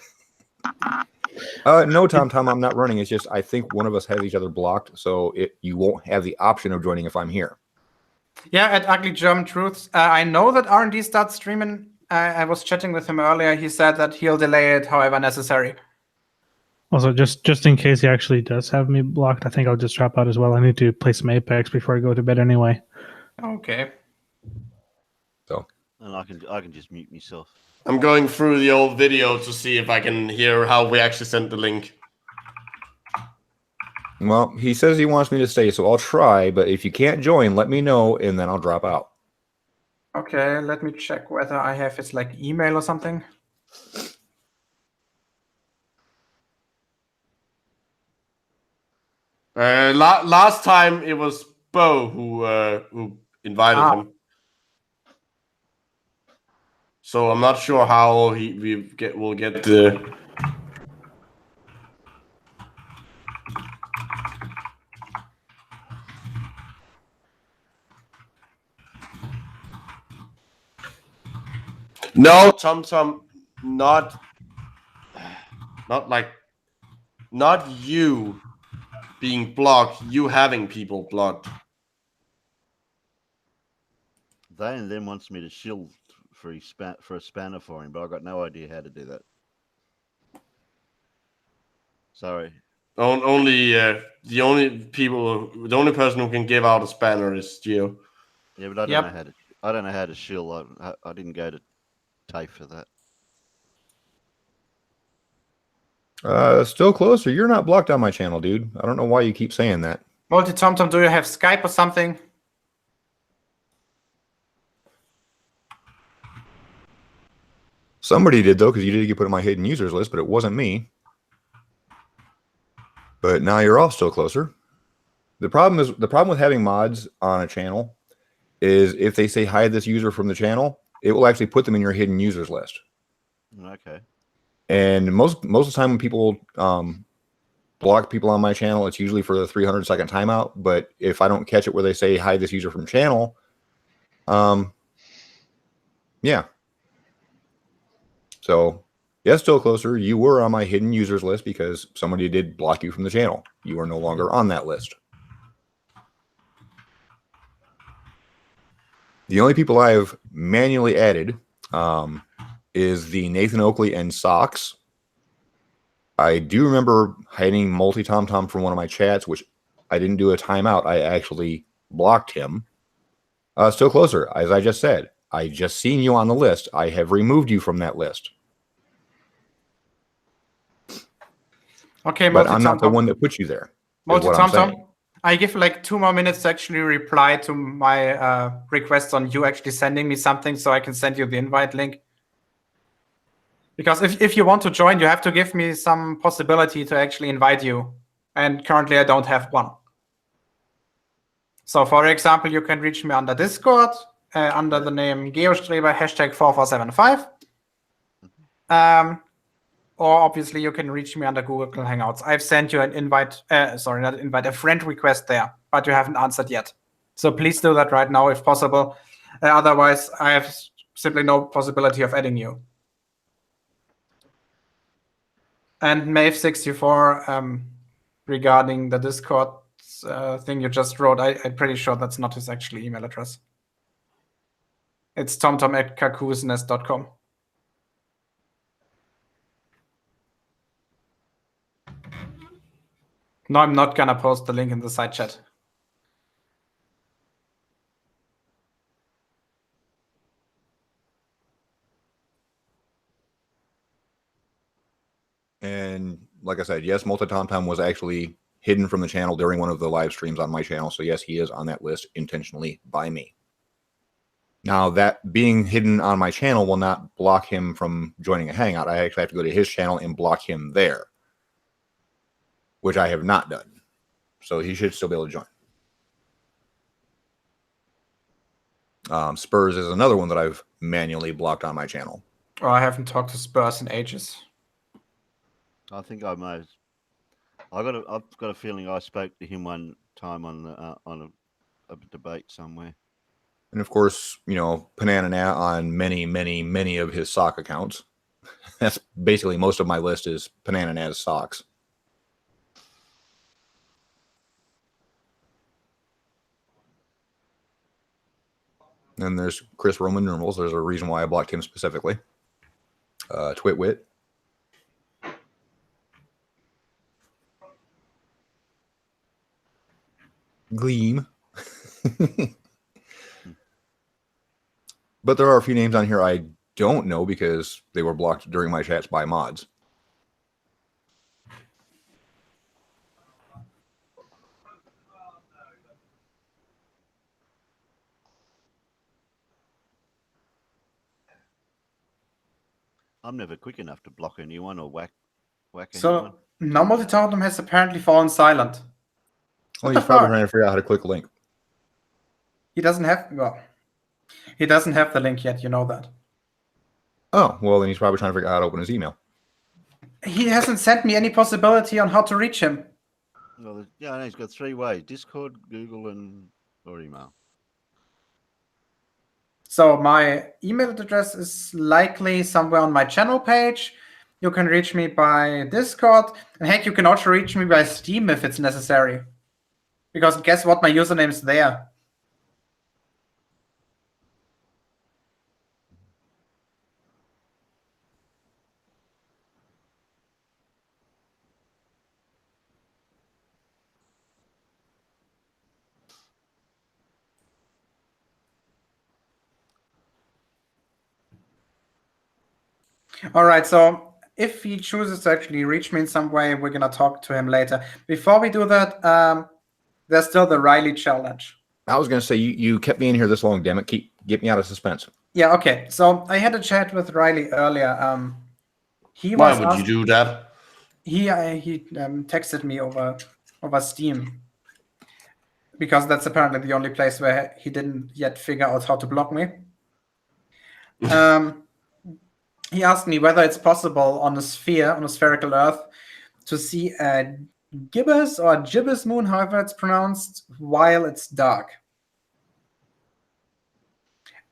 No, Tom, I'm not running. It's just I think one of us has each other blocked, so you won't have the option of joining if I'm here. Yeah, at Ugly German Truths. I know that R&D starts streaming. I was chatting with him earlier. He said that he'll delay it however necessary. Also, just in case he actually does have me blocked, I think I'll just drop out as well. I need to play some Apex before I go to bed anyway. Okay. So, And I can just mute myself. I'm going through the old video to see if I can hear how we actually sent the link. well, he says he wants me to stay, so I'll try, but if you can't join, let me know, and then I'll drop out. Okay, let me check whether I have his like email or something. Last time it was Bo who invited him. So I'm not sure how we'll get the. No, Tom, not you being blocked, you having people blocked. They and then wants me to shield for a spanner for him, but I got no idea how to do that. Sorry. Only the only person who can give out a spanner is Geo. Yeah, but I don't know how to shield. I didn't go to TAFE for that. Still closer. You're not blocked on my channel, dude. I don't know why you keep saying that. MultiT0mt0m, do you have Skype or something? Somebody did, though, because you did get put in my hidden users list, but it wasn't me. But now you're all still closer. The problem with having mods on a channel is if they say hide this user from the channel, it will actually put them in your hidden users list. Okay. And most of the time when people block people on my channel, it's usually for the 300-second timeout. But if I don't catch it where they say hide this user from channel, yeah. So yes, still closer. You were on my hidden users list because somebody did block you from the channel. You are no longer on that list. The only people I have manually added is the Nathan Oakley and Socks. I do remember hiding MultiT0mt0m from one of my chats, which I didn't do a timeout. I actually blocked him. Still closer, as I just said. I just seen you on the list. I have removed you from that list. Okay, but I'm not the one that put you there. MultiT0mt0m, I give like 2 more minutes to actually reply to my request on you actually sending me something so I can send you the invite link. Because if you want to join, you have to give me some possibility to actually invite you. And currently I don't have one. So for example, you can reach me under Discord under the name Geostreber #4475. Or obviously you can reach me under Google Hangouts. I've sent you an invite, sorry, not invite, a friend request there, but you haven't answered yet. So please do that right now if possible. Otherwise, I have simply no possibility of adding you. And Mave64, regarding the Discord thing you just wrote, I'm pretty sure that's not his actual email address. It's tomtom@kakusnes.com. No, I'm not gonna post the link in the side chat. And like I said, yes, MultiT0mt0m was actually hidden from the channel during one of the live streams on my channel. So yes, he is on that list intentionally by me. Now, that being hidden on my channel will not block him from joining a Hangout. I actually have to go to his channel and block him there, which I have not done. So he should still be able to join. Spurs is another one that I've manually blocked on my channel. Oh, I haven't talked to Spurs in ages. I think I may. I've got a feeling I spoke to him one time on a debate somewhere. And of course, you know, Panana on many of his sock accounts. That's basically most of my list is Panana's socks. And there's Chris Roman numerals. There's a reason why I blocked him specifically. Twitwit. Gleam. But there are a few names on here I don't know because they were blocked during my chats by mods. I'm never quick enough to block anyone or whack anyone. So now MultiT0mt0m has apparently fallen silent. Well, he's probably trying to figure out how to click a link. He doesn't have, well, he doesn't have the link yet, you know that. Oh, well, then he's probably trying to figure out how to open his email. He hasn't sent me any possibility on how to reach him. Well, yeah, no, he's got 3 ways: Discord, Google, or email. So my email address is likely somewhere on my channel page. You can reach me by Discord. And heck, you can also reach me by Steam if it's necessary. Because guess what? My username is there. All right, so if he chooses to actually reach me in some way, we're going to talk to him later. Before we do that, there's still the Riley challenge. I was going to say, you kept me in here this long, damn it. Get me out of suspense. Yeah, okay. So I had a chat with Riley earlier. Why would you do that? He texted me over Steam. Because that's apparently the only place where he didn't yet figure out how to block me. He asked me whether it's possible on a sphere, on a spherical Earth, to see a gibbous or gibbous moon, however it's pronounced, while it's dark.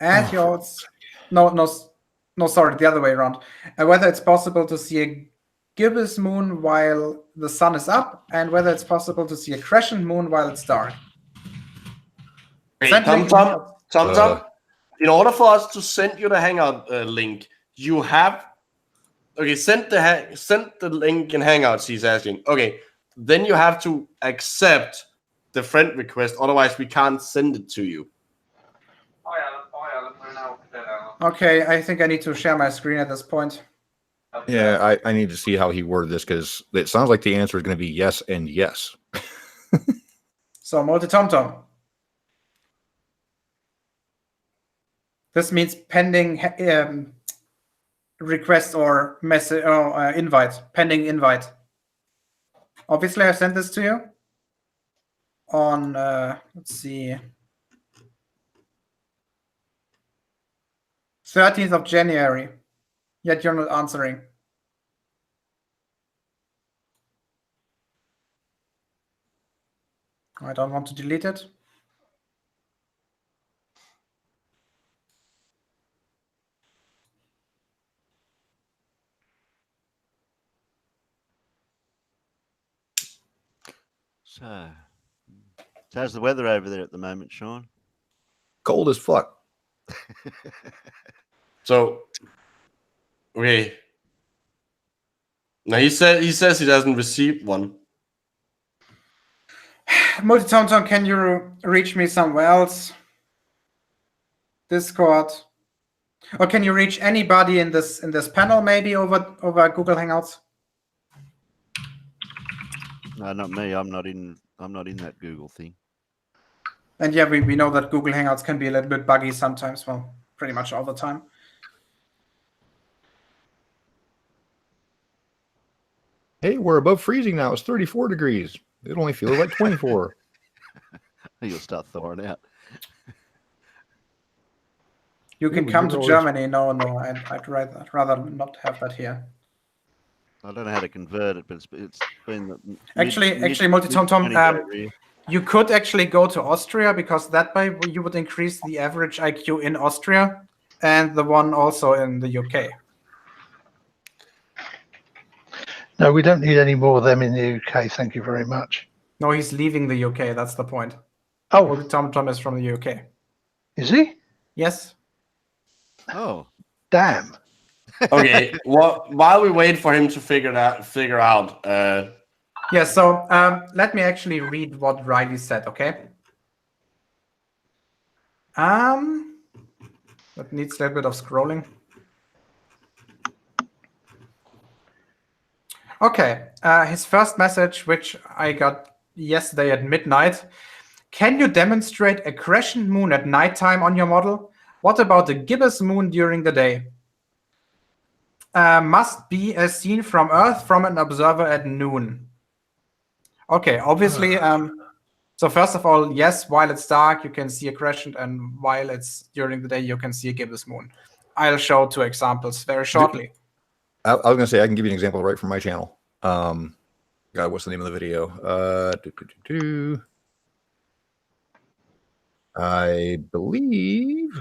And you also, no, sorry, the other way around. Whether it's possible to see a gibbous moon while the sun is up, and whether it's possible to see a crescent moon while it's dark. Hey, Tom. In order for us to send you the Hangout link, you have send the link in Hangouts. He's asking. Okay, then you have to accept the friend request. Otherwise, we can't send it to you. Okay, I think I need to share my screen at this point. Yeah, I need to see how he worded this because it sounds like the answer is going to be yes and yes. So, MultiT0mt0m. This means pending request or message or invite, pending invite. Obviously, I sent this to you on, let's see, 13th of January, yet you're not answering. I don't want to delete it. So how's the weather over there at the moment, Sean? Cold as fuck. So, okay. Now he says he doesn't receive one. MultiT0mt0m, can you reach me somewhere else? Discord. Or can you reach anybody in this panel maybe over Google Hangouts? No, not me. I'm not in that Google thing. And yeah, we know that Google Hangouts can be a little bit buggy sometimes. Well, pretty much all the time. Hey, we're above freezing now. It's 34 degrees. It only feels like 24. You'll start thawing out. You can come to Germany. No, I'd rather not have that here. I don't know how to convert it, but it's been actually MultiT0mt0m. You could actually go to Austria because that way you would increase the average IQ in Austria and the one also in the UK. No, we don't need any more of them in the UK. Thank you very much. No, he's leaving the UK. That's the point. Oh, MultiT0mt0m is from the UK. Is he? Yes. Oh, damn. Okay. Well, while we wait for him to figure out. Yeah. So let me actually read what Riley said. Okay. That needs a little bit of scrolling. Okay. His first message, which I got yesterday at midnight. Can you demonstrate a crescent moon at nighttime on your model? What about the gibbous moon during the day? Must be as seen from Earth from an observer at noon. Okay, obviously. So first of all, yes, while it's dark, you can see a crescent, and while it's during the day, you can see a gibbous moon. I'll show 2 examples very shortly. I was going to say I can give you an example right from my channel. God, what's the name of the video? I believe.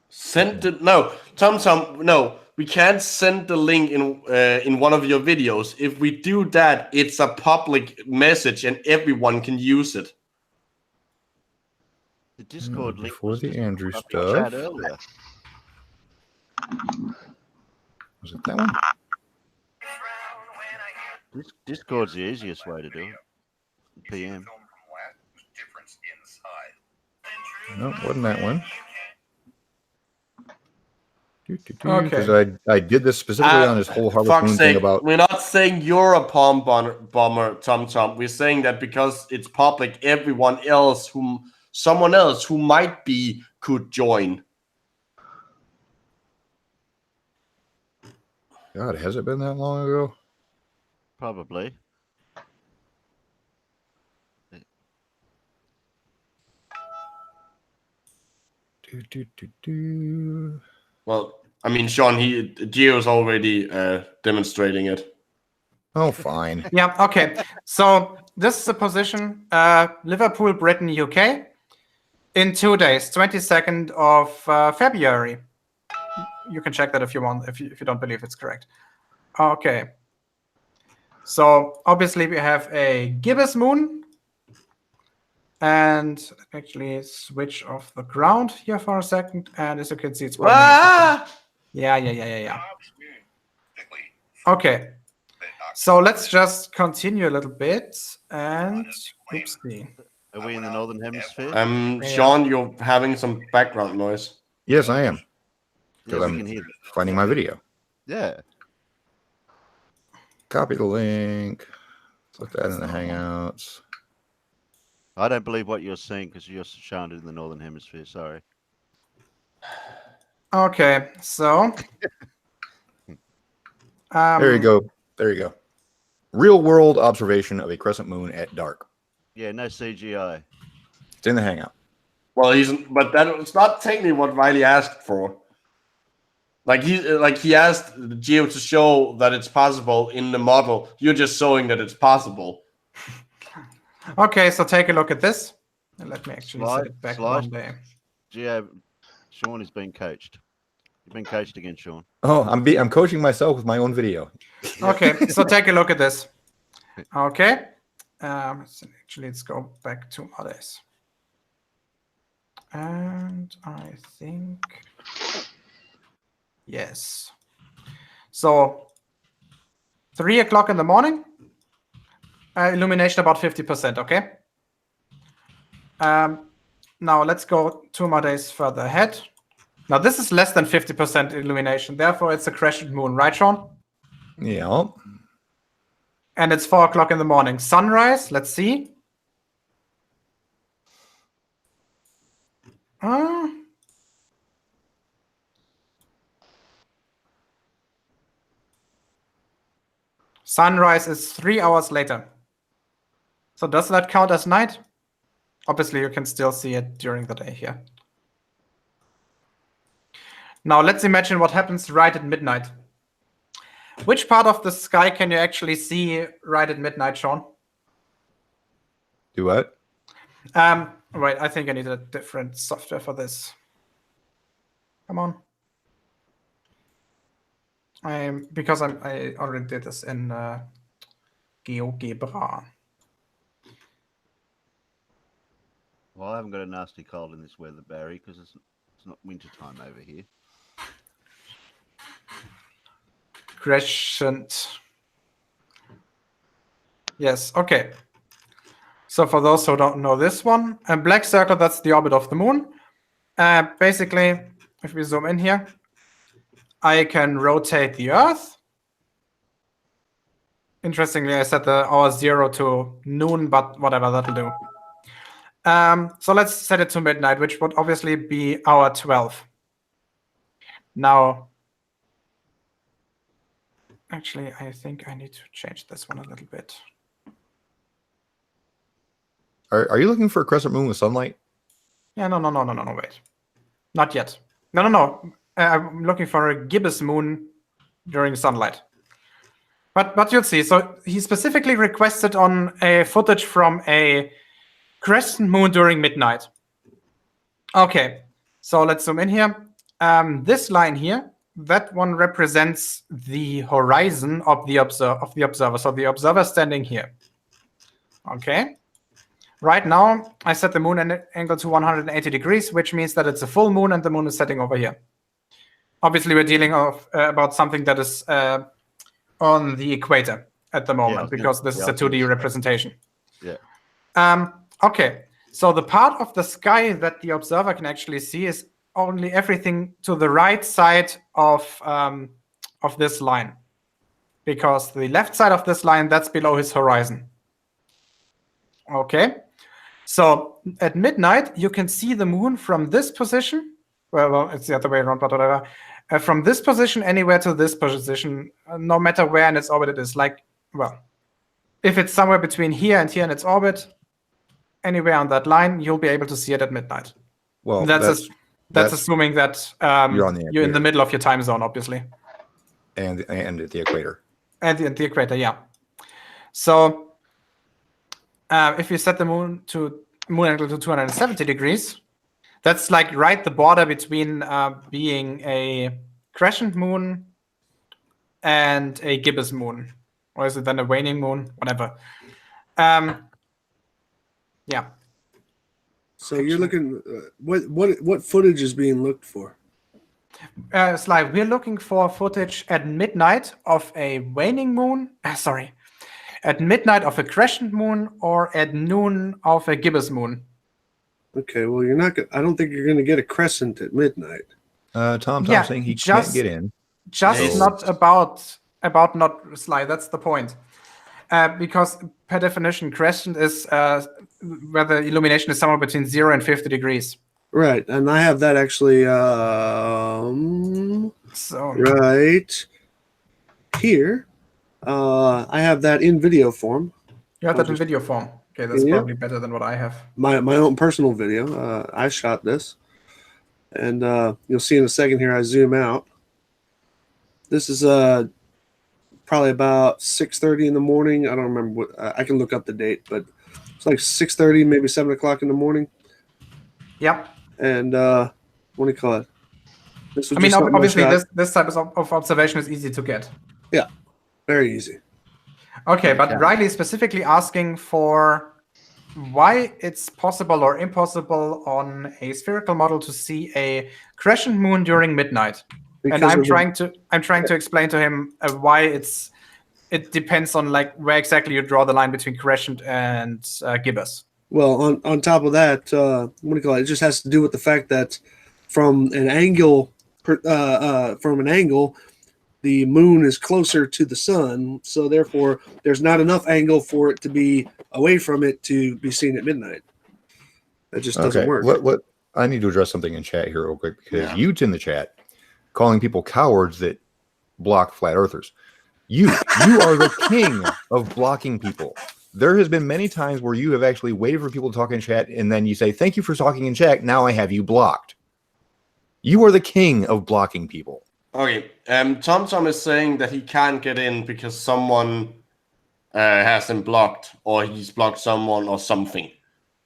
Send it. No, TomTom. No, we can't send the link in one of your videos. If we do that, it's a public message and everyone can use it. The Discord link for the Andrew stuff. Earlier. Was it that one? Discord's the easiest way to do it. PM. No, wasn't that one. Okay. Because I did this specifically on this whole Harvest Moon thing about. We're not saying you're a palm bomber, TomTom. We're saying that because it's public, someone else who might be could join. God, has it been that long ago? Probably. Well, I mean, Sean, Gio's already demonstrating it. Oh, fine. Yeah, okay. So this is the position, Liverpool, Britain, UK, in 2 days, 22nd of February. You can check that if you want, if you don't believe it's correct. Okay. So obviously we have a gibbous moon. And actually switch off the ground here for a second. And as you can see, it's burning. Yeah. Okay. So let's just continue a little bit. And oopsie. Are we in the northern hemisphere? Sean, you're having some background noise. Yes, I am. Yeah, Because we can hear I'm that. finding my video. Yeah. Copy the link. Put that in the Hangouts. I don't believe what you're saying because you're showing it in the northern hemisphere. Sorry. Okay, so There you go. There you go. Real world observation of a crescent moon at dark. Yeah, no CGI. It's in the Hangout. Well, but it's not technically what Riley asked for. Like he asked Geo to show that it's possible in the model. You're just showing that it's possible. Okay, so take a look at this. And let me actually set it back one day. Geo, Sean is being coached. You've been coached again, Sean. Oh, I'm coaching myself with my own video. Okay, so take a look at this. Okay. So actually, let's go back 2 more days. And I think, yes. So 3 o'clock in the morning, illumination about 50%, okay? Now let's go 2 more days further ahead. Now this is less than 50% illumination, therefore it's a crescent moon, right, Sean? Yeah. And it's 4 o'clock in the morning. Sunrise, let's see. Sunrise is 3 hours later. So does that count as night? Obviously, you can still see it during the day here. Now let's imagine what happens right at midnight. Which part of the sky can you actually see right at midnight, Sean? Do what? Wait, I think I need a different software for this. Come on. Because I already did this in GeoGebra. Well, I haven't got a nasty cold in this weather, Barry, because it's not winter time over here. Crescent. Yes, okay. So for those who don't know this one, a black circle, that's the orbit of the moon. Basically, if we zoom in here, I can rotate the Earth. Interestingly, I set the hour 0 to noon, but whatever, that'll do. So let's set it to midnight, which would obviously be hour 12. Now, actually, I think I need to change this one a little bit. Are you looking for a crescent moon with sunlight? Yeah, no, wait. Not yet. No. I'm looking for a gibbous moon during sunlight. But you'll see. So he specifically requested on a footage from a crescent moon during midnight. Okay, so let's zoom in here. This line here, that one represents the horizon of the observer. So the observer standing here. Okay. Right now, I set the moon angle to 180 degrees, which means that it's a full moon and the moon is setting over here. Obviously, we're dealing about something that is on the equator at the moment, because this is a 2D representation. Yeah. Okay, so the part of the sky that the observer can actually see is only everything to the right side of this line, because the left side of this line, that's below his horizon. Okay, so at midnight, you can see the moon from this position. Well, it's the other way around, but whatever. From this position anywhere to this position, no matter where in its orbit it is. Like, well, if it's somewhere between here and here in its orbit, anywhere on that line, you'll be able to see it at midnight. Well, that's assuming that you're in the middle of your time zone, obviously. And at the equator. And the equator, yeah. So if you set the moon angle to 270 degrees, that's like right the border between being a crescent moon and a gibbous moon. Or is it then a waning moon? Whatever. Yeah. So you're looking. What footage is being looked for? Sly, we're looking for footage at midnight of a waning moon. At midnight of a crescent moon or at noon of a gibbous moon. Okay, well, you're not. I don't think you're going to get a crescent at midnight. Tom's saying he can't get in. Just not about not Sly. That's the point. Because per definition, crescent is where the illumination is somewhere between 0 and 50 degrees. Right, and I have that actually right here. I have that in video form. You have that in video form. Okay, that's probably better than what I have. My own personal video. I shot this. And you'll see in a second here, I zoom out. This is probably about 6:30 in the morning. I don't remember what. I can look up the date, but it's like 6:30, maybe 7 o'clock in the morning. Yep. And what do you call it? Obviously, this type of observation is easy to get. Yeah, very easy. Okay, but Riley is specifically asking for why it's possible or impossible on a spherical model to see a crescent moon during midnight. And I'm trying to explain to him why it depends on like where exactly you draw the line between crescent and gibbous. Well, on top of that, what do you call it? It just has to do with the fact that from an angle, the moon is closer to the sun, so therefore there's not enough angle for it to be away from it to be seen at midnight. That just doesn't work. What I need to address something in chat here real quick, because Ute in the chat calling people cowards that block flat earthers. You are the king of blocking people. There has been many times where you have actually waited for people to talk in chat, and then you say, "Thank you for talking in chat. Now I have you blocked." You are the king of blocking people. Okay, TomTom is saying that he can't get in because someone has him blocked, or he's blocked someone or something.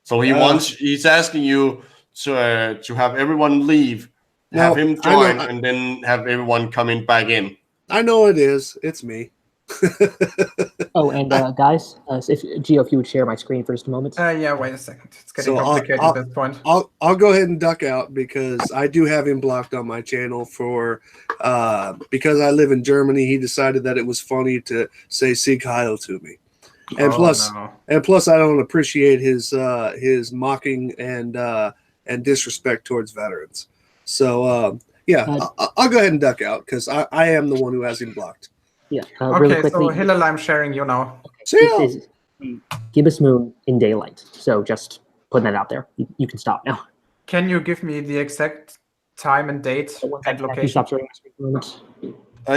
So he's asking you to have everyone leave, have him join, and then have everyone coming back in. I know it is. It's me. Oh, and guys, if you would share my screen for just a moment. Yeah, wait a second. It's getting complicated at this point. I'll go ahead and duck out because I do have him blocked on my channel for because I live in Germany. He decided that it was funny to say "Sieg Heil" to me, and plus I don't appreciate his mocking and disrespect towards veterans. So I'll go ahead and duck out because I am the one who has him blocked. Yeah. Okay, so Hillel, I'm sharing you now. Okay. This is gibbous moon in daylight. So just putting that out there. You can stop now. Can you give me the exact time and date and location? Stop sharing my screen for a moment.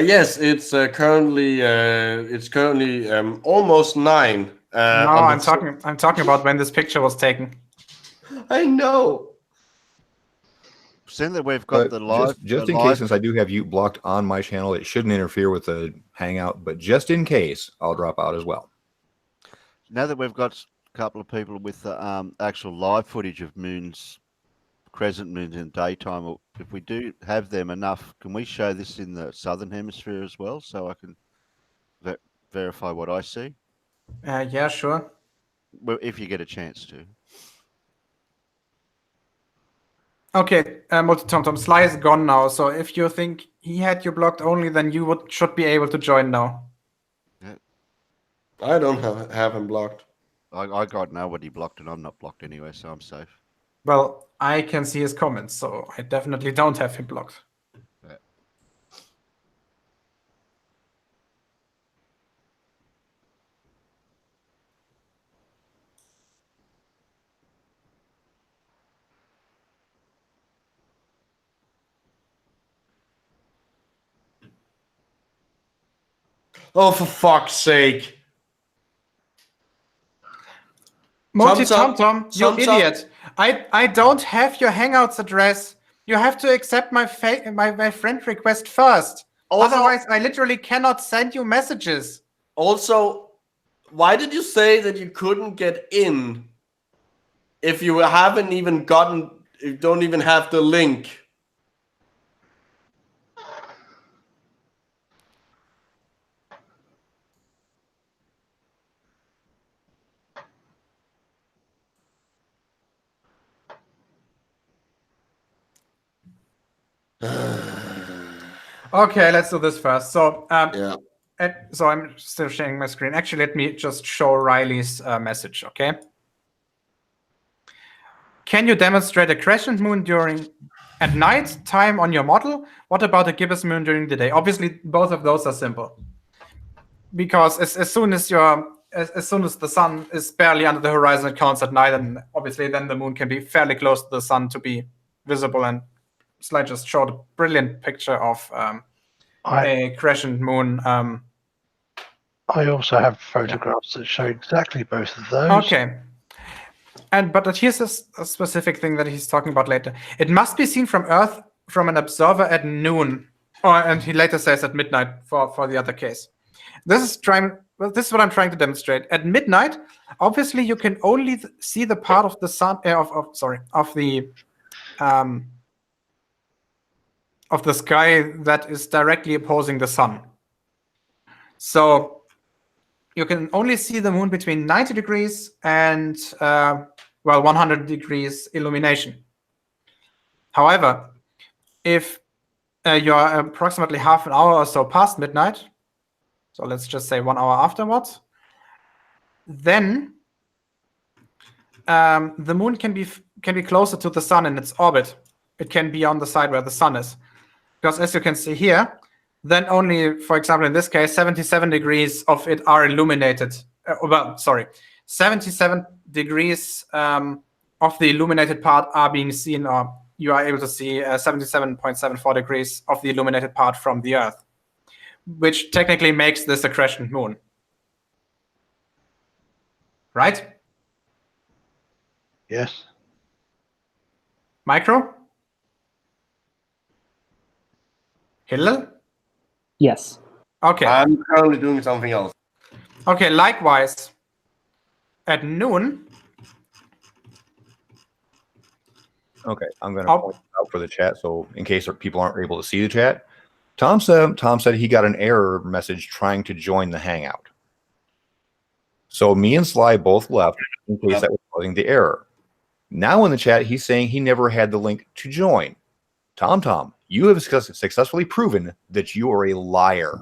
Yes, it's currently almost 9. No, I'm talking about when this picture was taken. I know. Seeing that we've got the live, just in case, since I do have you blocked on my channel, it shouldn't interfere with the Hangout. But just in case, I'll drop out as well. Now that we've got a couple of people with the actual live footage of crescent moons in daytime, if we do have them enough, can we show this in the southern hemisphere as well, so I can verify what I see? Yeah, sure. Well, if you get a chance to. Okay, MultiT0mt0m, Sly is gone now, so if you think he had you blocked only, then you should be able to join now. Yeah. I don't have him blocked. I got nobody blocked, and I'm not blocked anyway, so I'm safe. Well, I can see his comments, so I definitely don't have him blocked. Yeah. Oh, for fuck's sake. MultiT0mt0m, you idiot. I don't have your Hangouts address. You have to accept my friend request first. Otherwise, I literally cannot send you messages. Also, why did you say that you couldn't get in if you haven't even gotten, you don't even have the link? Okay, let's do this first. So, Yeah. So I'm still sharing my screen. Actually, let me just show Riley's message, okay? Can you demonstrate a crescent moon at night time on your model? What about a gibbous moon during the day? Obviously, both of those are simple. Because as soon as the sun is barely under the horizon, it counts at night, and obviously then the moon can be fairly close to the sun to be visible. And Sly just showed a brilliant picture of a crescent moon. I also have photographs that show exactly both of those. Okay. But here's a specific thing that he's talking about later. It must be seen from Earth from an observer at noon. And he later says at midnight for the other case. This is what I'm trying to demonstrate. At midnight, obviously you can only see the part of the sun of the sky that is directly opposing the sun. So you can only see the moon between 90 degrees and 100 degrees illumination. However, if you're approximately half an hour or so past midnight, so let's just say 1 hour afterwards, then the moon can be closer to the sun in its orbit. It can be on the side where the sun is. Because as you can see here, then only, for example, in this case, 77 degrees of it are illuminated. 77 degrees of the illuminated part are being seen, or you are able to see 77.74 degrees of the illuminated part from the Earth, which technically makes this a crescent moon. Right? Yes. Micro? Hillel? Yes. Okay. I'm currently doing something else. Okay, likewise, at noon. Okay, I'm going to point out for the chat, so in case people aren't able to see the chat, Tom said he got an error message trying to join the Hangout. So me and Sly both left in case that was causing the error. Now in the chat, he's saying he never had the link to join. Tom, you have successfully proven that you are a liar.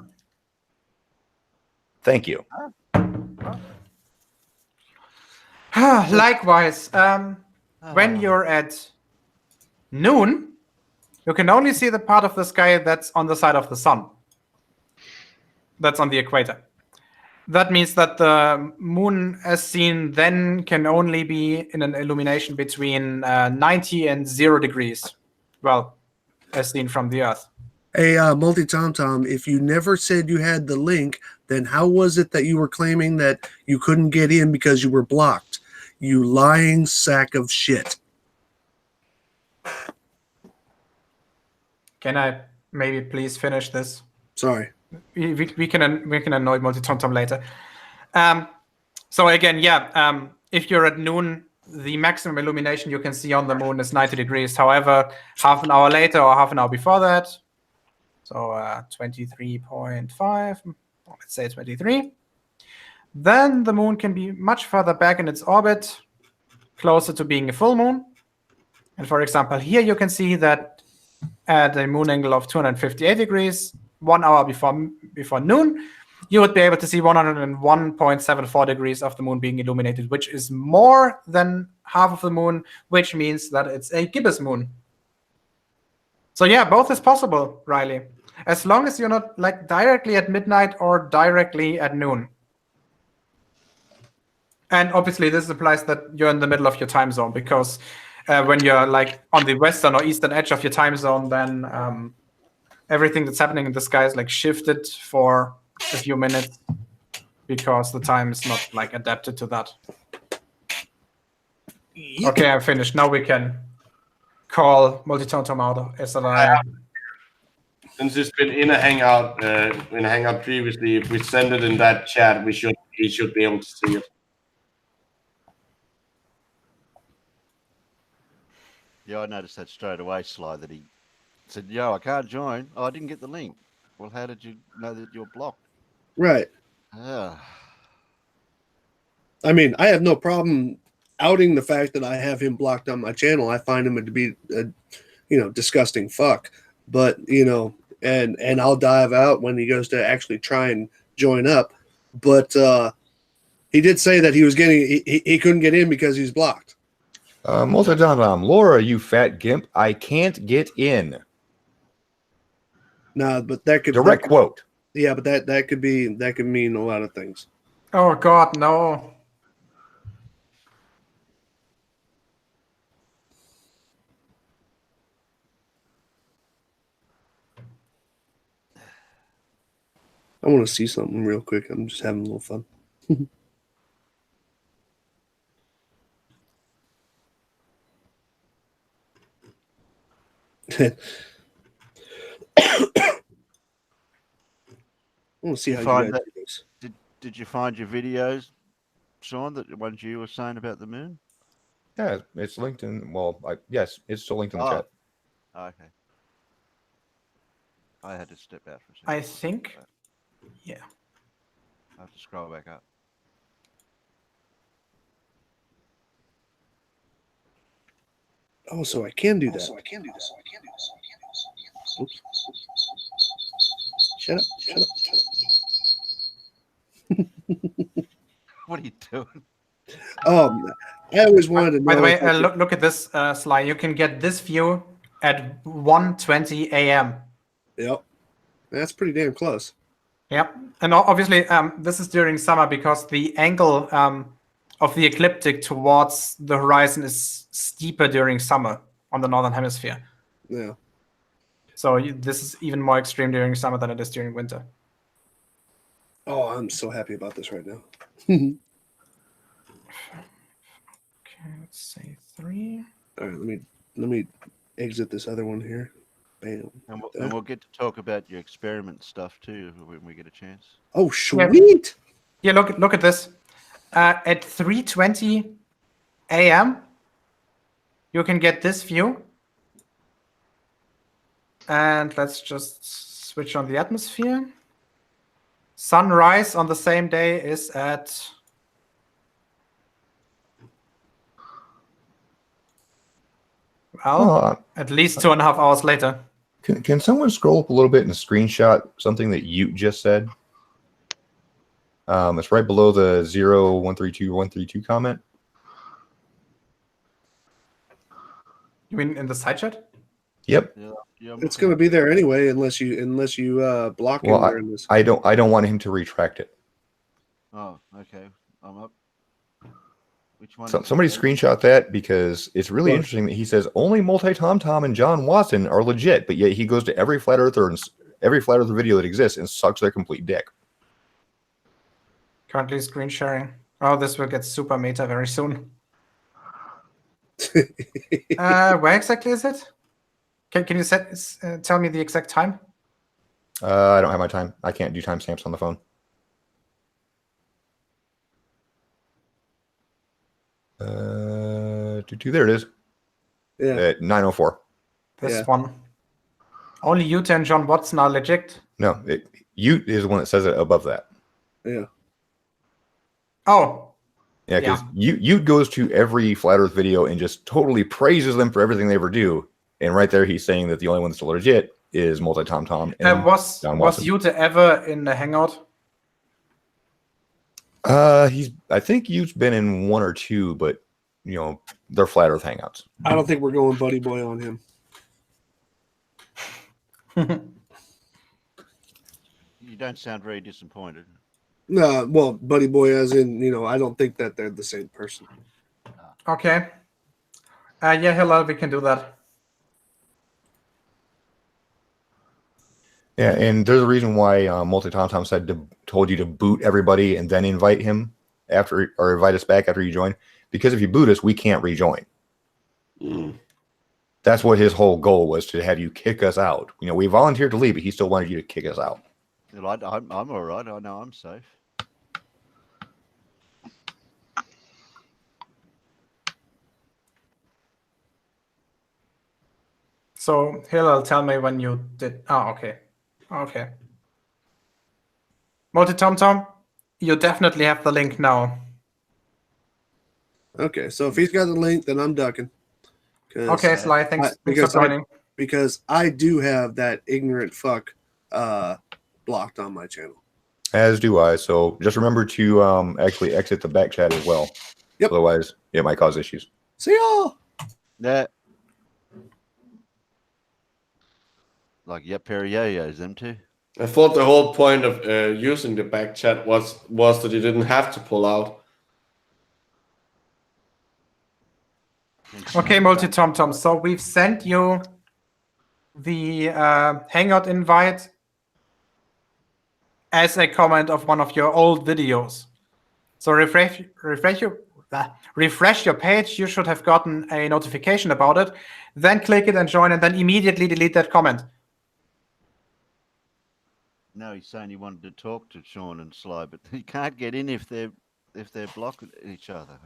Thank you. Likewise, when you're at noon, you can only see the part of the sky that's on the side of the sun. That's on the equator. That means that the moon as seen then can only be in an illumination between 90 and 0 degrees. Well, as seen from the Earth. Hey, MultiT0mt0m, if you never said you had the link, then how was it that you were claiming that you couldn't get in because you were blocked? You lying sack of shit. Can I maybe please finish this? Sorry. We can annoy MultiT0mt0m later. So again, if you're at noon, the maximum illumination you can see on the moon is 90 degrees. However, half an hour later or half an hour before that, so 23.5, let's say 23, then the moon can be much further back in its orbit, closer to being a full moon. And for example, here you can see that at a moon angle of 258 degrees, 1 hour before noon, you would be able to see 101.74 degrees of the moon being illuminated, which is more than half of the moon, which means that it's a gibbous moon. So yeah, both is possible, Riley, as long as you're not like directly at midnight or directly at noon. And obviously this implies that you're in the middle of your time zone, because when you're like on the western or eastern edge of your time zone, then everything that's happening in the sky is like shifted for a few minutes because the time is not like adapted to that. Okay, I'm finished. Now we can call MultiT0mt0m out as a liar. Since it's been in a Hangout previously, if we send it in that chat, we should he should be able to see it. Yeah, I noticed that straight away, Sly, that he said, yo, I can't join. Oh, I didn't get the link. Well, how did you know that you're blocked? Right. Ah. I mean, I have no problem outing the fact that I have him blocked on my channel. I find him to be a, disgusting fuck. But, and I'll dive out when he goes to actually try and join up. But he did say that he was he couldn't get in because he's blocked. MultiT0mt0m, Laura, you fat gimp, I can't get in. No, but that could Direct quote. Yeah, but that could mean a lot of things. Oh God, no. I want to see something real quick. I'm just having a little fun. I want to see how you guys do this. Did you find your videos, Sean, the ones you were saying about the moon? Yeah, it's linked in. Well, yes, it's still linked in the chat. Okay. I had to step out for a second. I think. Yeah. I have to scroll back up. Oh, so I can do that. Oops. Shut up. What are you doing? I always wanted to know. By the way, look at this, Sly. You can get this view at 1:20 a.m. Yep. That's pretty damn close. Yep. And obviously, this is during summer because the angle of the ecliptic towards the horizon is steeper during summer on the northern hemisphere. Yeah. So this is even more extreme during summer than it is during winter. Oh, I'm so happy about this right now. Okay, let's say 3. All right, let me exit this other one here. Bam. And we'll get to talk about your experiment stuff too when we get a chance. Oh, sweet. Yeah, look at this. At 3:20 a.m., you can get this view. And let's just switch on the atmosphere. Sunrise on the same day is at at least 2.5 hours later. Can someone scroll up a little bit and screenshot something that you just said? It's right below the 0132 comment. You mean in the side chat? Yep. Yeah, It's going to be there anyway, unless you block him during this. I don't want him to retract it. Oh, okay. I'm up. Which one? Somebody screenshot that because it's really interesting that he says only MultiT0mt0m and John Watson are legit, but yet he goes to every flat earther and every flat earther video that exists and sucks their complete dick. Currently screen sharing. Oh, this will get super meta very soon. Where exactly is it? Can you tell me the exact time? I don't have my time. I can't do timestamps on the phone. There it is. Yeah. At 9:04. This one. Only Utah and John Watson are legit. No, Ute is the one that says it above that. Yeah. Oh. Yeah, because Ute goes to every flat Earth video and just totally praises them for everything they ever do. And right there, he's saying that the only one that's legit is MultiT0mt0m and John Watson. Was Utah ever in the Hangout? I think Ute's been in 1 or 2, but they're flat Earth hangouts. I don't think we're going buddy boy on him. You don't sound very disappointed. No, well, buddy boy, as in, I don't think that they're the same person. Okay. Yeah, hello, we can do that. Yeah, and there's a reason why MultiT0mt0m told you to boot everybody and then invite him after, or invite us back after you join. Because if you boot us, we can't rejoin. That's what his whole goal was, to have you kick us out. We volunteered to leave, but he still wanted you to kick us out. I'm all right. I know I'm safe. So Hillel, tell me when you did. Oh, okay. Okay. MultiT0mt0m, you definitely have the link now. Okay, so if he's got the link, then I'm ducking. Okay, Sly, thanks for joining. Because I do have that ignorant fuck blocked on my channel. As do I. So just remember to actually exit the back chat as well. Yep. Otherwise, it might cause issues. See y'all. Yeah. Like, yeah, Perrier-Yos, them too. I thought the whole point of using the back chat was that you didn't have to pull out. Okay, MultiT0mt0m. So we've sent you the Hangout invite as a comment of one of your old videos. So refresh your page. You should have gotten a notification about it. Then click it and join, and then immediately delete that comment. No, he's saying he wanted to talk to Sean and Sly, but he can't get in if they're blocking each other.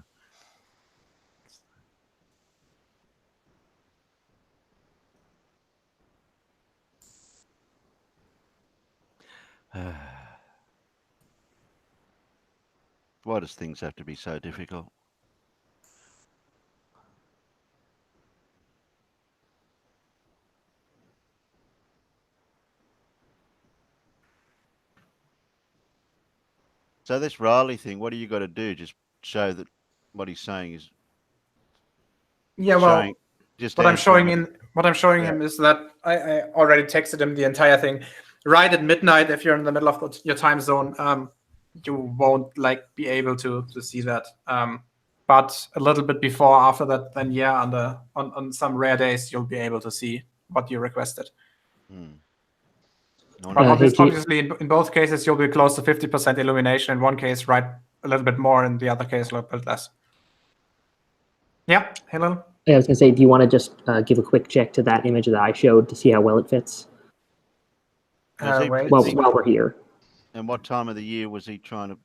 Why does things have to be so difficult? So this Raleigh thing, what do you got to do? Just show that what he's saying is. Yeah, well, showing, just what I'm showing yeah. him is that I already texted him the entire thing. Right at midnight, if you're in the middle of your time zone, you won't be able to see that. But a little bit before, after that, then yeah, on some rare days you'll be able to see what you requested. But obviously, in both cases, you'll be close to 50% illumination. In one case, right, a little bit more. In the other case, a little bit less. Yeah, Hillel? I was going to say, do you want to just give a quick check to that image that I showed to see how well it fits? Wait. While we're here. And what time of the year was he trying to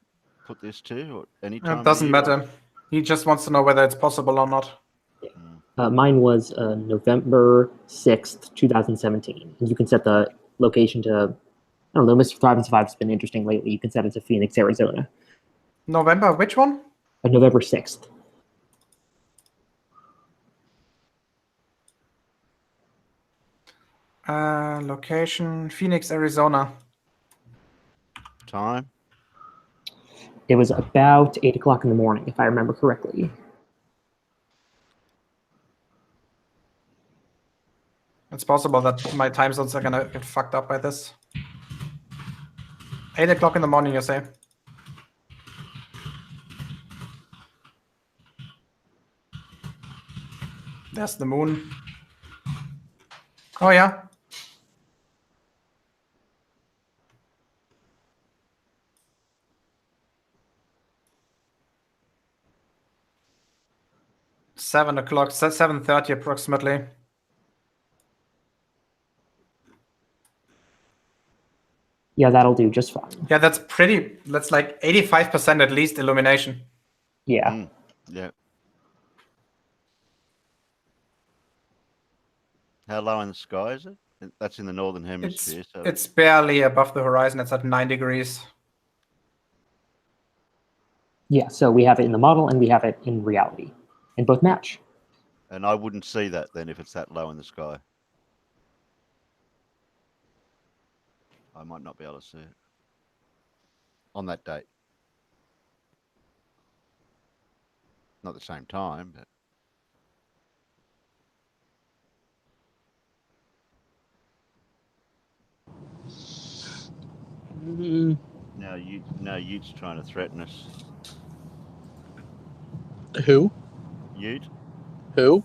put this to? Or any time? It doesn't matter. He just wants to know whether it's possible or not. Mine was November 6th, 2017. And you can set the location to, I don't know, Mr. Thrive and Survive has been interesting lately. You can set it to Phoenix, Arizona. November, which one? November 6th. Location, Phoenix, Arizona. Time? It was about 8 o'clock in the morning, if I remember correctly. It's possible that my time zones are gonna get fucked up by this. 8 o'clock in the morning, you say? There's the moon. Oh yeah. $7 o'clock, 7:30 approximately. Yeah, that'll do just fine. Yeah, that's like 85% at least illumination. Yeah. Yeah. How low in the sky is it? That's in the northern hemisphere. It's barely above the horizon. It's at 9 degrees. Yeah, so we have it in the model and we have it in reality. And both match. And I wouldn't see that then if it's that low in the sky. I might not be able to see it on that date. Not the same time, but. Now Ute's trying to threaten us. Who? Ute? Who?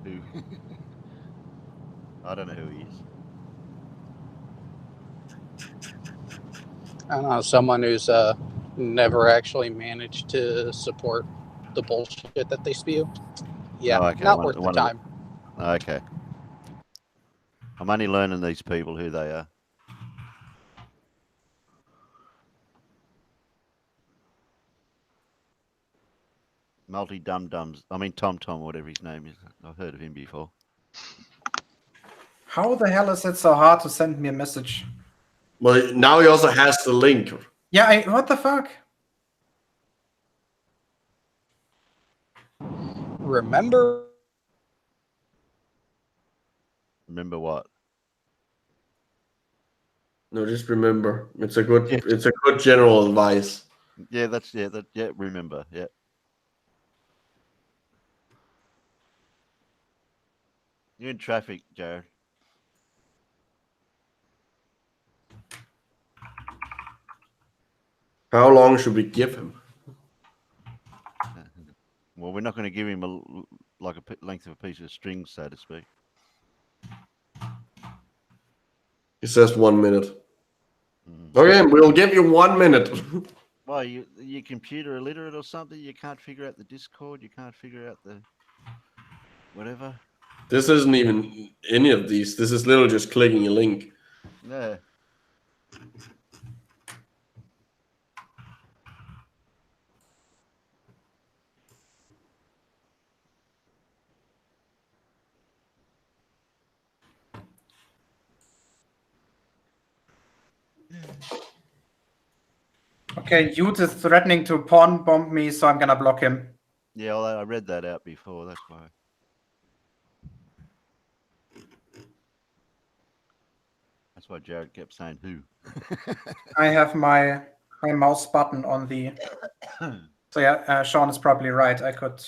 Who? I don't know who he is. I don't know, someone who's never actually managed to support the bullshit that they spew. Yeah, Oh, okay. not worth the time. Okay. I'm only learning these people who they are. MultiT0mt0m, I mean TomTom, whatever his name is. I've heard of him before. How the hell is it so hard to send me a message? Well, now he also has the link. Yeah, what the fuck? Remember what? No, just remember. It's a good general advice. Yeah, remember. Yeah. You're in traffic, Jared. How long should we give him? Well, we're not going to give him a length of a piece of string, so to speak. He says 1 minute. Okay, we'll give you 1 minute. Well, your computer illiterate or something? You can't figure out the Discord? You can't figure out the whatever? This isn't even any of these. This is literally just clicking a link. Yeah. Okay, Youth is threatening to pawn bomb me, so I'm gonna block him. Yeah, well, I read that out before. That's why. That's why Jared kept saying who. I have my mouse button on the. So yeah, Sean is probably right. I could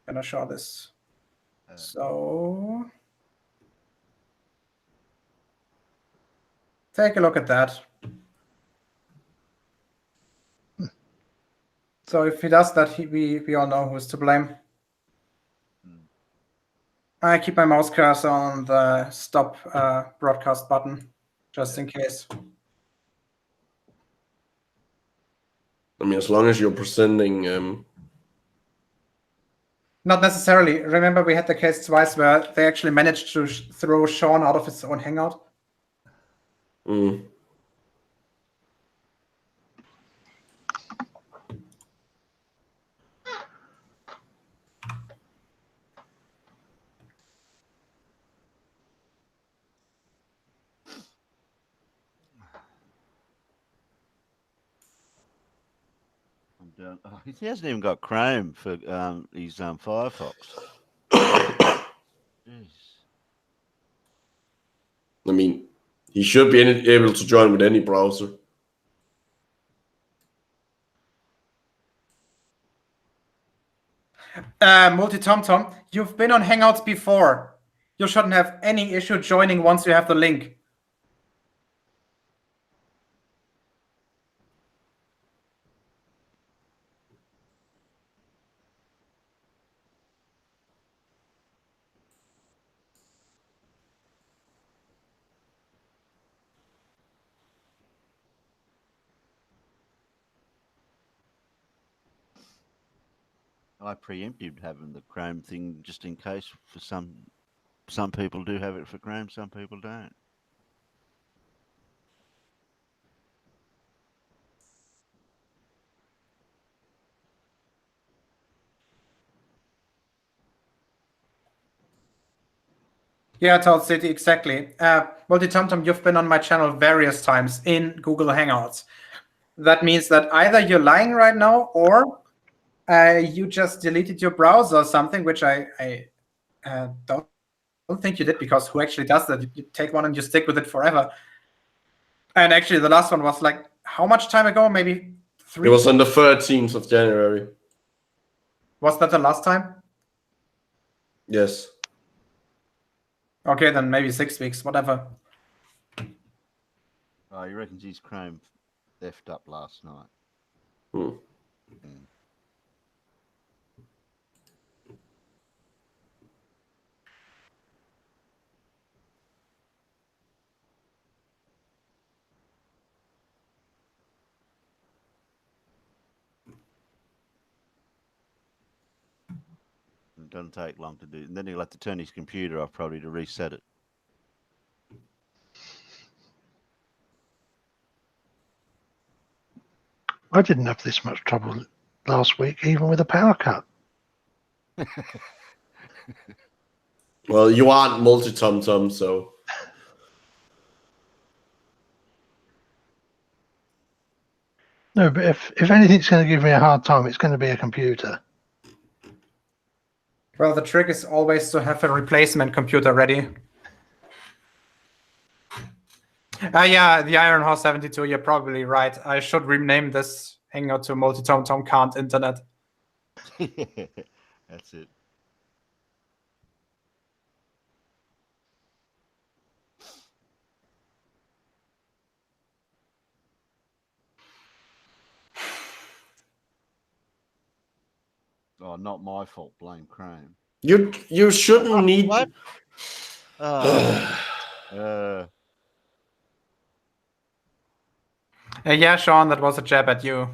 gonna show this. So take a look at that. So if he does that, we all know who's to blame. I keep my mouse cursor on the stop broadcast button, just in case. I mean, as long as you're presenting... Not necessarily. Remember, we had the case twice where they actually managed to throw Sean out of his own Hangout. He hasn't even got Chrome for his Firefox. Jeez. I mean, he should be able to join with any browser. MultiT0mt0m, you've been on Hangouts before. You shouldn't have any issue joining once you have the link. I preempted having the Chrome thing just in case for some people do have it for Chrome, some people don't. Yeah, Toad City, exactly. MultiT0mt0m, you've been on my channel various times in Google Hangouts. That means that either you're lying right now or you just deleted your browser or something, which I don't think you did, because who actually does that? You take one and you stick with it forever. And actually, the last one was like, how much time ago? Maybe 3? It was on the 13th of January. Was that the last time? Yes. Okay, then maybe 6 weeks, whatever. Oh, you reckon his Chrome theft up last night? It doesn't take long to do. And then he'll have to turn his computer off probably to reset it. I didn't have this much trouble last week, even with a power cut. Well, you aren't MultiT0mt0m, so... No, but if anything's going to give me a hard time, it's going to be a computer. Well, the trick is always to have a replacement computer ready. Yeah, the Iron Horse 72, you're probably right. I should rename this Hangout to MultiT0mt0m Internet. That's it. Oh, not my fault. Blame Chrome. You shouldn't need. What? Yeah, Sean, that was a jab at you.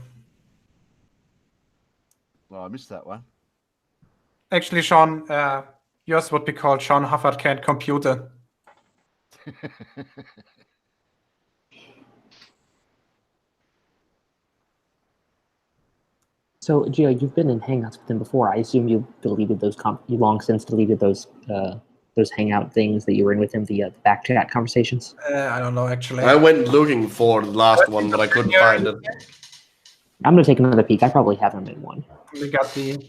Well, I missed that one. Actually, Sean, yours would be called Sean Hufford Can't Computer. So, Gio, you've been in Hangouts with him before. I assume you deleted those. You long since deleted those Hangout things that you were in with him, the back chat conversations. I don't know, actually. I went looking for the last one, but I couldn't find it. I'm gonna take another peek. I probably have him in one. We got the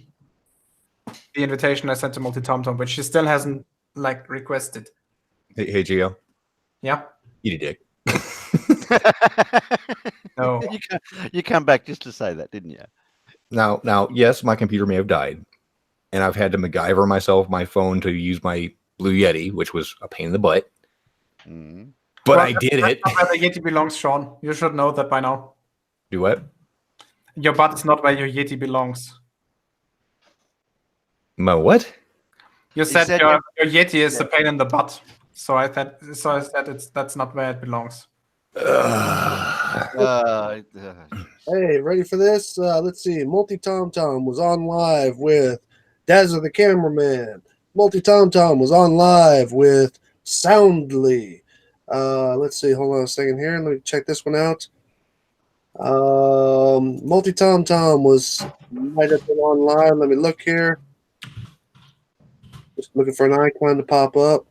invitation I sent to MultiT0mt0m, which he still hasn't requested. Hey, Gio. Yeah. Eat a dick. No. You come back just to say that, didn't you? Now, yes, my computer may have died, and I've had to MacGyver myself my phone to use my Blue Yeti, which was a pain in the butt. Mm. But Well, I did that's it. not where the Yeti belongs, Sean. You should know that by now. Do what? Your butt is not where your Yeti belongs. My what? You said, said your Yeti is a pain in the butt. So I said that's not where it belongs. Hey, ready for this? Let's see. MultiT0mt0m was on live with Dazza the cameraman. MultiT0mt0m was on live with Soundly. Let's see. Hold on a second here. Let me check this one out. MultiT0mt0m might have been on live. Let me look here. Just looking for an icon to pop up.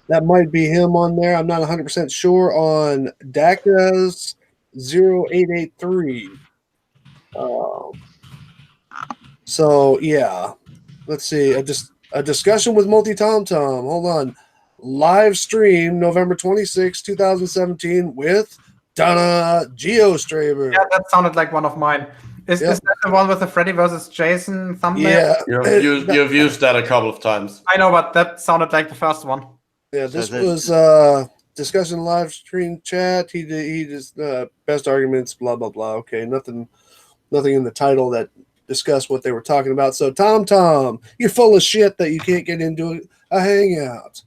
That might be him on there. I'm not 100% sure on DACA's 0883. So, yeah. Let's see. A discussion with MultiT0mt0m. Hold on. Live stream November 26, 2017 with Donna GeoStraber. Yeah, that sounded like one of mine. Is that the one with the Freddy versus Jason thumbnail? Yeah. You've used that a couple of times. I know, but that sounded like the first one. Yeah, this was discussion live stream chat. He just best arguments, blah blah blah. Okay, nothing in the title that discussed what they were talking about. So Tom, you're full of shit that you can't get into a hangout.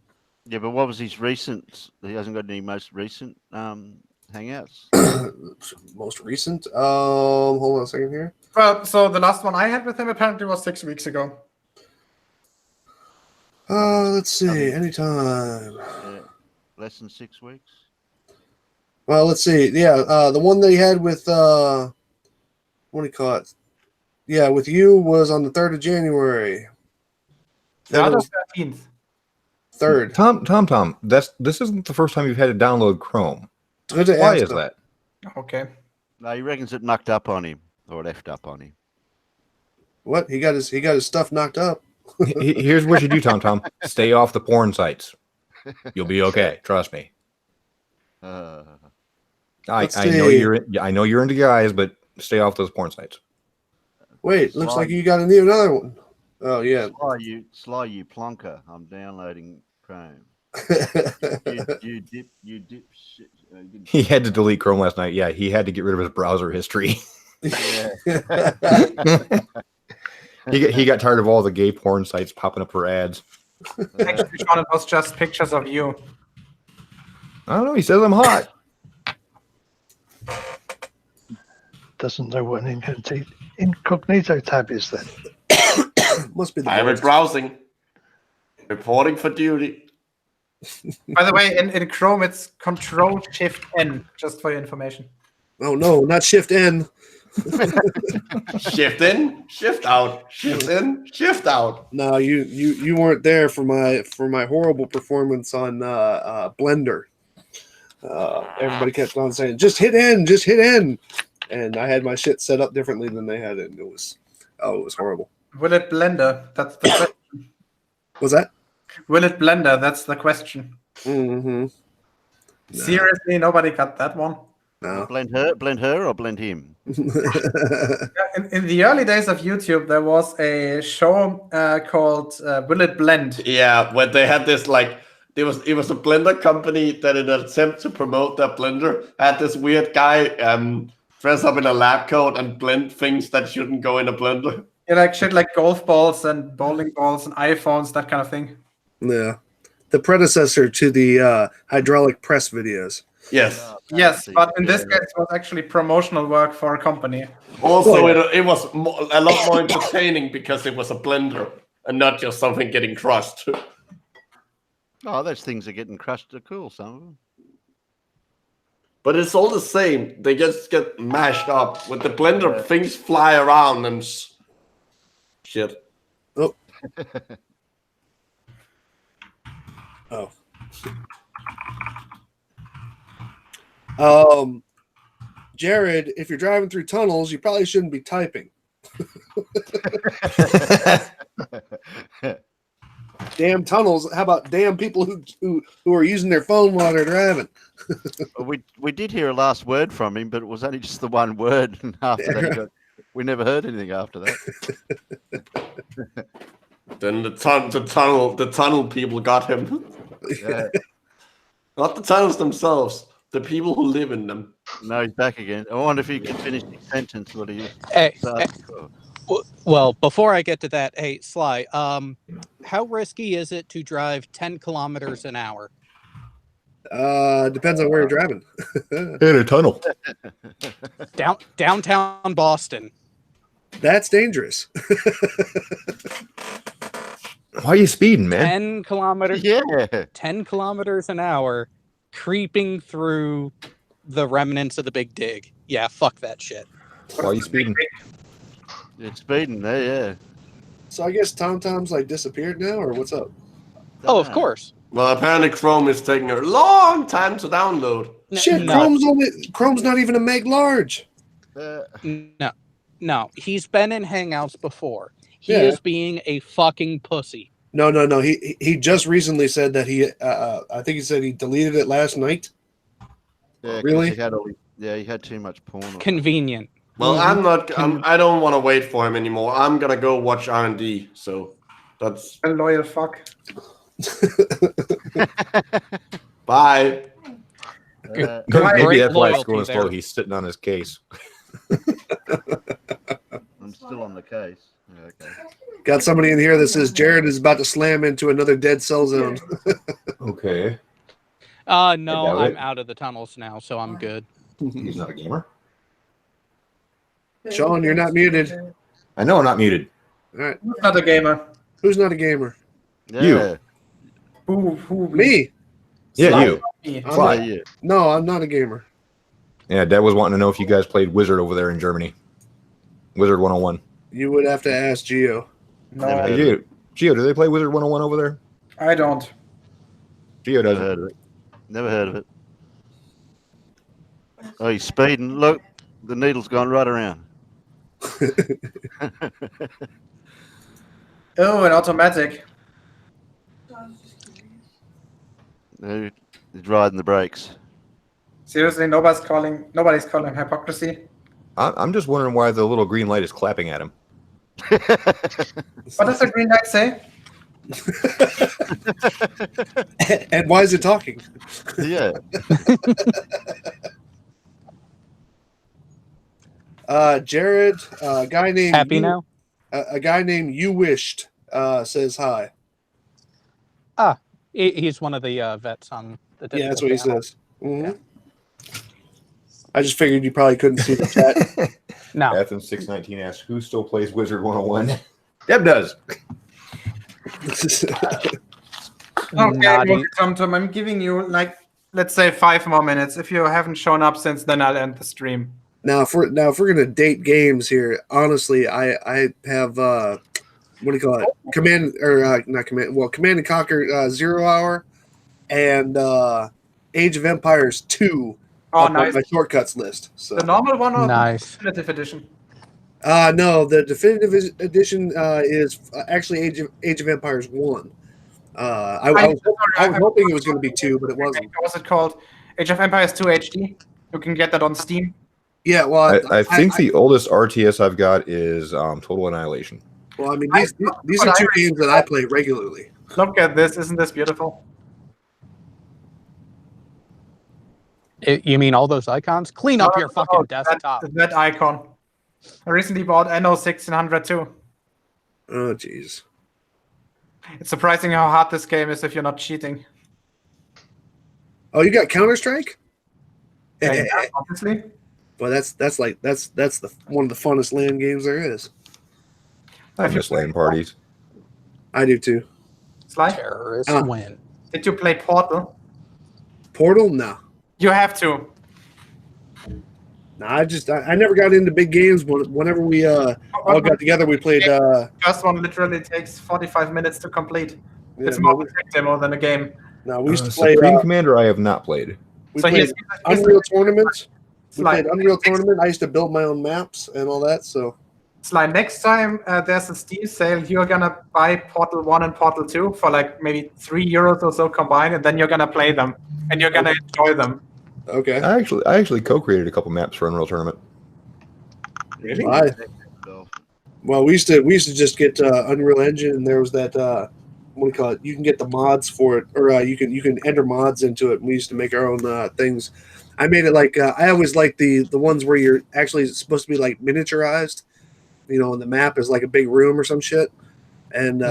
Yeah, but what was his recent? He hasn't got any most recent hangouts. Most recent? Hold on a second here. Well, so the last one I had with him apparently was 6 weeks ago. Let's see. Anytime. Less than 6 weeks. Well, let's see. Yeah, the one they had with what do you call it? Yeah, with you was on the 3rd of January. The other 13th. 3rd. Tom, this isn't the first time you've had to download Chrome. Why is that? Okay. No, he reckons it knocked up on him or left up on him. What? He got his stuff knocked up. Here's what you do, Tom. Stay off the porn sites. You'll be okay. Trust me. I know you're into guys, but stay off those porn sites. Wait, looks like you got another one. Oh yeah. Sly you plonker. I'm downloading Chrome. you dip shit. He had to delete Chrome last night. Yeah, he had to get rid of his browser history. He got tired of all the gay porn sites popping up for ads. Actually, Sean, it was just pictures of you. I don't know. He says I'm hot. Doesn't know what an incognito tab is then. Must be the Private browsing. Reporting for duty. By the way, in Chrome, it's Control-Shift-N, just for your information. Oh no, not Shift-N. Shift in, shift out, shift in, shift out. No, you weren't there for my horrible performance on Blender. everybody kept on saying, "Just hit end, just hit end," and I had my shit set up differently than they had it. And it was horrible. Will it blender? That's the question. Was that? Will it blender? That's the question. Mm-hmm. Seriously, nobody got that one. No. Blend her, or blend him. In the early days of YouTube, there was a show called Will It Blend? Yeah, when they had this it was a blender company that in an attempt to promote their blender had this weird guy dress up in a lab coat and blend things that shouldn't go in a blender. Yeah, like shit like golf balls and bowling balls and iPhones, that kind of thing. Yeah. The predecessor to the hydraulic press videos. Yes. Yes, but in this case, it was actually promotional work for a company. Also, it was a lot more entertaining because it was a blender and not just something getting crushed. Oh, those things are getting crushed are cool, some of them. But it's all the same. They just get mashed up. With the blender, things fly around and shit. Oh. Oh. Jared, if you're driving through tunnels, you probably shouldn't be typing. Damn tunnels. How about damn people who are using their phone while they're driving? we did hear a last word from him, but it was only just the one word, and after that, we never heard anything after that. Then the tunnel people got him. Yeah. Not the tunnels themselves, the people who live in them. No, he's back again. I wonder if he can finish the sentence. What he Well, before I get to that, hey, Sly, how risky is it to drive 10 kilometers an hour? Depends on where you're driving. In a tunnel. Downtown Boston. That's dangerous. Why are you speeding, man? 10 kilometers. Yeah. 10 kilometers an hour, creeping through the remnants of the Big Dig. Yeah, fuck that shit. Why are you speeding? It's speeding there, yeah. So I guess TomTom's like disappeared now, or what's up? Oh, of course. Well, apparently Chrome is taking a long time to download. Shit, Chrome's not even a meg large. No. He's been in Hangouts before. He is being a fucking pussy. No. He just recently said that I think he said he deleted it last night. Yeah, really? He had too much porn. Convenient. Well, I don't want to wait for him anymore. I'm gonna go watch R&D. So that's a loyal fuck. Bye. Maybe that's why it's going slow. He's sitting on his case. I'm still on the case. Yeah, okay. Got somebody in here that says Jared is about to slam into another dead cell zone. Okay. No, I'm out of the tunnels now, so I'm good. He's not a gamer. Sean, you're not muted. I know I'm not muted. All right. Who's not a gamer? Who's not a gamer? Yeah. Who? Me. Yeah, you. Fly. No, I'm not a gamer. Yeah, Dad was wanting to know if you guys played Wizard over there in Germany. Wizard 101. You would have to ask Geo. No, Geo, do they play Wizard 101 over there? I don't. Geo doesn't. Never heard of it. Oh, he's speeding. Look, the needle's gone right around. Oh, an automatic. No, he's riding the brakes. Seriously, nobody's calling hypocrisy. I'm just wondering why the little green light is clapping at him. What does the green light say? And why is it talking? Yeah. Jared, a guy named Happy now? A guy named You Wished says hi. He's one of the vets on the Yeah, that's what he panel. says. Mm-hmm. I just figured you probably couldn't see the chat. No. Athens 619 asks, who still plays Wizard 101? Deb does. Okay, Tom, I'm giving you let's say 5 more minutes. If you haven't shown up since then, I'll end the stream. Now, if we're gonna date games here, honestly, I have what do you call it? Command and Conquer 0 Hour, and Age of Empires 2 Oh, up nice. on my shortcuts list. So The normal one or Nice. the definitive edition? no, the definitive edition is actually Age of Empires 1. I was hoping it was going to be 2, but it wasn't. What was it called? Age of Empires 2 HD. You can get that on Steam. Yeah, well, I think the oldest RTS I've got is Total Annihilation. Well, I mean, these are two games that I play regularly. Look at this. Isn't this beautiful? You mean all those icons? Clean up your fucking desktop. That icon. I recently bought Anno 1600 too. Oh, jeez. It's surprising how hard this game is if you're not cheating. Oh, you got Counter-Strike? Yeah, obviously. Well, that's the one of the funnest LAN games there is. I miss LAN parties. I do too. Sly? Terrorists win. Did you play Portal? Portal? No. You have to. No, I never got into big games. Whenever we all got together, we played. First one literally takes 45 minutes to complete. Yeah, it's more of a tech demo than a game. No, we used to play Supreme Commander. I have not played. We played Unreal Tournament. We played Unreal Tournament. I used to build my own maps and all that. So, Sly, next time there's a Steam sale, you're gonna buy Portal 1 and Portal 2 for like maybe €3 or so combined, and then you're gonna play them and you're gonna enjoy them. Okay. I actually co-created a couple maps for Unreal Tournament. Really? Well, we used to just get Unreal Engine, and there was that what do you call it? You can get the mods for it, or you can enter mods into it. And we used to make our own things. I made it like I always like the ones where you're actually supposed to be like miniaturized, and the map is like a big room or some shit. And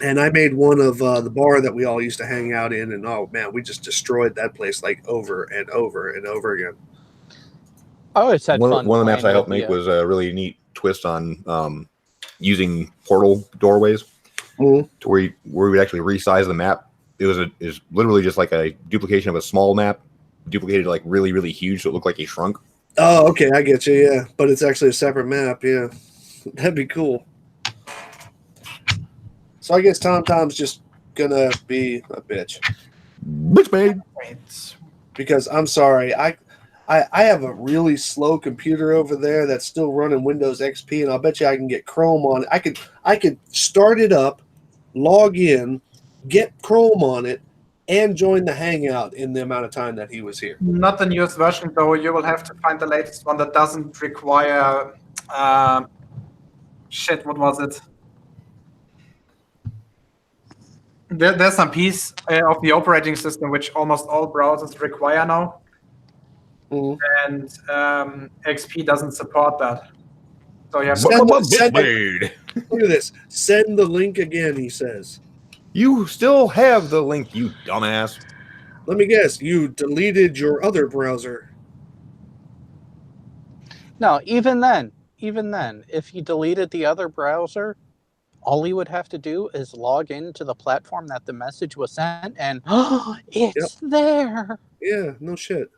and I made one of the bar that we all used to hang out in, and oh man, we just destroyed that place like over and over and over again. I always had fun. One of the maps I helped make was a really neat twist on using portal doorways to where we would actually resize the map. It was literally just like a duplication of a small map, duplicated like really, really huge, so it looked like it shrunk. Oh, okay, I get you. Yeah, but it's actually a separate map. Yeah, that'd be cool. So I guess TomTom's just gonna be a bitch. Bitch made. Because I'm sorry, I have a really slow computer over there that's still running Windows XP, and I'll bet you I can get Chrome on it. I could start it up, log in, get Chrome on it, and join the Hangout in the amount of time that he was here. Not the newest version, though. You will have to find the latest one that doesn't require. Shit, what was it? There's some piece of the operating system which almost all browsers require now. And XP doesn't support that. So you have look at this. Send the link again, he says. You still have the link, you dumbass. Let me guess, you deleted your other browser. No, even then, if he deleted the other browser, all he would have to do is log into the platform that the message was sent, and it's there. Yeah, no shit.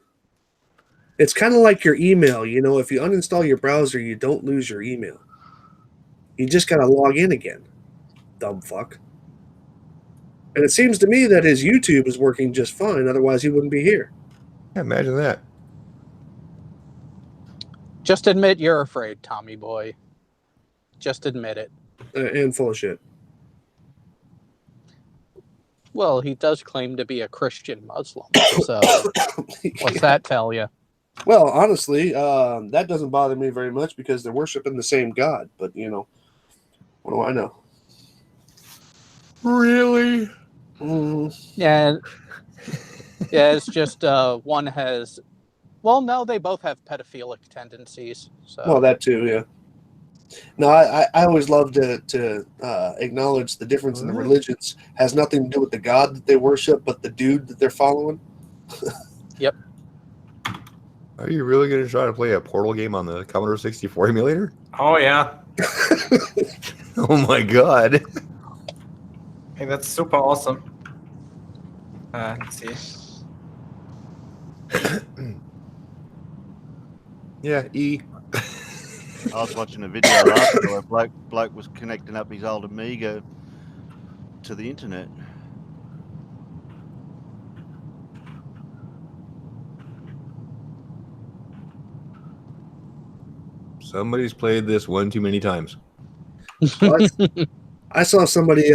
It's kind of like your email. If you uninstall your browser, you don't lose your email. You just got to log in again. Dumb fuck. And it seems to me that his YouTube is working just fine. Otherwise, he wouldn't be here. Yeah, imagine that. Just admit you're afraid, Tommy boy. Just admit it. And full of shit. Well, he does claim to be a Christian Muslim, so what's that tell you? Well, honestly, that doesn't bother me very much because they're worshiping the same God. But, what do I know? Really? Yeah, it's just one has... Well, no, they both have pedophilic tendencies. So. Well, that too, yeah. No, I always love to acknowledge the difference in the religions. Has nothing to do with the God that they worship, but the dude that they're following. Yep. Are you really going to try to play a Portal game on the Commodore 64 emulator? Oh, yeah. Oh, my God. Hey, that's super awesome. Let's see. Yeah, E. I was watching a video last night where bloke was connecting up his old Amiga to the internet. Somebody's played this one too many times. I saw somebody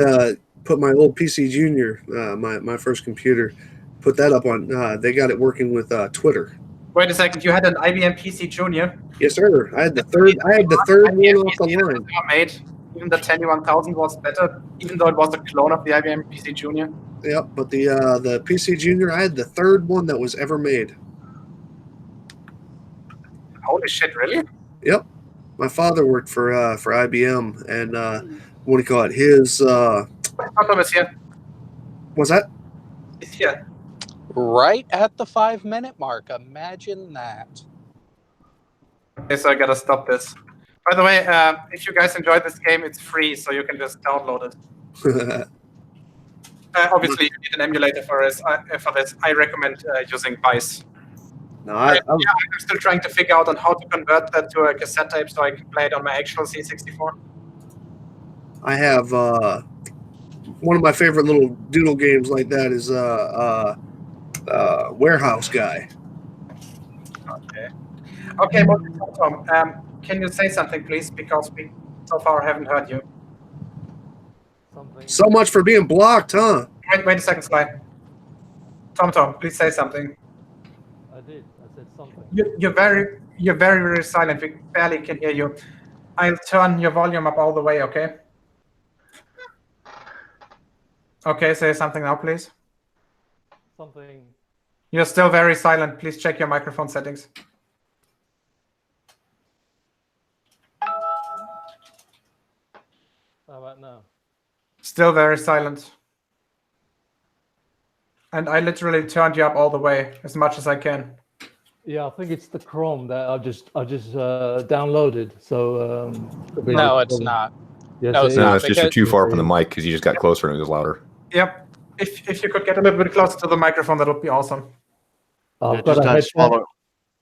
put my old PC Junior, my first computer, put that up on. They got it working with Twitter. Wait a second. You had an IBM PC Junior? Yes, sir. I had the third. I had the third one off the line. Made. Even the 10000 was better, even though it was a clone of the IBM PC Junior. Yep, but the PC Junior, I had the third one that was ever made. Holy shit! Really? Yep. My father worked for IBM, and what do you call it? His Tom is here. what's that? He's here. Right at the 5-minute mark. Imagine that. Okay, so I gotta stop this. By the way, if you guys enjoyed this game, it's free, so you can just download it. Obviously, you need an emulator for this. I recommend using Vice. No, I'm still trying to figure out on how to convert that to a cassette tape so I can play it on my actual C64. I have one of my favorite little doodle games like that is Warehouse Guy. Okay, Tom, can you say something, please? Because we so far haven't heard you. So much for being blocked, huh? Wait a second, Sly. Tom, please say something. I did. I said something. You're very silent. We barely can hear you. I'll turn your volume up all the way, okay? Okay, say something now, please. Something. You're still very silent. Please check your microphone settings. How about now? Still very silent. And I literally turned you up all the way as much as I can. Yeah, I think it's the Chrome that I just downloaded. So no, it's not. Yes, no, it's just you're too far from the mic because you just got closer and it was louder. Yep. If you could get a little bit closer to the microphone, that would be awesome. I've got a headphone.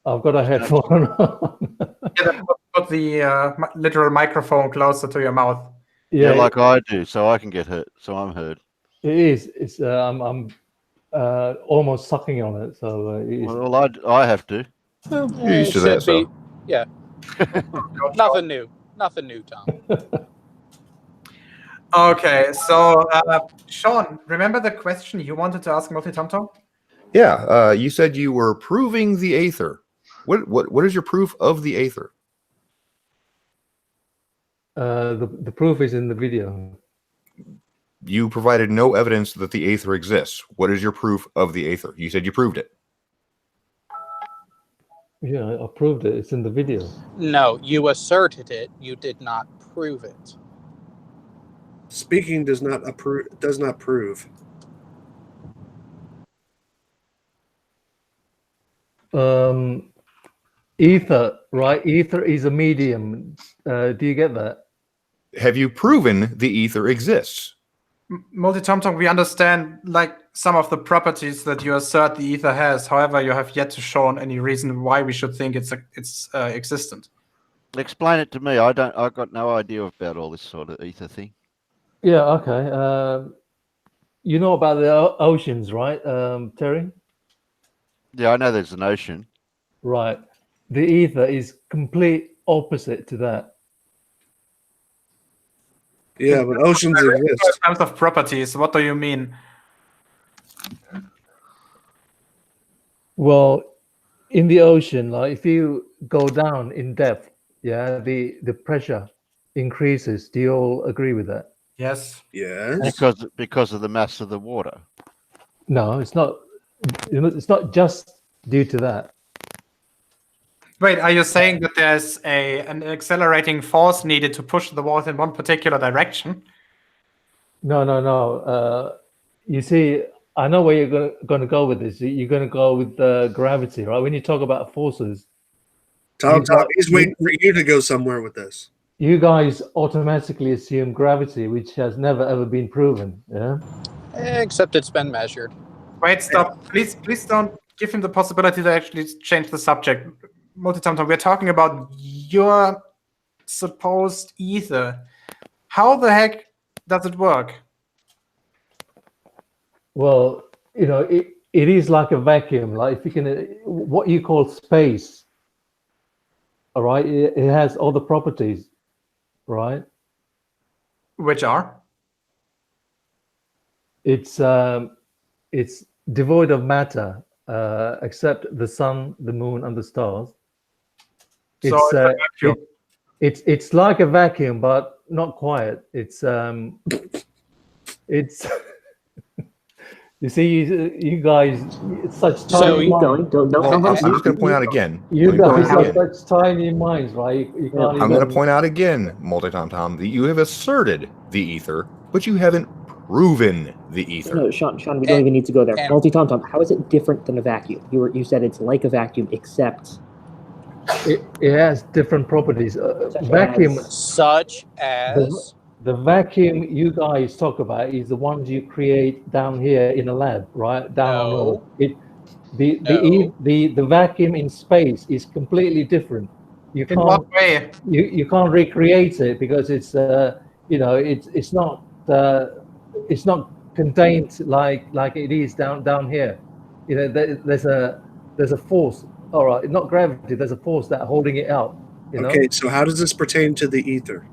I've got a headphone on. Put the literal microphone closer to your mouth. Yeah, like I do, so I can get hurt. So I'm heard. It is. It's. I'm almost sucking on it. So. Well, I have to. Well, You're used to that, so. Yeah. Nothing new. Nothing new, Tom. Okay, so Sean, remember the question you wanted to ask MultiT0mt0m? Yeah, you said you were proving the aether. What is your proof of the aether? The proof is in the video. You provided no evidence that the aether exists. What is your proof of the aether? You said you proved it. Yeah, I proved it. It's in the video. No, you asserted it. You did not prove it. Speaking does not prove. Ether, right? Ether is a medium. Do you get that? Have you proven the ether exists? MultiT0mt0m, we understand like some of the properties that you assert the ether has. However, you have yet to show any reason why we should think it's existent. Explain it to me. I've got no idea about all this sort of ether thing. Yeah. Okay. You know about the oceans, right, Terry? Yeah, I know there's an ocean. Right. The ether is complete opposite to that. Yeah, but oceans exist. In terms of properties, what do you mean? Well, in the ocean, like if you go down in depth, yeah, the pressure increases. Do you all agree with that? Yes. Yes. Because of the mass of the water. No, it's not. It's not just due to that. Wait, are you saying that there's an accelerating force needed to push the water in one particular direction? No. You see, I know where you're going to go with this. You're going to go with gravity, right? When you talk about forces. Tom, he's waiting for you to go somewhere with this. You guys automatically assume gravity, which has never ever been proven. Yeah. Except it's been measured. Wait, stop. Please don't give him the possibility to actually change the subject. MultiT0mt0m, we're talking about your supposed ether. How the heck does it work? Well, it is like a vacuum. Like if you can, what you call space. All right, it has all the properties, right? Which are? It's devoid of matter, except the sun, the moon, and the stars. So It's it's a vacuum. it's like a vacuum, but not quite. It's you see, you guys, it's such So tiny keep minds. going. Don't Well, finish. I'm just going to point out again. You Let me point guys out have again. such tiny minds, right? You can't I'm going to even. point out again, MultiT0mt0m, that you have asserted the ether, but you haven't proven the ether. No, Sean, we don't even need to go there. and- MultiT0mt0m, how is it different than a vacuum? You said it's like a vacuum, except It has different properties. Vacuum. such as The vacuum you guys talk about is the ones you create down here in a lab, right? Down on No. Earth. No. The vacuum in space is completely different. You In what can't way? you can't recreate it because it's it's not contained like it is down here. You know, there's a force. All right, not gravity. There's a force that holding it out. You know? Okay, so how does this pertain to the ether?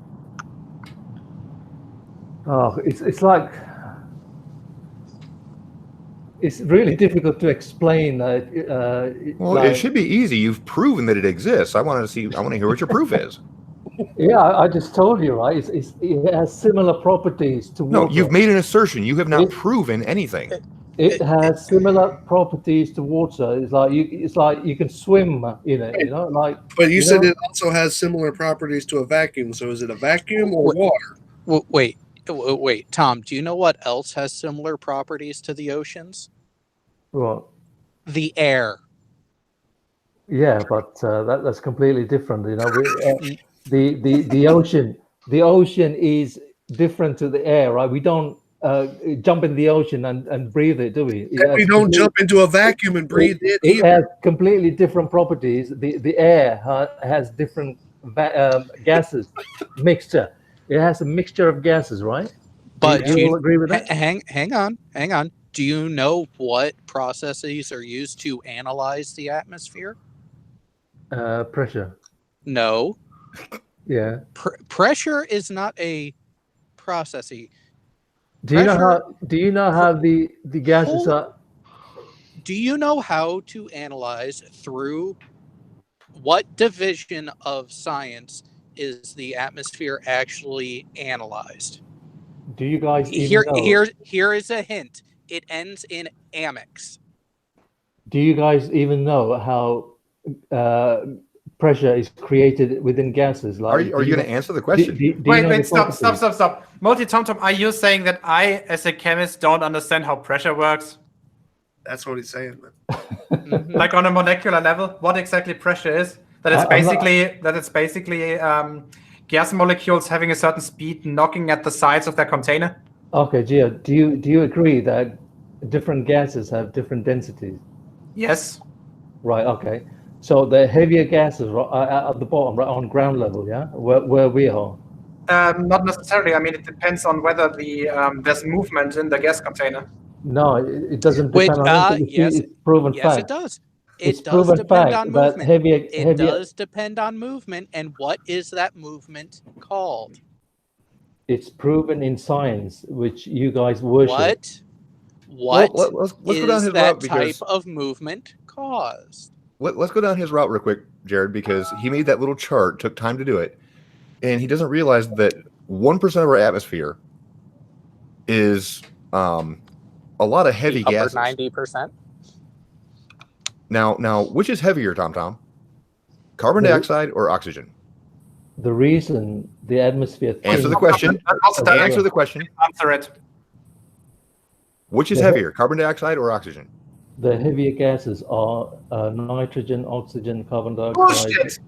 Oh, it's like it's really difficult to explain. Well, it should be easy. You've proven that it exists. I want to hear what your proof is. Yeah, I just told you, right? It has similar properties to water. No, you've made an assertion. You have not proven anything. It has similar properties to water. It's like you can swim in it, you know, like. But you said it also has similar properties to a vacuum. So is it a vacuum or water? Wait, Tom, do you know what else has similar properties to the oceans? What? The air. Yeah, but that's completely different. You know, the ocean is different to the air, right? We don't jump in the ocean and breathe it, do we? And we don't jump into a vacuum and breathe it It either. has completely different properties. The air has different gases mixture. It has a mixture of gases, right? But do you all agree with that? Hang on. Do you know what processes are used to analyze the atmosphere? Pressure. No. Yeah. Pressure is not a process. Do you know how the gases are? Do you know how to analyze through what division of science is the atmosphere actually analyzed? Do you guys even know? Here is a hint. It ends in amex. Do you guys even know how pressure is created within gases? Like, Are you going to answer the question? Wait, stop. MultiT0mt0m, are you saying that I, as a chemist, don't understand how pressure works? That's what he's saying, man. Like on a molecular level, what exactly pressure is? That it's basically gas molecules having a certain speed knocking at the sides of their container. Okay, Gio, do you agree that different gases have different densities? Yes. Right. Okay. So the heavier gases are at the bottom, right on ground level, yeah, where we are. Not necessarily. I mean, it depends on whether there's movement in the gas container. No, it doesn't depend on anything. Yes, it's proven yes, fact. it does. It's It does proven depend fact on that movement. It does depend on movement, and what is that movement called? It's proven in science, which you guys worship. What let's go down is his that route because type of movement caused? let's go down his route real quick, Jared, because he made that little chart, took time to do it, and he doesn't realize that 1% of our atmosphere is a lot of heavy The gases. upper 90%. Now, which is heavier, Tom? Carbon dioxide or oxygen? The reason the atmosphere. Answer the question. Answer the question. Answer it. Which is heavier, carbon dioxide or oxygen? The heavier gases are nitrogen, oxygen, carbon dioxide. Bullshit.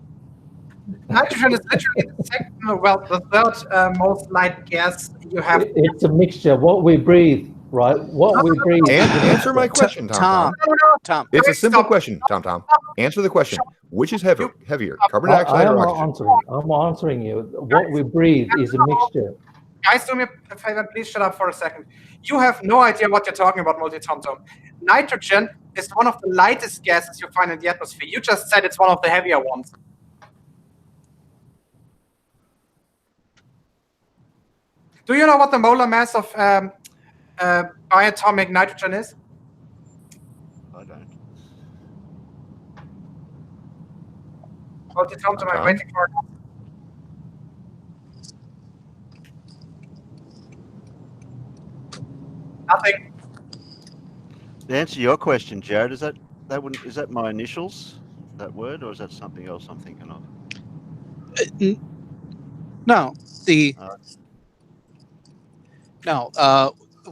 Nitrogen is literally the third most light gas you have. It's a mixture. What we breathe, right? What we breathe. Answer my question, Tom. It's a simple question, Tom. Answer the question. Which is heavier, carbon dioxide or oxygen? I'm answering you. What we breathe is a mixture. Guys, do me a favor, please shut up for a second. You have no idea what you're talking about, MultiT0mt0m. Nitrogen is one of the lightest gases you find in the atmosphere. You just said it's one of the heavier ones. Do you know what the molar mass of biatomic nitrogen is? I don't. MultiT0mt0m, I'm waiting for it. Nothing. To answer your question, Jared, is that my initials, that word, or is that something else I'm thinking of? No,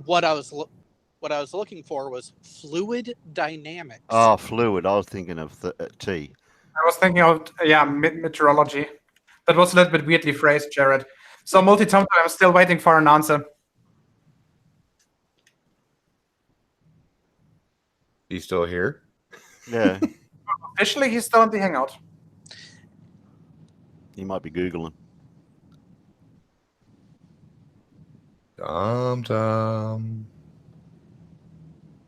what I was looking for was fluid dynamics. Oh, fluid. I was thinking of T. I was thinking of meteorology. That was a little bit weirdly phrased, Jared. So MultiT0mt0m, I'm still waiting for an answer. He's still here? Yeah. Officially, he's still in the Hangout. He might be Googling. Tom.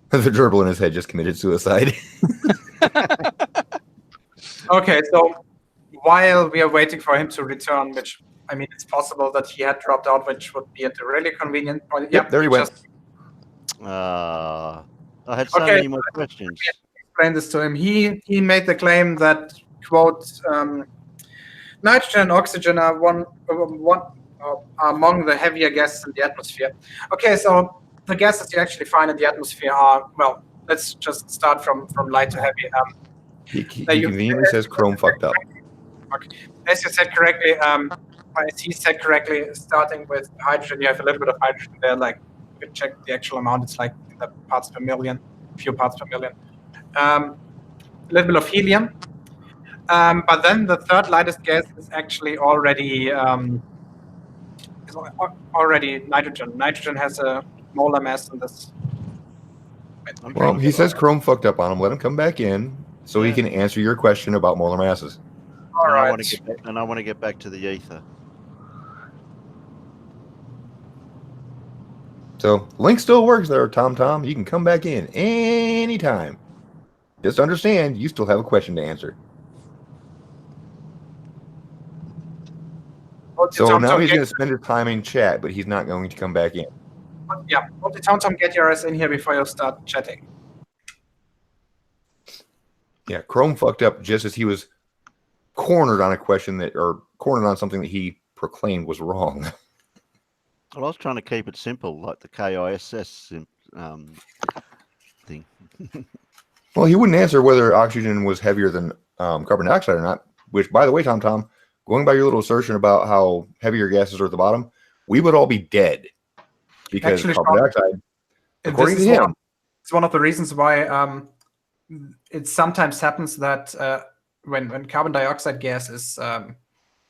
The gerbil in his head just committed suicide. Okay, so while we are waiting for him to return, which, I mean, it's possible that he had dropped out, which would be at a really convenient point. Yep, there he went. I had so many more questions. Explain this to him. He made the claim that, quote, nitrogen and oxygen are among the heavier gases in the atmosphere. Okay, so the gases you actually find in the atmosphere are, well, let's just start from light to heavy. He conveniently says chrome fucked up. Okay. As you said correctly, as he said correctly, starting with hydrogen, you have a little bit of hydrogen there. Like, you can check the actual amount. It's like the parts per million, few parts per million. A little bit of helium. But then the third lightest gas is actually already nitrogen. Nitrogen has a molar mass in this. Well, he says chrome fucked up on him. Let him come back in so he can answer your question about molar masses. All right. I want to get back to the ether. So link still works there, Tom. You can come back in anytime. Just understand, you still have a question to answer. So now he's going to spend his time in chat, but he's not going to come back in. Yeah, MultiT0mt0m, get your ass in here before you start chatting. Yeah, Chrome fucked up just as he was cornered on a question or cornered on something that he proclaimed was wrong. Well, I was trying to keep it simple, like the KISS thing. Well, he wouldn't answer whether oxygen was heavier than carbon dioxide or not, which, by the way, Tom, going by your little assertion about how heavier gases are at the bottom, we would all be dead because actually, carbon dioxide, according to him. It's one of the reasons why it sometimes happens that when carbon dioxide gas is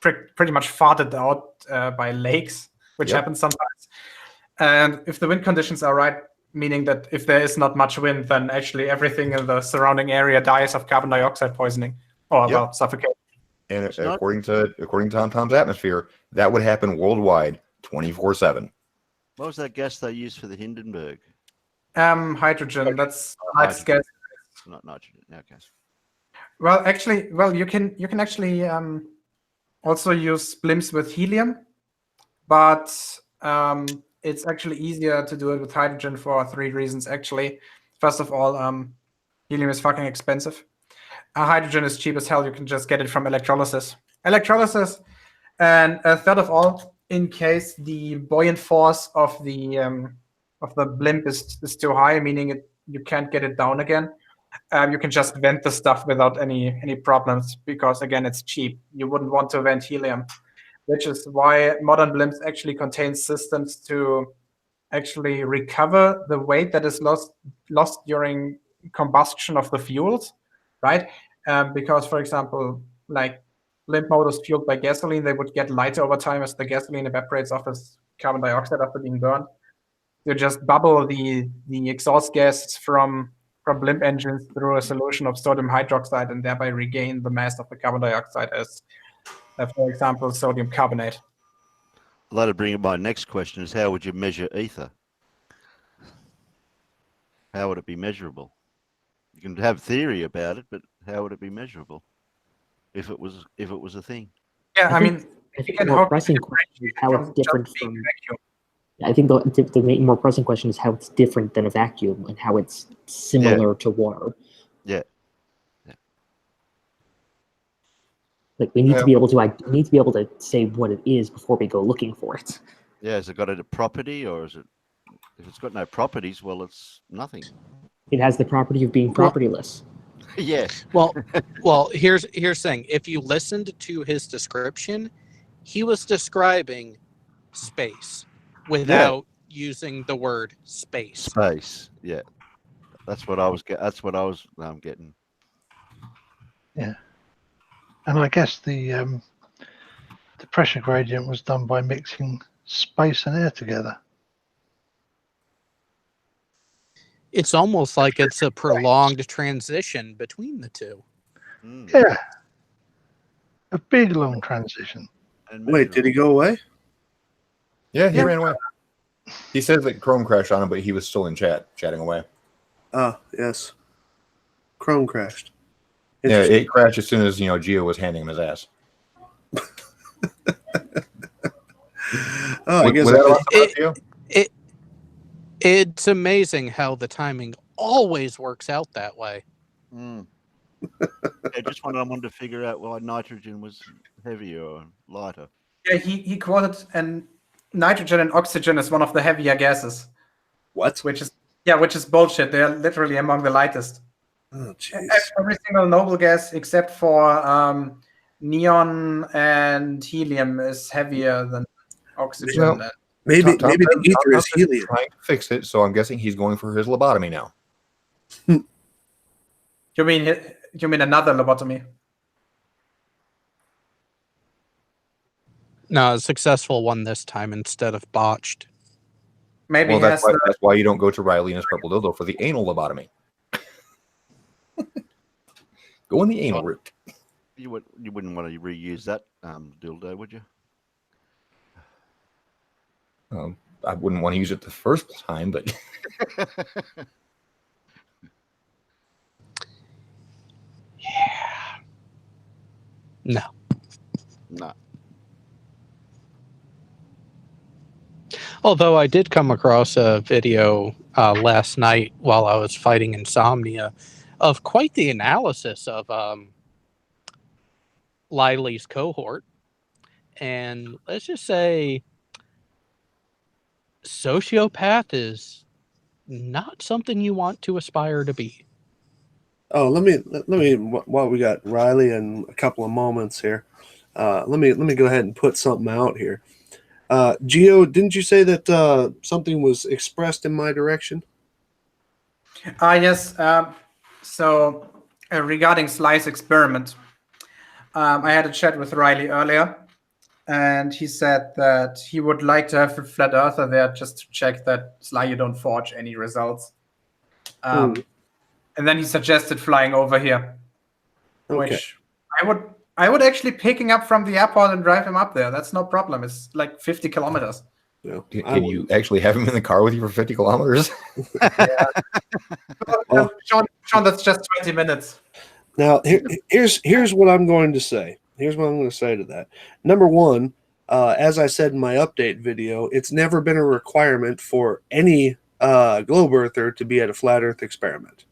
pretty much farted out by lakes, which happens sometimes. And if the wind conditions are right, meaning that if there is not much wind, then actually everything in the surrounding area dies of carbon dioxide poisoning or well, suffocation. And according to Tom's atmosphere, that would happen worldwide 24/7. What was that gas they used for the Hindenburg? Hydrogen. That's lightest gas. Not nitrogen. Okay. Well, actually, you can actually also use blimps with helium, but it's actually easier to do it with hydrogen for 3 reasons. Actually, first of all, helium is fucking expensive. Hydrogen is cheap as hell. You can just get it from electrolysis. And third of all, in case the buoyant force of the blimp is too high, meaning you can't get it down again, you can just vent the stuff without any problems because again it's cheap. You wouldn't want to vent helium, which is why modern blimps actually contain systems to actually recover the weight that is lost during combustion of the fuels, right? Because, for example, like blimp motors fueled by gasoline, they would get lighter over time as the gasoline evaporates off as carbon dioxide after being burned. You just bubble the exhaust gas from blimp engines through a solution of sodium hydroxide and thereby regain the mass of the carbon dioxide as, for example, sodium carbonate. That'll bring up my next question is how would you measure ether? How would it be measurable? You can have theory about it, but how would it be measurable if it was a thing? Yeah, I mean, I think the more pressing question is how it's different from. I think the more pressing question is how it's different than a vacuum and how it's similar to water. Yeah. Like we need to be able to say what it is before we go looking for it. Yeah, has it got a property, or is it? If it's got no properties, well, it's nothing. It has the property of being propertyless. Yes. Well, here's the thing. If you listened to his description, he was describing space without using the word space. Space. Yeah. That's what I was getting. Yeah. And I guess the pressure gradient was done by mixing space and air together. It's almost like it's a prolonged transition between the two. Yeah. A big long transition. Wait, did he go away? Yeah, he ran away. He says that Chrome crashed on him, but he was still in chatting away. Ah, yes. Chrome crashed. Yeah, it crashed as soon as Geo was handing him his ass. I guess it's amazing how the timing always works out that way. I wanted to figure out why nitrogen was heavier or lighter. Yeah, he quoted and nitrogen and oxygen is one of the heavier gases. What? Which is bullshit. They are literally among the lightest. Oh, jeez. Every single noble gas except for neon and helium is heavier than oxygen. Well, maybe the ether is helium. Trying to fix it, so I'm guessing he's going for his lobotomy now. You mean another lobotomy? No, a successful one this time instead of botched. Maybe well, that's why you don't go to Riley and his purple dildo for the anal lobotomy. Go in the anal route. You wouldn't want to reuse that dildo, would you? I wouldn't want to use it the first time, but yeah, no. Although I did come across a video last night while I was fighting insomnia of quite the analysis of Lively's cohort. And let's just say sociopath is not something you want to aspire to be. Oh, let me while we got Riley in a couple of moments here, let me go ahead and put something out here. Geo, didn't you say that something was expressed in my direction? Yes. So regarding Sly's experiment, I had a chat with Riley earlier, and he said that he would like to have a flat earther there just to check that Sly, you don't forge any results. And then he suggested flying over here, which I would actually picking up from the airport and drive him up there. That's no problem. It's like 50 kilometers. Yeah. Can you actually have him in the car with you for 50 kilometers? Sean, that's just 20 minutes. Now, here's what I'm going to say. Here's what I'm going to say to that. Number one, as I said in my update video, it's never been a requirement for any globe earther to be at a flat Earth experiment.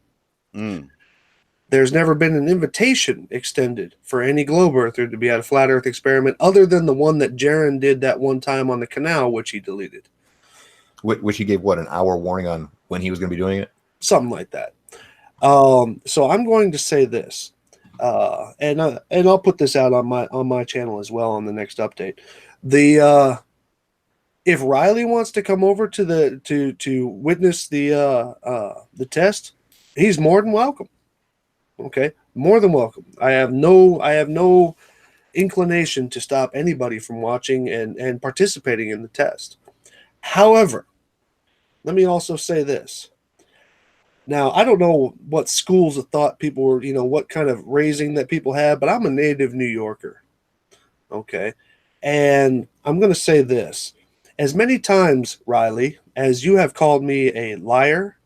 There's never been an invitation extended for any globe earther to be at a flat Earth experiment other than the one that Jaron did that one time on the canal, which he deleted. Which he gave, what, an hour warning on when he was going to be doing it? Something like that. So I'm going to say this, and I'll put this out on my channel as well on the next update. If Riley wants to come over to witness the test, he's more than welcome. Okay, more than welcome. I have no inclination to stop anybody from watching and participating in the test. However, let me also say this. Now, I don't know what schools of thought people were, what kind of raising that people had, but I'm a native New Yorker. Okay, and I'm going to say this. As many times, Riley, as you have called me a liar,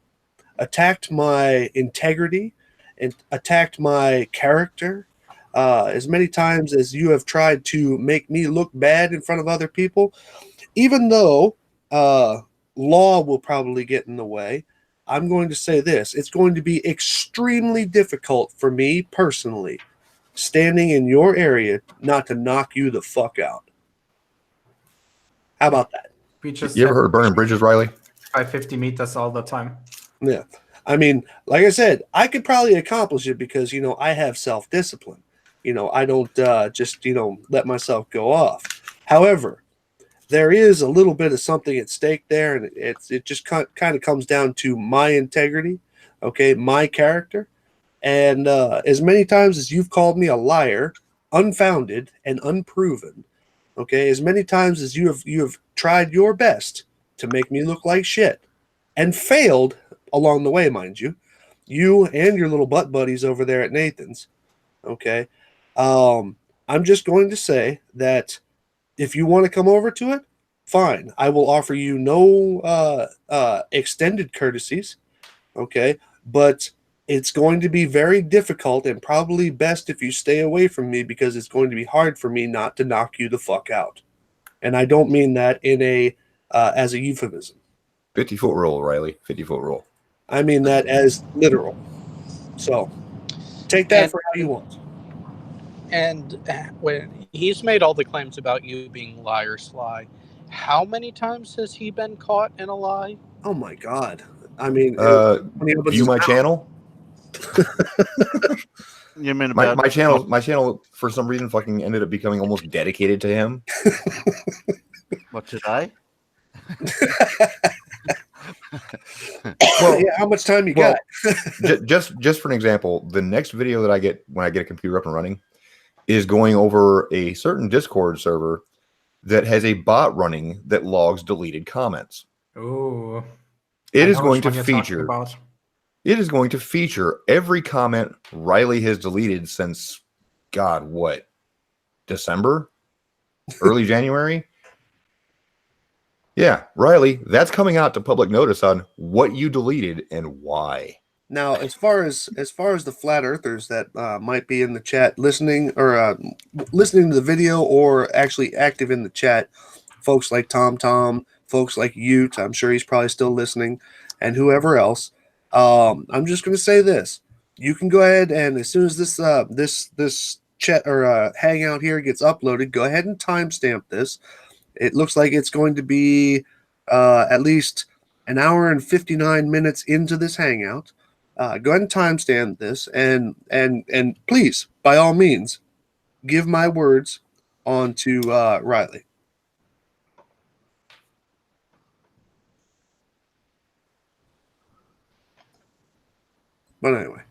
attacked my integrity, and attacked my character, as many times as you have tried to make me look bad in front of other people, even though law will probably get in the way. I'm going to say this. It's going to be extremely difficult for me personally, standing in your area, not to knock you the fuck out. How about that? We just You ever heard of burning bridges, Riley? by 50 meters all the time. Yeah. I mean, like I said, I could probably accomplish it because, I have self-discipline. I don't just, let myself go off. However, there is a little bit of something at stake there, and it just kind of comes down to my integrity, okay, my character. And as many times as you've called me a liar, unfounded and unproven, okay, as many times as you have tried your best to make me look like shit and failed along the way, mind you, you and your little butt buddies over there at Nathan's, okay, I'm just going to say that if you want to come over to it, fine. I will offer you no extended courtesies, okay, but it's going to be very difficult and probably best if you stay away from me because it's going to be hard for me not to knock you the fuck out. And I don't mean that in a as a euphemism. 50-foot rule, Riley. 50-foot rule. I mean that as literal. So take that for how you want. And when he's made all the claims about you being liar sly, how many times has he been caught in a lie? Oh my God. I mean, view my channel. You mean my about channel? My channel, for some reason, fucking ended up becoming almost dedicated to him. what today? Well, yeah, how much time you got? just for an example, the next video that I get when I get a computer up and running is going over a certain Discord server that has a bot running that logs deleted comments. Ooh. It is going to feature. It is going to feature every comment Riley has deleted since, God, what? December? Early January? Yeah, Riley, that's coming out to public notice on what you deleted and why. Now, as far as the flat earthers that might be in the chat listening listening to the video or actually active in the chat, folks like Tom, folks like Ute, I'm sure he's probably still listening, and whoever else, I'm just going to say this: you can go ahead and as soon as this chat or hangout here gets uploaded, go ahead and timestamp this. It looks like it's going to be at least an hour and 59 minutes into this hangout. Go ahead and timestamp this, and please, by all means, give my words on to Riley. But anyway.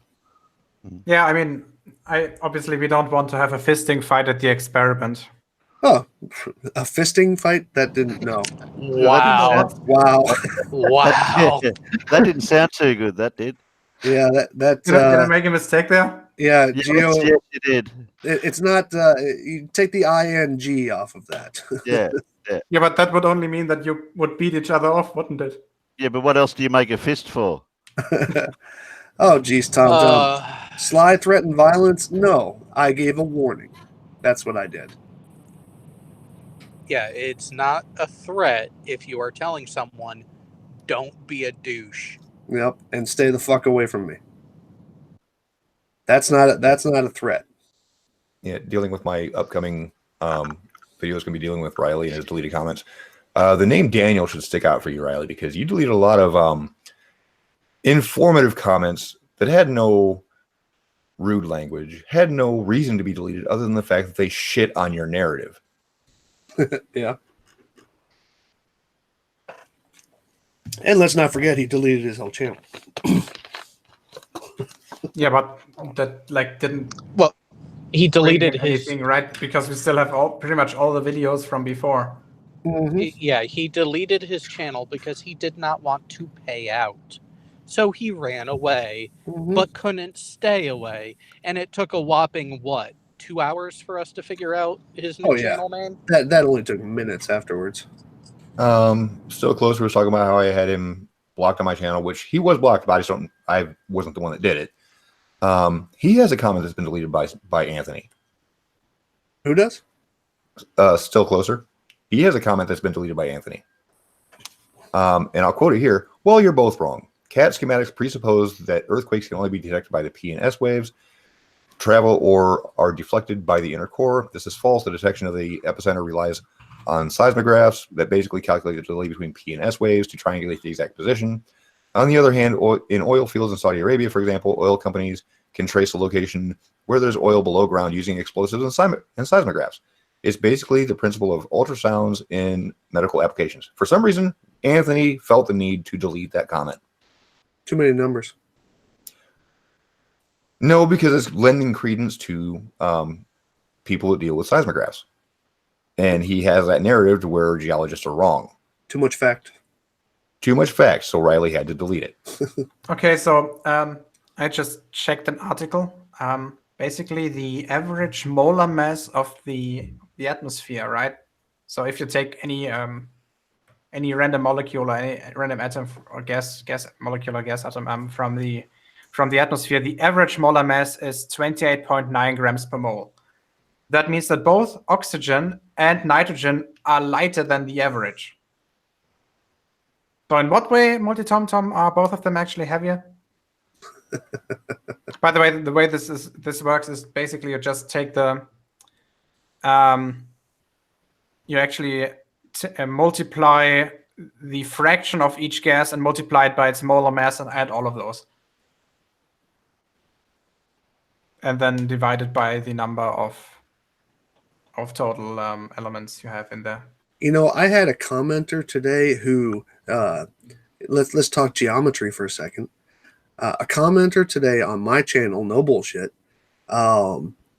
Yeah, I mean, obviously we don't want to have a fisting fight at the experiment. Oh, a fisting fight? That didn't know. Wow. Wow. Wow. That didn't sound too good, that did. Yeah, that Did I make a mistake there? Yeah, Yes, Geo. yes, you did. It's not. You take the ing off of that. Yeah. Yeah, but that would only mean that you would beat each other off, wouldn't it? Yeah, but what else do you make a fist for? Oh, geez, Tom. Sly threat and violence? No, I gave a warning. That's what I did. Yeah, it's not a threat if you are telling someone, don't be a douche. Yep, and stay the fuck away from me. That's not a threat. Yeah, dealing with my upcoming video is going to be dealing with Riley and his deleted comments. The name Daniel should stick out for you, Riley, because you deleted a lot of informative comments that had no rude language, had no reason to be deleted other than the fact that they shit on your narrative. Yeah. And let's not forget he deleted his whole channel. Yeah, but that didn't. Well, he deleted his anything, right? Because we still have pretty much all the videos from before. Mm-hmm. Yeah, he deleted his channel because he did not want to pay out. So he ran away, but couldn't stay away. And it took a whopping, 2 hours for us to figure out his new channel name? That only took minutes afterwards. Still Closer was talking about how I had him blocked on my channel, which he was blocked, but I wasn't the one that did it. He has a comment that's been deleted by Anthony. Who does? Still Closer. He has a comment that's been deleted by Anthony. And I'll quote it here. Well, you're both wrong. CAD schematics presuppose that earthquakes can only be detected by the P and S waves, travel or are deflected by the inner core. This is false. The detection of the epicenter relies on seismographs that basically calculate the delay between P and S waves to triangulate the exact position. On the other hand, in oil fields in Saudi Arabia, for example, oil companies can trace a location where there's oil below ground using explosives and seismographs. It's basically the principle of ultrasounds in medical applications. For some reason, Anthony felt the need to delete that comment. Too many numbers. No, because it's lending credence to people that deal with seismographs. And he has that narrative to where geologists are wrong. Too much fact. Too much fact, so Riley had to delete it. Okay, so I just checked an article. Basically, the average molar mass of the atmosphere, right? So if you take any random molecule or any random atom or gas molecule or gas atom from the atmosphere, the average molar mass is 28.9 grams per mole. That means that both oxygen and nitrogen are lighter than the average. So in what way, MultiT0mt0m, are both of them actually heavier? By the way this works is basically you just take the you actually multiply the fraction of each gas and multiply it by its molar mass and add all of those. And then divide it by the number of total elements you have in there. You know, I had a commenter today who let's talk geometry for a second. A commenter today on my channel, no bullshit.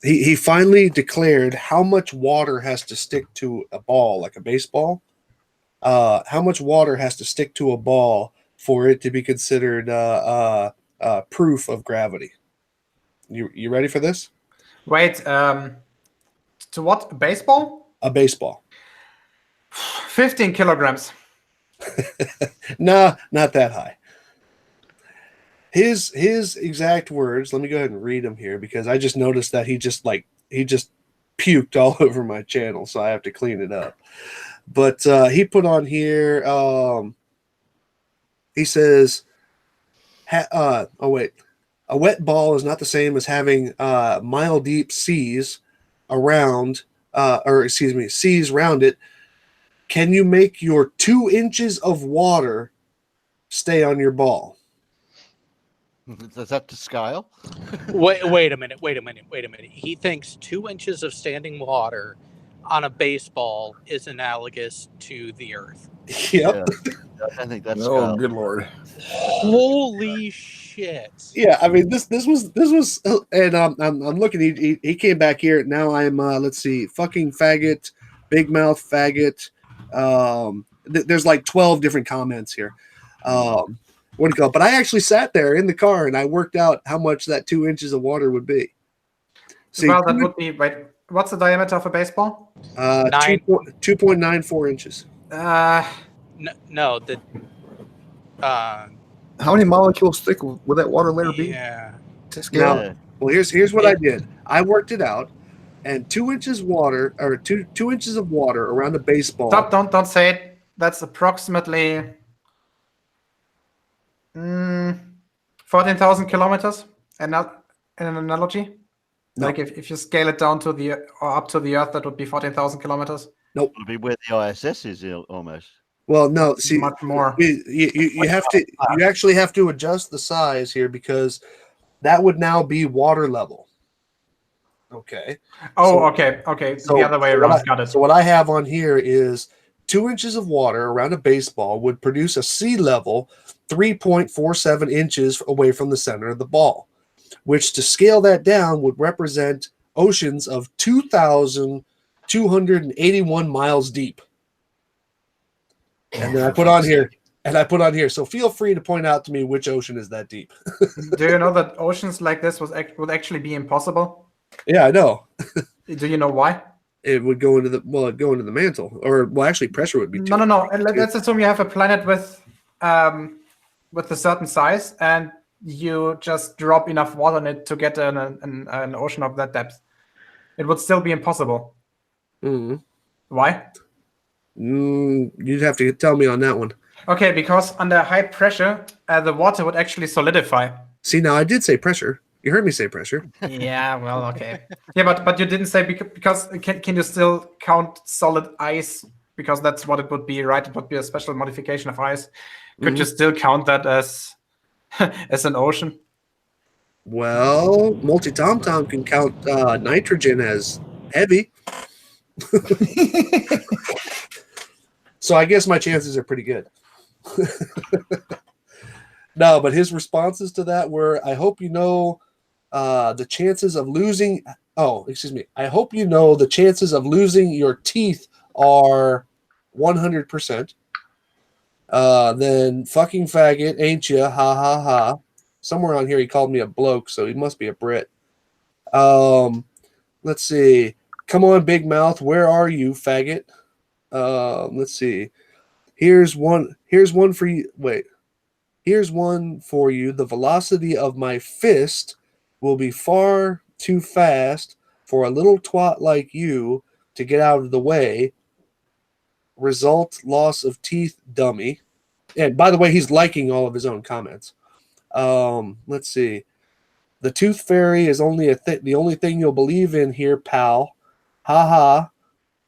He finally declared how much water has to stick to a ball, like a baseball. How much water has to stick to a ball for it to be considered proof of gravity. You ready for this? Wait, to what? Baseball? A baseball. 15 kilograms. Nah, not that high. His exact words, let me go ahead and read them here because I just noticed that he just puked all over my channel, so I have to clean it up. But he put on here, he says, a wet ball is not the same as having mile deep seas around, seas around it. Can you make your 2 inches of water stay on your ball? Is that to scale? Wait a minute. He thinks 2 inches of standing water on a baseball is analogous to the Earth. Yep. Yeah, I think that's Oh, good Lord. Holy shit. Yeah, I mean this was, and I'm looking. He came back here. Now I'm let's see, fucking faggot, big mouth faggot. There's like 12 different comments here. What do you call it? But I actually sat there in the car and I worked out how much that 2 inches of water would be. See, well, that would be, wait, what's the diameter of a baseball? 2.94 inches. No, the How many molecules thick would that water layer be? Yeah. Now, well, here's what I did. I worked it out, and 2 inches water, or two inches of water around a baseball. Stop! Don't say it. That's approximately 14,000 kilometers. And in an analogy, No. like if you scale it down to the or up to the Earth, that would be 14,000 kilometers. Nope. It'll be where the ISS is almost. Well, no. See, much more. You have to. You actually have to adjust the size here because that would now be water level. Okay. Oh, So- okay. So The other way around. Got it. So what I have on here is 2 inches of water around a baseball would produce a sea level 3.47 inches away from the center of the ball, which to scale that down would represent oceans of 2,281 miles deep. And then I put on here, so feel free to point out to me which ocean is that deep. Do you know that oceans like this would actually be impossible? Yeah, I know. Do you know why? It would go into the mantle, or well, actually, pressure would be. No. Let's assume you have a planet with a certain size, and you just drop enough water in it to get an ocean of that depth. It would still be impossible. Mm-hmm. Why? You'd have to tell me on that one. Okay, because under high pressure, the water would actually solidify. See, now I did say pressure. You heard me say pressure. Yeah, well, okay. Yeah, but you didn't say because can you still count solid ice? Because that's what it would be, right? It would be a special modification of ice. Could you still count that as as an ocean? Well, MultiT0mt0m can count nitrogen as heavy. So I guess my chances are pretty good. No, but his responses to that were, I hope you know the chances of losing. Oh, excuse me. I hope you know the chances of losing your teeth are 100%. Then fucking faggot, ain't ya? Ha ha ha. Somewhere on here he called me a bloke, so he must be a Brit. Let's see. Come on, big mouth. Where are you, faggot? Let's see. Here's one for you. Wait. Here's one for you. The velocity of my fist will be far too fast for a little twat like you to get out of the way. Result, loss of teeth, dummy. And by the way, he's liking all of his own comments. Let's see. The tooth fairy is only the only thing you'll believe in here, pal. Ha ha.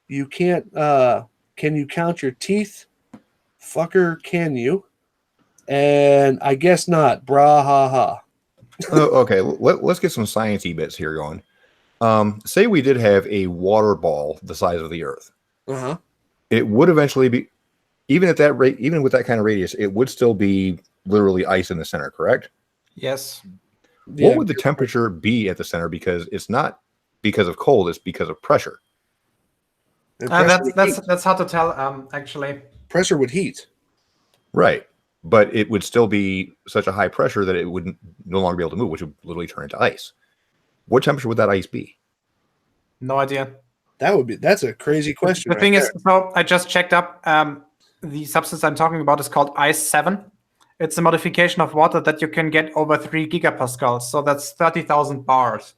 You can't. Can you count your teeth? Fucker, can you? And I guess not. Brah ha ha. Okay, let's get some sciencey bits here going. Say we did have a water ball the size of the Earth. Uh-huh. It would eventually be, even at that rate, even with that kind of radius, it would still be literally ice in the center, correct? Yes. What would the temperature be at the center? Because it's not because of cold; it's because of pressure. That's hard to tell. Actually, pressure would heat. Right, but it would still be such a high pressure that it would no longer be able to move, which would literally turn into ice. What temperature would that ice be? No idea. That's a crazy question. The thing is, so I just checked up. The substance I'm talking about is called Ice 7. It's a modification of water that you can get over 3 gigapascals. So that's 30,000 bars,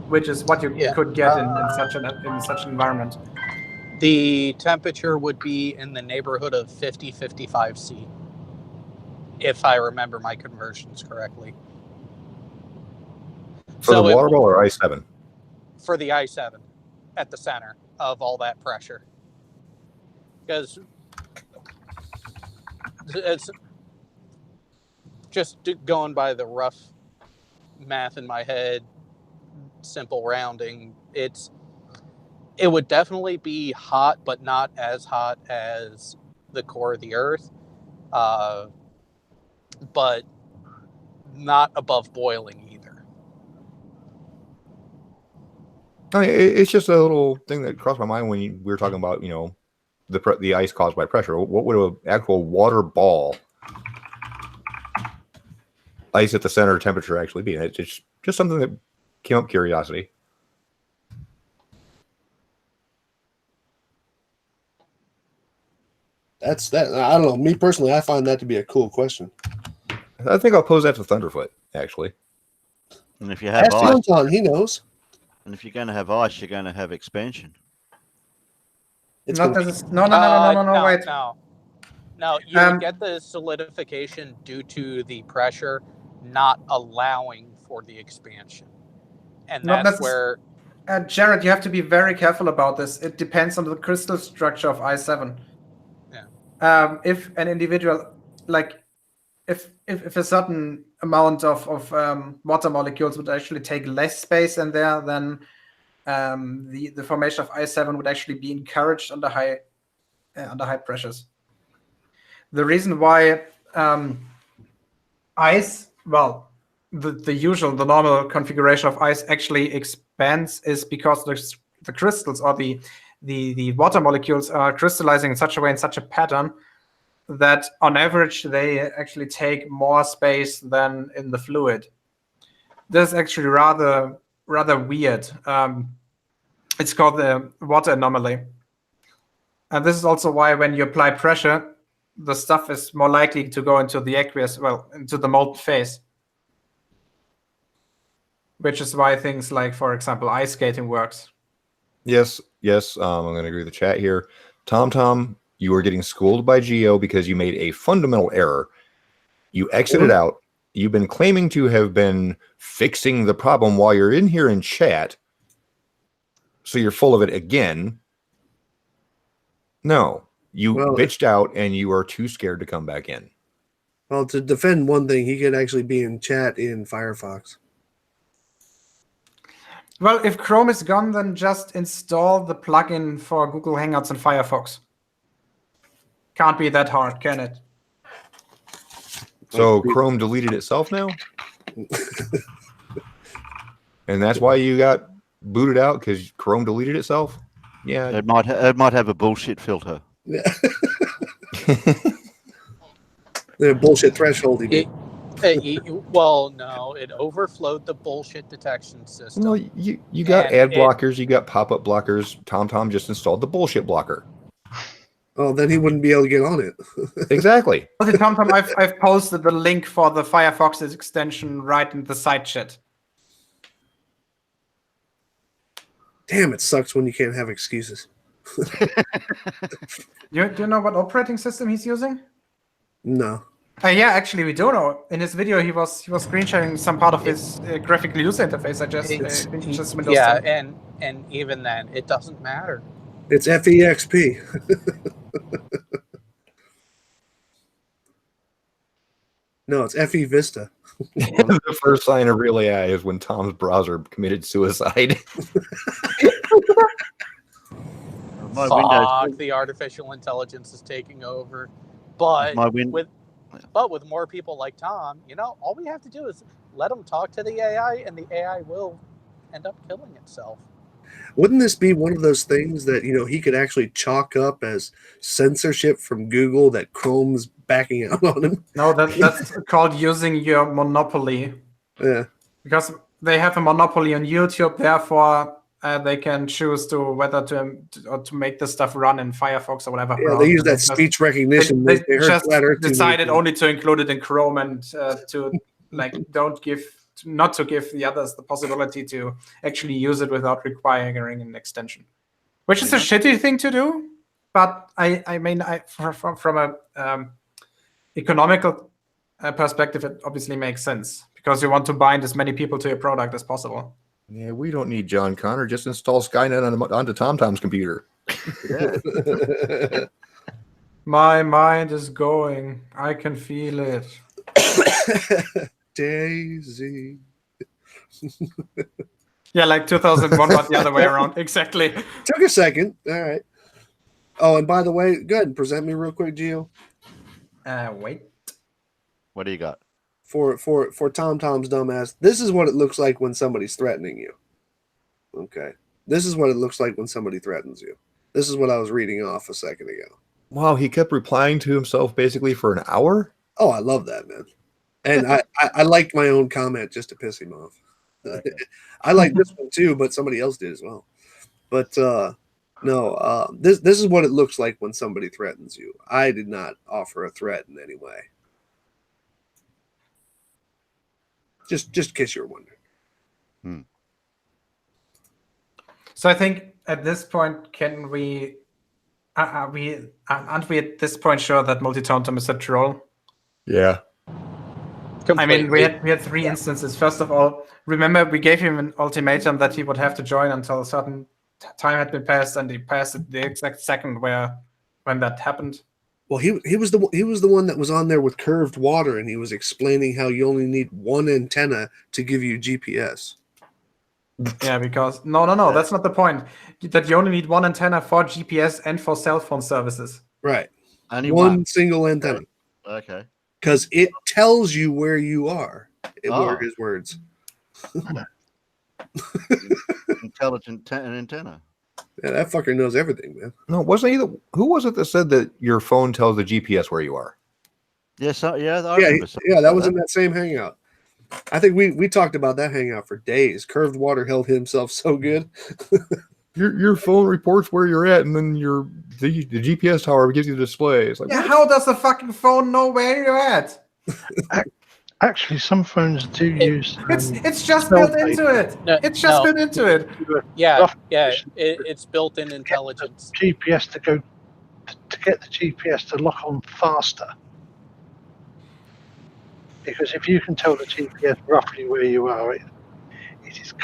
which is what you could get in such an environment. The temperature would be in the neighborhood of 55 C, if I remember my conversions correctly. For the water ball or Ice 7? For the Ice 7 at the center of all that pressure. Because it's just going by the rough math in my head, simple rounding, it would definitely be hot, but not as hot as the core of the Earth, but not above boiling either. I mean, it's just a little thing that crossed my mind when we were talking about, the ice caused by pressure. What would an actual water ball ice at the center temperature actually be? And it's just something that came up curiosity. That's that. I don't know. Me personally, I find that to be a cool question. I think I'll pose that to Thunderfoot, actually. And if you have ice, he knows. And if you're going to have ice, you're going to have expansion. Wait. No, you would get the solidification due to the pressure not allowing for the expansion. And that's where... Jared, you have to be very careful about this. It depends on the crystal structure of I7. Yeah. If an individual, if a certain amount of water molecules would actually take less space in there, then the formation of I7 would actually be encouraged under high pressures. The reason why ice, well, the normal configuration of ice actually expands is because the crystals or the water molecules are crystallizing in such a way, in such a pattern, that on average they actually take more space than in the fluid. This is actually rather weird. It's called the water anomaly. And this is also why when you apply pressure, the stuff is more likely to go into the aqueous, into the molten phase. Which is why things like, for example, ice skating works. Yes. I'm going to agree with the chat here. TomTom, You were getting schooled by Geo because you made a fundamental error. You exited out. You've been claiming to have been fixing the problem while you're in here in chat. So you're full of it again. No, you bitched out and you are too scared to come back in. Well, to defend one thing, he could actually be in chat in Firefox. Well, if Chrome is gone, then just install the plugin for Google Hangouts in Firefox. Can't be that hard, can it? So Chrome deleted itself now? And that's why you got booted out, because Chrome deleted itself? Yeah. It might have a bullshit filter. Yeah. The bullshit threshold. Well, no, it overflowed the bullshit detection system. Well, you got ad blockers, you got pop-up blockers. TomTom just installed the bullshit blocker. Oh, then he wouldn't be able to get on it. Exactly. Okay, TomTom, I've posted the link for the Firefox extension right in the side chat. Damn, it sucks when you can't have excuses. Do you know what operating system he's using? No. Yeah, actually, we do know. In his video, he was screen sharing some part of his graphical user interface. I just Windows 10. and even then, it doesn't matter. It's FEXP. No, it's FE Vista. The first sign of real AI is when Tom's browser committed suicide. Fuck, the artificial intelligence is taking over. But with more people like Tom, all we have to do is let him talk to the AI, and the AI will end up killing itself. Wouldn't this be one of those things that he could actually chalk up as censorship from Google that Chrome's backing out on him? No, that's called using your monopoly. Yeah. Because they have a monopoly on YouTube, therefore they can choose to whether to make this stuff run in Firefox or whatever. Yeah, they use that speech recognition. They just decided only to include it in Chrome and to not to give the others the possibility to actually use it without requiring an extension, which is a shitty thing to do. But I mean, from a economical perspective, it obviously makes sense because you want to bind as many people to your product as possible. Yeah, we don't need John Connor. Just install Skynet onto TomTom's computer. My mind is going. I can feel it. Daisy. Yeah, like 2001, but the other way around. Exactly. Took a second. All right. Oh, and by the way, go ahead and present me real quick, Gio. Wait. What do you got? For TomTom's dumbass, this is what it looks like when somebody's threatening you. Okay. This is what it looks like when somebody threatens you. This is what I was reading off a second ago. Wow, he kept replying to himself basically for an hour? Oh, I love that, man. And I liked my own comment just to piss him off. I like this one too, but somebody else did as well. But no, this is what it looks like when somebody threatens you. I did not offer a threat in any way. Just in case you're wondering. So I think at this point, can we? Aren't we at this point sure that MultiT0mt0m is a troll? Yeah. I mean, we had three instances. First of all, remember we gave him an ultimatum that he would have to join until a certain time had been passed, and he passed it the exact second when that happened. Well, he was the one that was on there with curved water, and he was explaining how you only need one antenna to give you GPS. Yeah, because no, that's not the point. That you only need one antenna for GPS and for cell phone services. Right. Only one single antenna. Okay. Because it tells you where you are. Were his words. Intelligent antenna. Yeah, that fucker knows everything, man. No, wasn't he who was it that said that your phone tells the GPS where you are? Yes, that was in that same hangout. I think we talked about that hangout for days. Curved Water held himself so good. Your phone reports where you're at, and then the GPS tower gives you the display. It's like, yeah, how does the fucking phone know where you're at? Actually, some phones do use. It's just built into it. It's just built into it. Yeah, it's built-in intelligence. GPS to go to get the GPS to lock on faster. Because if you can tell the GPS roughly where you are, it is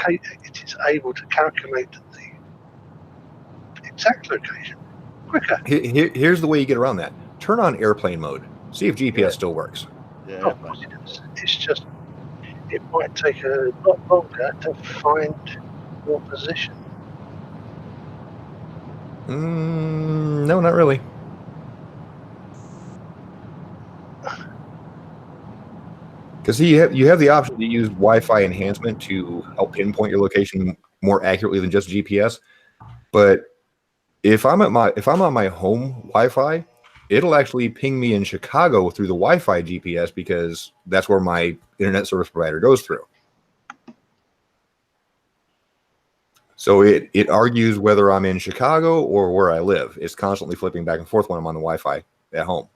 able to calculate the exact location quicker. Here's the way you get around that. Turn on airplane mode. See if GPS still works. Yeah, Of course it is. It's just, it might take a lot longer to find your position. No, not really. Because you have the option to use Wi-Fi enhancement to help pinpoint your location more accurately than just GPS. But if I'm on my home Wi-Fi, it'll actually ping me in Chicago through the Wi-Fi GPS because that's where my internet service provider goes through. So it argues whether I'm in Chicago or where I live. It's constantly flipping back and forth when I'm on the Wi-Fi at home.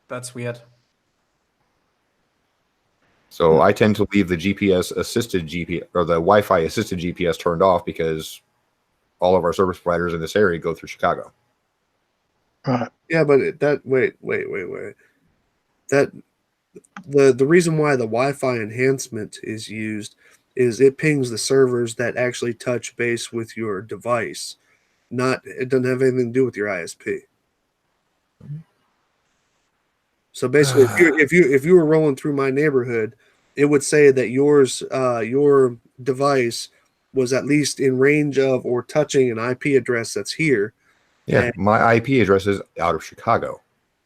That's weird. So I tend to leave the GPS assisted GPS or the Wi-Fi assisted GPS turned off because all of our service providers in this area go through Chicago. Right. Yeah, but wait. That the reason why the Wi-Fi enhancement is used is it pings the servers that actually touch base with your device. It doesn't have anything to do with your ISP. So basically, if you were rolling through my neighborhood, it would say that your device was at least in range of or touching an IP address that's here. Yeah, And my IP address is out of Chicago.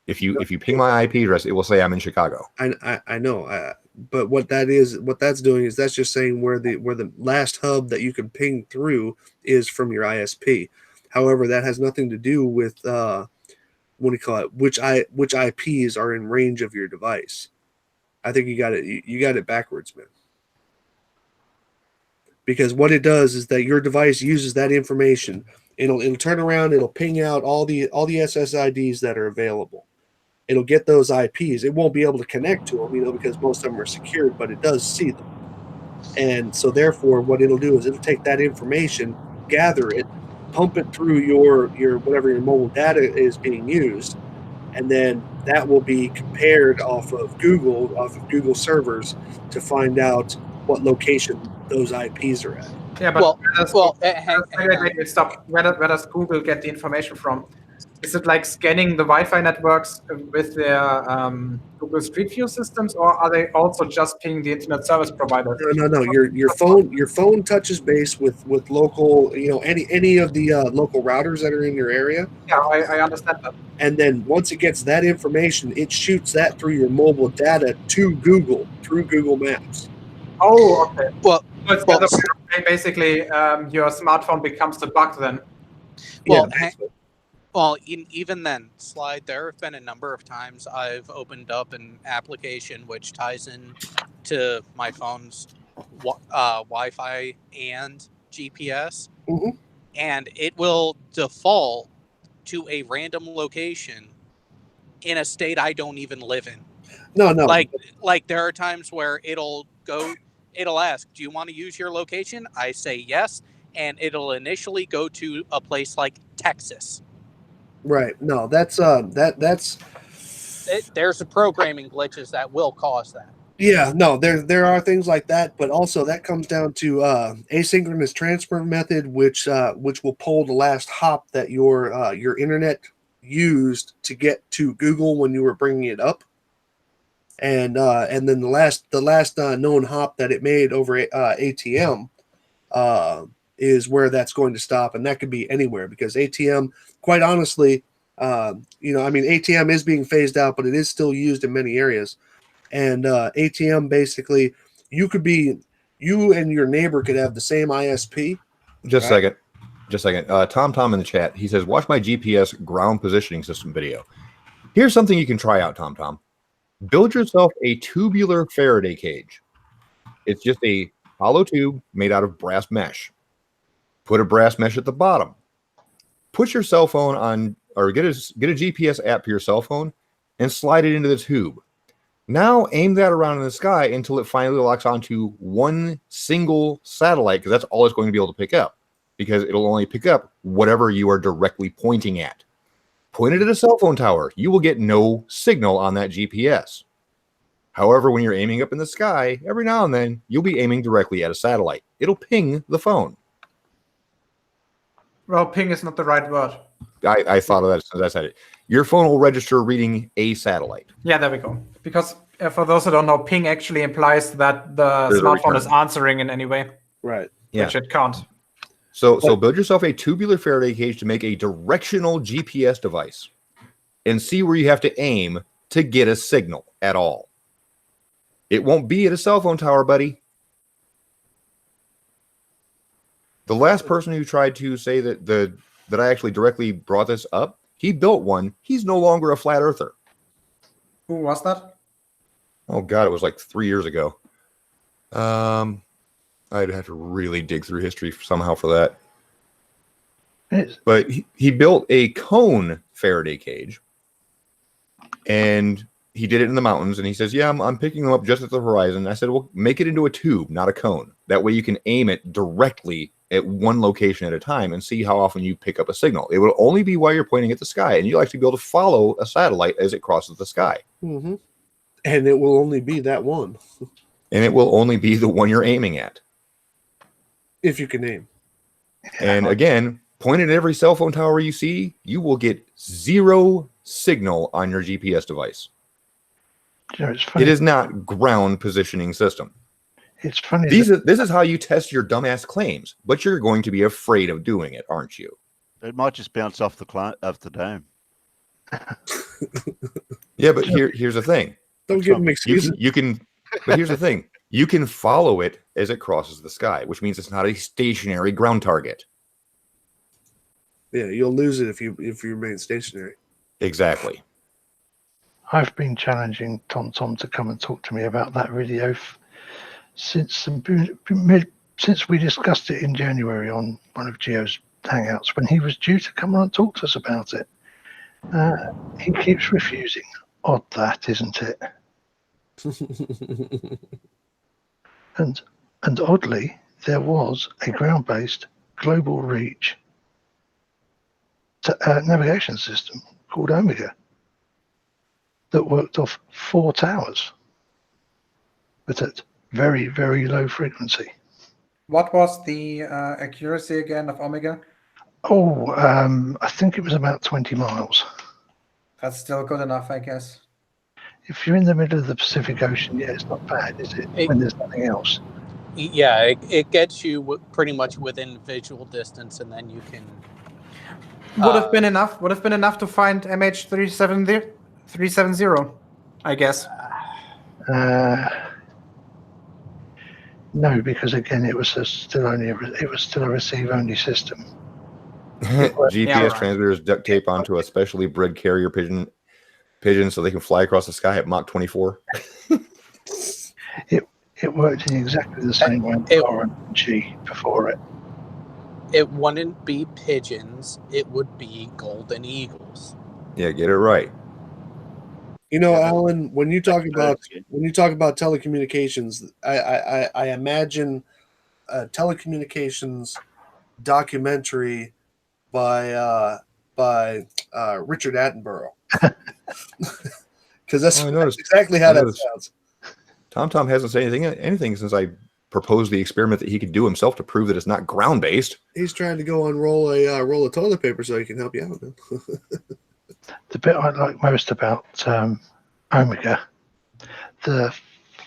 If you ping my IP address, it will say I'm in Chicago. I know, but what that's doing is that's just saying where the last hub that you can ping through is from your ISP. However, that has nothing to do with what do you call it? Which IPs are in range of your device. I think you got it backwards, man. Because what it does is that your device uses that information. It'll turn around. It'll ping out all the SSIDs that are available. It'll get those IPs. It won't be able to connect to them, because most of them are secured, but it does see them. And so therefore, what it'll do is it'll take that information, gather it, pump it through your whatever your mobile data is being used, and then that will be compared off of Google servers to find out what location those IPs are at. Yeah, but stop. Where does Google get the information from? Is it like scanning the Wi-Fi networks with their Google Street View systems, or are they also just pinging the internet service provider? No. Your phone touches base with local, any of the local routers that are in your area. Yeah, I understand that. And then once it gets that information, it shoots that through your mobile data to Google through Google Maps. Oh, okay. Well, basically, your smartphone becomes the bug then. Well, well, even then, Slide, there have been a number of times I've opened up an application which ties in to my phone's Wi-Fi and GPS, and it will default to a random location in a state I don't even live in. No. Like there are times where it'll ask, do you want to use your location? I say yes, and it'll initially go to a place like Texas. Right. No, that's there's a programming glitches that will cause that. Yeah, no, there are things like that, but also that comes down to asynchronous transfer method, which will pull the last hop that your internet used to get to Google when you were bringing it up, and then the last known hop that it made over ATM is where that's going to stop, and that could be anywhere because ATM, quite honestly, ATM is being phased out, but it is still used in many areas. And ATM, basically, you and your neighbor could have the same ISP. Just a second. Tom in the chat, he says, watch my GPS ground positioning system video. Here's something you can try out, Tom. Build yourself a tubular Faraday cage. It's just a hollow tube made out of brass mesh. Put a brass mesh at the bottom. Put your cell phone on, or get a GPS app for your cell phone and slide it into the tube. Now aim that around in the sky until it finally locks onto one single satellite, because that's all it's going to be able to pick up. because it'll only pick up whatever you are directly pointing at. Point it at a cell phone tower, you will get no signal on that GPS. However, when you're aiming up in the sky, every now and then, you'll be aiming directly at a satellite. It'll ping the phone. Well, ping is not the right word. I thought of that as soon as I said it. Your phone will register reading a satellite. Yeah, there we go. Because for those who don't know, ping actually implies that the smartphone is answering in any way. Right. Yeah. Which it can't. So build yourself a tubular Faraday cage to make a directional GPS device and see where you have to aim to get a signal at all. It won't be at a cell phone tower, buddy. The last person who tried to say that I actually directly brought this up, he built one. He's no longer a flat earther. Who was that? Oh God, it was like 3 years ago. I'd have to really dig through history somehow for that. But he built a cone Faraday cage, and he did it in the mountains. And he says, "Yeah, I'm picking them up just at the horizon." I said, "Well, make it into a tube, not a cone. That way you can aim it directly at one location at a time and see how often you pick up a signal. It will only be while you're pointing at the sky, and you'll actually be able to follow a satellite as it crosses the sky. Mm-hmm. And it will only be that one. And it will only be the one you're aiming at. If you can aim. And again, point at every cell phone tower you see, you will get zero signal on your GPS device. You know, it's funny. It is not ground positioning system. It's funny. This is how you test your dumbass claims, but you're going to be afraid of doing it, aren't you? It might just bounce off the dome. Yeah, but here's the thing. Don't give them excuses. But here's the thing. You can follow it as it crosses the sky, which means it's not a stationary ground target. Yeah, you'll lose it if you remain stationary. Exactly. I've been challenging TomTom to come and talk to me about that video since we discussed it in January on one of Geo's Hangouts, when he was due to come on and talk to us about it. He keeps refusing. Odd that, isn't it? And oddly, there was a ground-based global reach navigation system called Omega that worked off 4 towers, but at very, very low frequency. What was the accuracy again of Omega? Oh, I think it was about 20 miles. That's still good enough, I guess. If you're in the middle of the Pacific Ocean, yeah, it's not bad, is it? When there's nothing else. Yeah, it gets you pretty much within visual distance, and then you can. Would have been enough. Would have been enough to find MH370, I guess. No, because again, it was still a receive-only system. GPS transmitters duct tape onto a specially bred carrier pigeon so they can fly across the sky at Mach 24. It worked in exactly the same way on G before it. It wouldn't be pigeons; it would be golden eagles. Yeah, get it right. You know, Alan, when you talk about telecommunications, I imagine a telecommunications documentary by Richard Attenborough, because that's exactly how that sounds. TomTom hasn't said anything since I proposed the experiment that he could do himself to prove that it's not ground based. He's trying to go unroll a roll of toilet paper so he can help you out, man. The bit I like most about Omega, the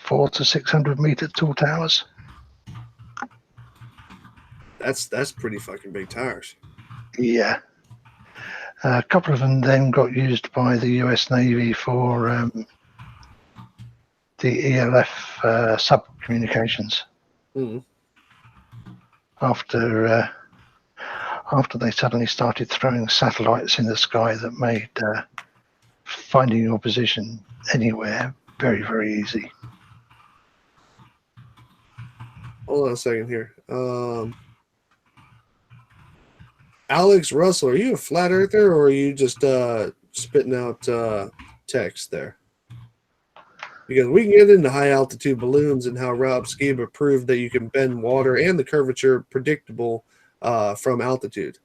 400 to 600 meter tall towers. That's pretty fucking big towers. Yeah. A couple of them then got used by the US Navy for the ELF sub-communications. Mm. After they suddenly started throwing satellites in the sky that made finding your position anywhere very, very easy. Hold on a second here. Alex Russell, are you a flat earther or are you just spitting out text there? Because we can get into high altitude balloons and how Rob Skiba proved that you can bend water and the curvature predictable from altitude.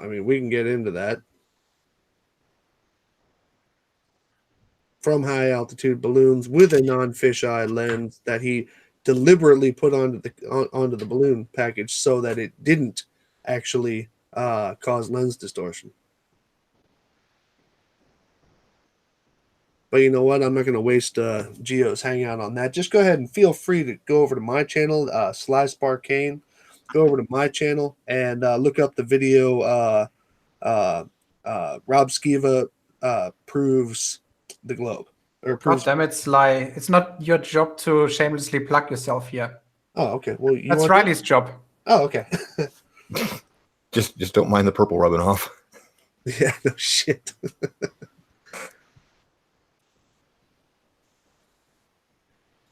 I mean, we can get into that. From high altitude balloons with a non-fisheye lens that he deliberately put onto the balloon package so that it didn't actually cause lens distortion. But you know what? I'm not going to waste Geo's Hangout on that. Just go ahead and feel free to go over to my channel, SlySparkane. Go over to my channel and look up the video. Rob Skiva proves the globe. Or God proves. damn it, Sly. It's not your job to shamelessly plug yourself here. Oh, okay. Well, that's Riley's job. Oh, okay. just don't mind the purple rubbing off. Yeah, no shit.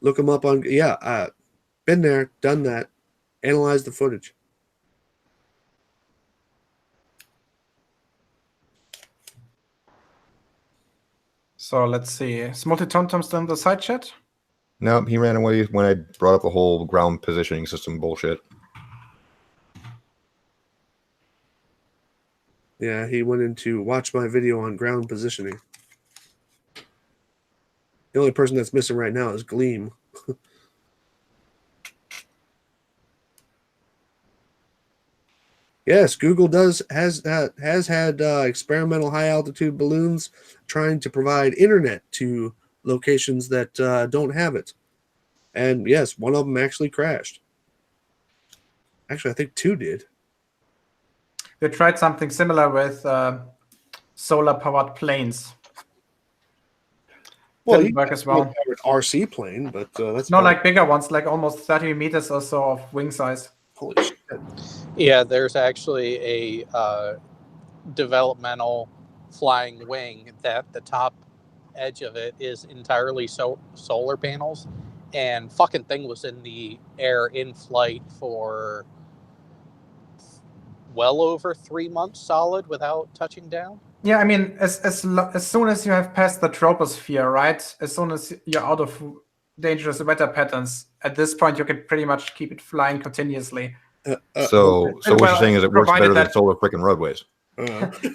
Look them up on, been there, done that, analyze the footage. So let's see. Is MultiT0mt0m still in the side chat? No, he ran away when I brought up the whole ground positioning system bullshit. Yeah, he went in to watch my video on ground positioning. The only person that's missing right now is Gleam. Yes, Google has had experimental high altitude balloons trying to provide internet to locations that don't have it. And yes, one of them actually crashed. Actually, I think two did. They tried something similar with solar-powered planes. Well, didn't work as well. RC plane, but that's no, like bigger ones, like almost 30 meters or so of wing size. Holy shit! Yeah, there's actually a developmental flying wing that the top edge of it is entirely solar panels, and fucking thing was in the air in flight for well over 3 months solid without touching down. Yeah, I mean, as soon as you have passed the troposphere, right? As soon as you're out of dangerous weather patterns, at this point you can pretty much keep it flying continuously. So what you're saying is it works better than solar freaking roadways.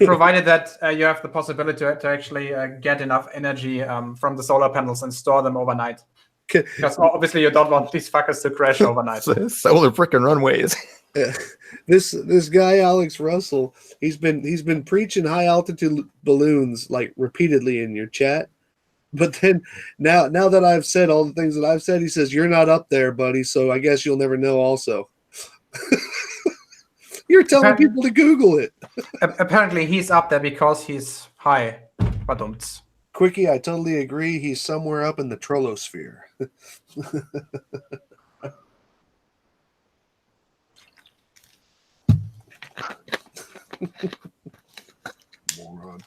Provided that you have the possibility to actually get enough energy from the solar panels and store them overnight. Because obviously you don't want these fuckers to crash overnight. Solar freaking runways. This guy Alex Russell, he's been preaching high altitude balloons like repeatedly in your chat, but then now that I've said all the things that I've said, he says you're not up there, buddy. So I guess you'll never know. Also, you're telling people to Google it. Apparently, he's up there because he's high. Badumts. Quickie, I totally agree. He's somewhere up in the trollosphere. Moron.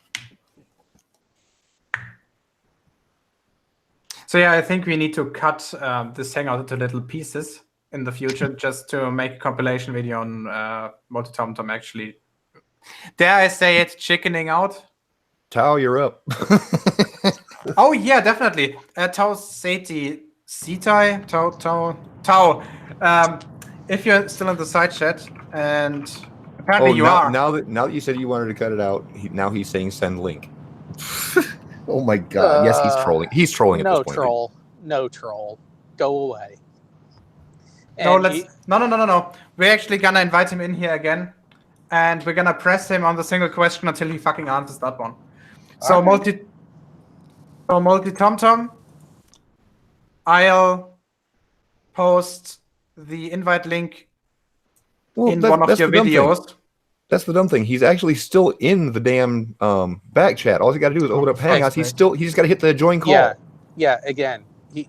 So yeah, I think we need to cut this Hangout into little pieces in the future, just to make a compilation video on MultiT0mt0m actually. Dare I say it, chickening out? Tao, you're up. Oh yeah, definitely. Tao Seti Sitai Tao. If you're still in the side chat, and apparently you are. Now that you said you wanted to cut it out, now he's saying send link. Oh my god! Yes, he's trolling. He's trolling at this point. No troll. Go away. No, no. We're actually gonna invite him in here again, and we're gonna press him on the single question until he fucking answers that one. So Okay. MultiT0mt0m, I'll post the invite link in one of your videos. That's the dumb thing. He's actually still in the damn back chat. All he got to do is open up Hangouts. He just got to hit the join call. Yeah. Again, he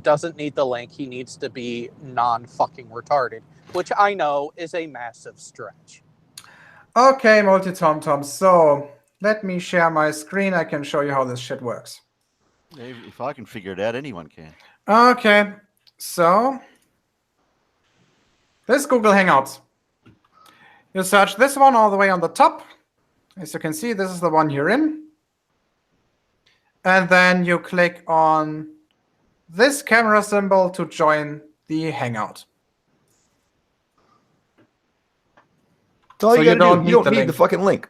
doesn't need the link. He needs to be non-fucking retarded, which I know is a massive stretch. Okay, MultiT0mt0m. So let me share my screen. I can show you how this shit works. If I can figure it out, anyone can. Okay, so this is Google Hangouts. You search this one all the way on the top. As you can see, this is the one you're in. And then you click on this camera symbol to join the Hangout. That's all So you you gotta don't do. You don't need the need link. the fucking link.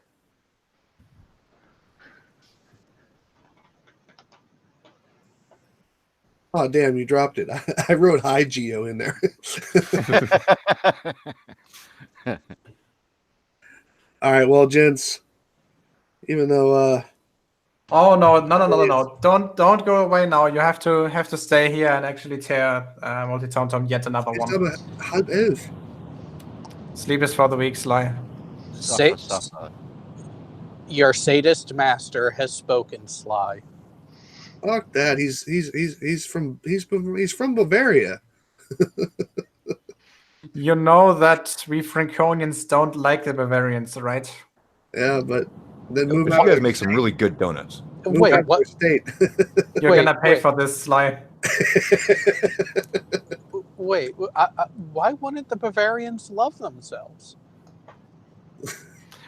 Oh, damn, you dropped it. I wrote hi, Geo, in there. All right, well, gents, even though Oh no! Don't go away now. You have to stay here and actually tear MultiT0mt0m yet another it's one. halb 11. Sleep is for the weak, Sly. Suffer, suffer. Your sadist master has spoken, Sly. Fuck that. He's from Bavaria. You know that we Franconians don't like the Bavarians, right? Yeah, but then move But out. you guys make some really good donuts. Move Wait, out to what? a state. You're Wait, gonna pay wait. for this, Sly. Wait, why wouldn't the Bavarians love themselves?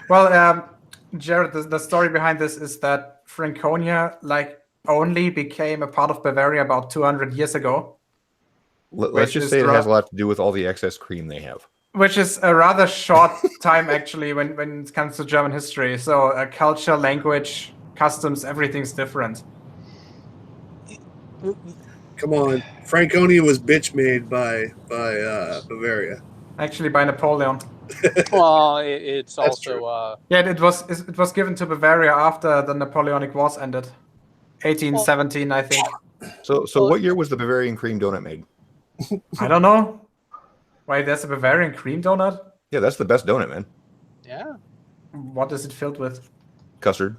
Well, Jared, the story behind this is that Franconia only became a part of Bavaria about 200 years ago. Let's just say it has a lot to do with all the excess cream they have. Which is a rather short time, actually, when it comes to German history. So culture, language, customs, everything's different. Come on. Franconia was bitch made by Bavaria. Actually, by Napoleon. Well, it's also Yeah, it was given to Bavaria after the Napoleonic Wars ended, 1817, I think. So what year was the Bavarian cream donut made? I don't know. Wait, there's a Bavarian cream donut? Yeah, that's the best donut, man. Yeah. What is it filled with? Custard.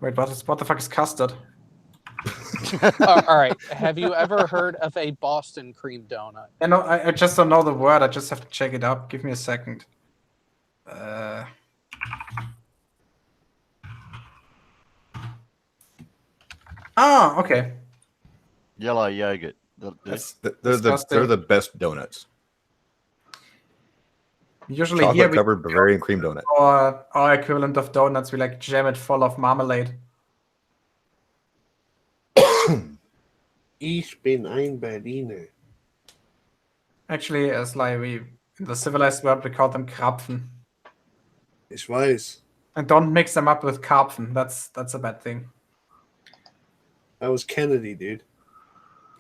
Wait, what the fuck is custard? All right. Have you ever heard of a Boston cream donut? I just don't know the word. I just have to check it up. Give me a second. Okay. Yellow yogurt. They're the best donuts. Usually here we covered Bavarian cream donut. Or our equivalent of donuts, we jam it full of marmalade. Ich bin ein Berliner. Actually, in the civilized world, we call them Krapfen. Ich weiß. And don't mix them up with Karpfen. That's a bad thing. That was Kennedy, dude.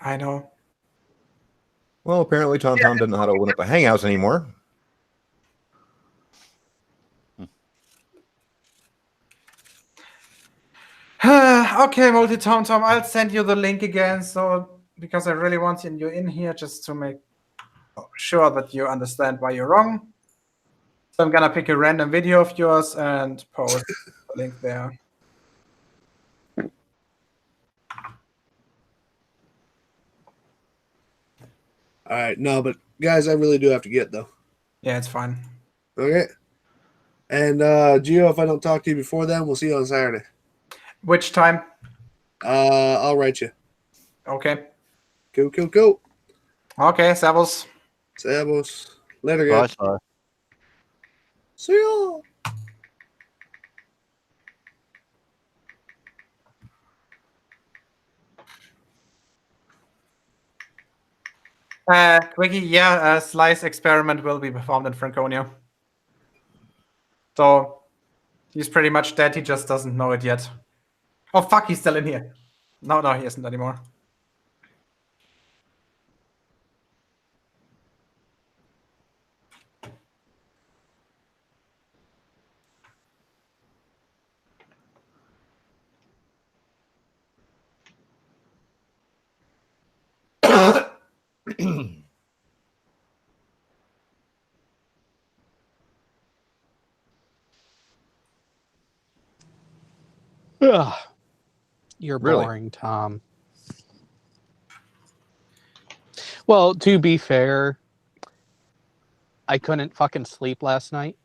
I know. Well, apparently Tom doesn't know how to open up a Hangouts anymore. Okay, MultiT0mt0m, I'll send you the link again. Because I really want you in here just to make sure that you understand why you're wrong. So I'm gonna pick a random video of yours and post the link there. All right, no, but guys, I really do have to get though. Yeah, it's fine. Okay. And Gio, if I don't talk to you before then, we'll see you on Saturday. Which time? I'll write you. Okay. Cool. Okay, servus. Servus. Later, guys. Bye. See ya. Quickie, a slice experiment will be performed in Franconia. So he's pretty much dead. He just doesn't know it yet. Oh fuck, he's still in here. No, he isn't anymore. Ugh. You're Really? boring, Tom. Well, to be fair, I couldn't fucking sleep last night.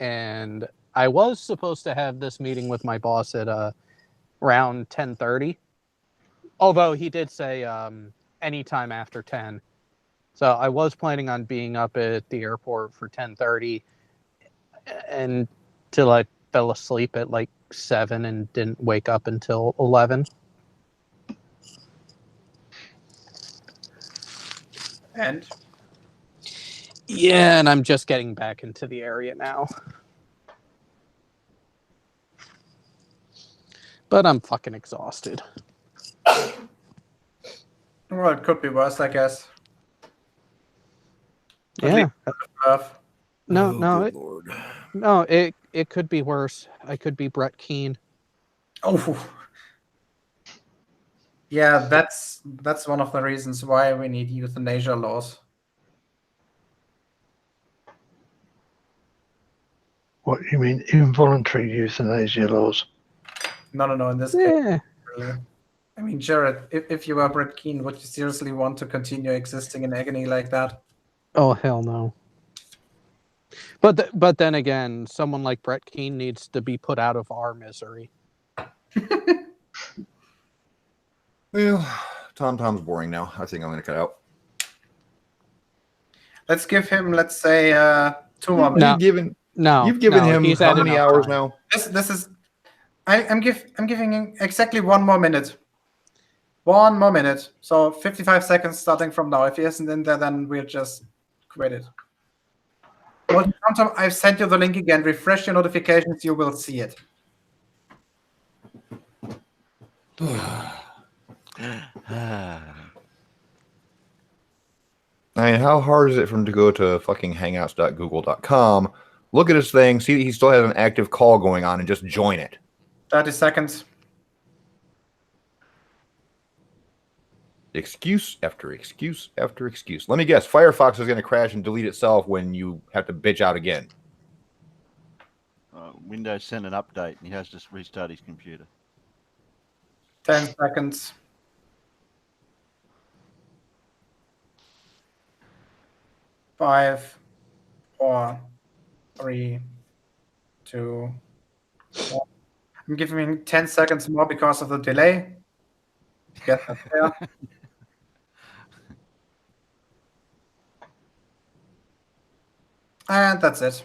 And I was supposed to have this meeting with my boss at around 10:30. Although he did say anytime after 10. So I was planning on being up at the airport for 10:30 until I fell asleep at 7 and didn't wake up until 11. And Yeah, and I'm just getting back into the area now. But I'm fucking exhausted. well, it could be worse, I guess. At Yeah. least Earth. No, Oh, no, good Lord. no. It could be worse. I could be Brett Keane. Oh. Yeah, that's one of the reasons why we need euthanasia laws. What you mean, involuntary euthanasia laws? No. In this case, really. I mean, Jared, if you were Brett Keane, would you seriously want to continue existing in agony like that? Oh, hell no. But then again, someone like Brett Keane needs to be put out of our misery. Well, Tom's boring now. I think I'm going to cut out. Let's give him, let's say, 2 more minutes. You've given him he's how had many enough hours time. now? This is. I'm giving him exactly 1 more minute. 1 more minute. So 55 seconds starting from now. If he isn't in there, then we'll just quit it. Well, I've sent you the link again. Refresh your notifications. You will see it. I mean, how hard is it for him to go to fucking hangouts.google.com, look at his thing, see that he still has an active call going on, and just join it? 30 seconds. Excuse after excuse after excuse. Let me guess, Firefox is going to crash and delete itself when you have to bitch out again. Windows sent an update, and he has to restart his computer. 10 seconds. Five, 4, 3, 2, 1. I'm giving him 10 seconds more because of the delay. Get that there. And that's it.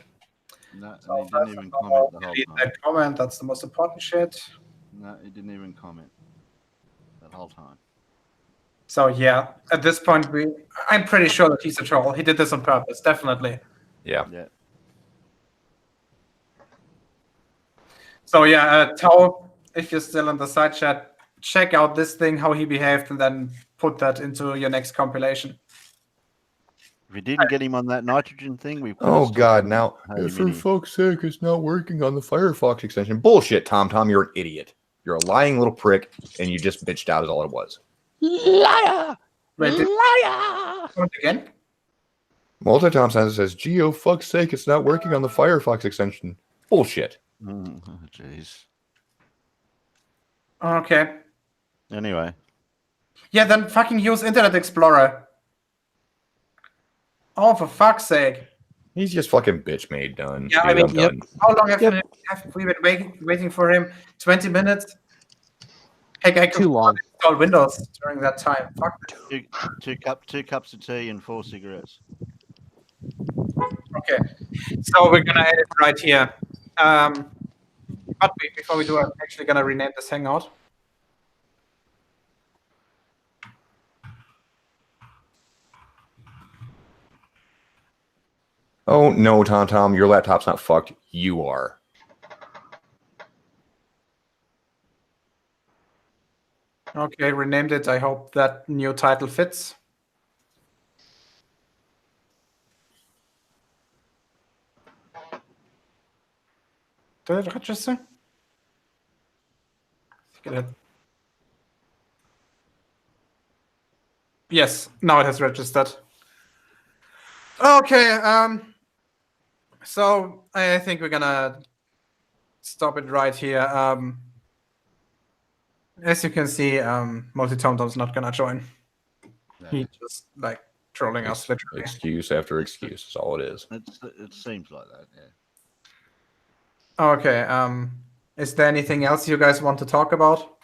No, So and he didn't even comment the whole delete time. that comment. That's the most important shit. No, he didn't even comment that whole time. So yeah, at this point, I'm pretty sure that he's a troll. He did this on purpose, definitely. Yeah. So yeah, Tao, if you're still in the side chat, check out this thing, how he behaved, and then put that into your next compilation. If we didn't get him on that nitrogen thing, we. Oh God! Now, for fuck's sake, it's not working on the Firefox extension. Bullshit, Tom. You're an idiot. You're a lying little prick, and you just bitched out. Is all it was. Liar! Wait, Liar! Again? MultiT0mt0m says, "Gee, oh fuck's sake, it's not working on the Firefox extension." Bullshit. Jeez. Okay. Anyway. Yeah, then fucking use Internet Explorer. Oh, for fuck's sake. He's just fucking bitch made done. Yeah, I Dude, mean, I'm done. how long have we been waiting for him? 20 minutes? Heck, I could Too long. install Windows during that time. Fuck. Two cups of tea and 4 cigarettes. Okay, so we're gonna edit right here. But before we do, I'm actually gonna rename this Hangout. Oh no, Tom, your laptop's not fucked. You are. Okay, renamed it. I hope that new title fits. Did it register? Get it. Yes, now it has registered. Okay, so I think we're gonna stop it right here. As you can see, MultiT0mt0m's not gonna join. He just like trolling us literally. Excuse after excuse is all it is. It seems like that, yeah. Okay, is there anything else you guys want to talk about?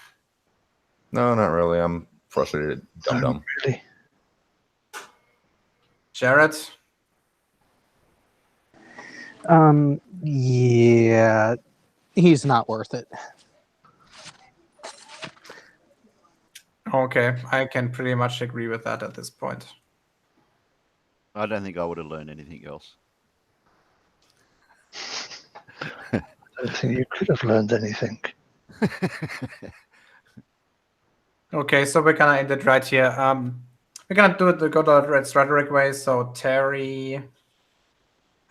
No, not really. I'm frustrated. Dumb. Really? Jared? Yeah, he's not worth it. Okay, I can pretty much agree with that at this point. I don't think I would have learned anything else. I don't think you could have learned anything. Okay, so we're gonna end it right here. We're gonna go the Red Rhetoric way. So Terry,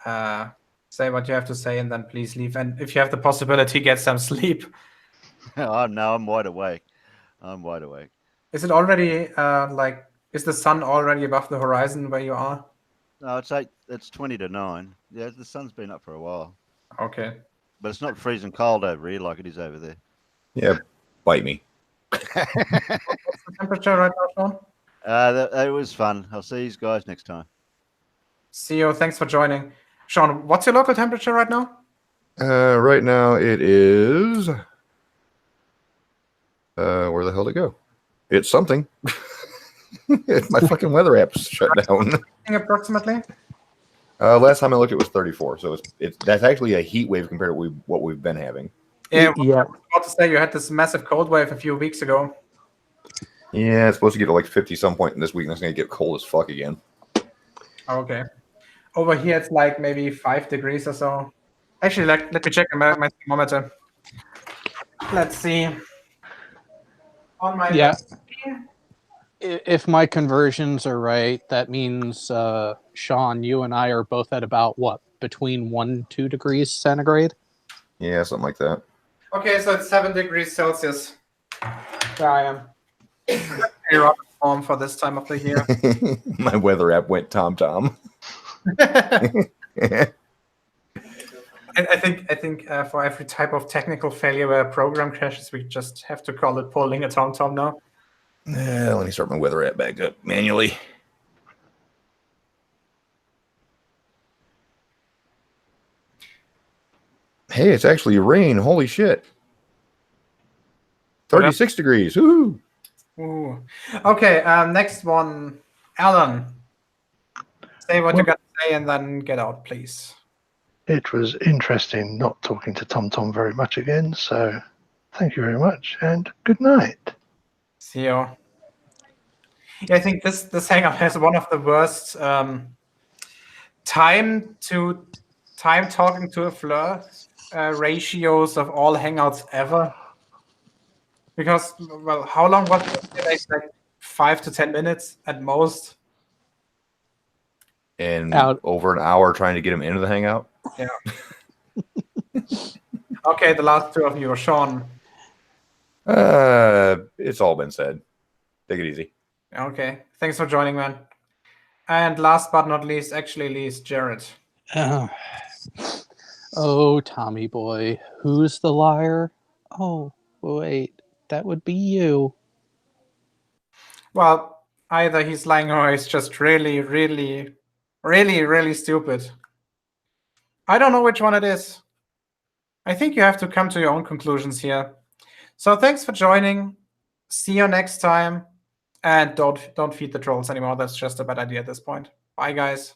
say what you have to say, and then please leave. And if you have the possibility, get some sleep. Oh no, I'm wide awake. I'm wide awake. Is it already is the sun already above the horizon where you are? No, it's 20 to 9. Yeah, the sun's been up for a while. Okay. But it's not freezing cold over here like it is over there. Yeah, bite me. What's the temperature right now, Sean? It was fun. I'll see you guys next time. See you. Thanks for joining. Sean, what's your local temperature right now? Right now it is. Where the hell did it go? It's something. My fucking weather app's shut down. Approximately. Last time I looked, it was 34. So that's actually a heat wave compared to what we've been having. Yeah. I was about to say you had this massive cold wave a few weeks ago. Yeah, it's supposed to get to like 50 some point in this week, and it's gonna get cold as fuck again. Okay. Over here it's like maybe 5 degrees or so. Actually, let me check my thermometer. Let's see. On my If my conversions are right, that means Sean, you and I are both at about what, between 1 and 2 degrees centigrade? Yeah, something like that. Okay, so it's 7 degrees Celsius. There I am. Pretty rough form for this time of the year. My weather app went tom-tom. I think for every type of technical failure where a program crashes, we just have to call it pulling a tom-tom now. Let me start my weather app back up manually. Hey, it's actually rain. Holy shit. 36 degrees. Woo! Ooh. Okay, next one. Alan. Say what you got to say and then get out, please. It was interesting not talking to TomTom very much again, so thank you very much and good night. See you. Yeah, I think this Hangout has one of the worst time talking to a Fleur ratios of all Hangouts ever. Because, well, how long was it? Like 5 to 10 minutes at most. And over an hour trying to get him into the Hangout. Yeah. Okay, the last two of you, Sean. It's all been said. Take it easy. Okay, thanks for joining, man. And last but not least, Jared. Oh, Tommy boy, who's the liar? Oh, wait, that would be you. Well, either he's lying or he's just really, really, really, really stupid. I don't know which one it is. I think you have to come to your own conclusions here. So thanks for joining. See you next time. And don't feed the trolls anymore. That's just a bad idea at this point. Bye, guys.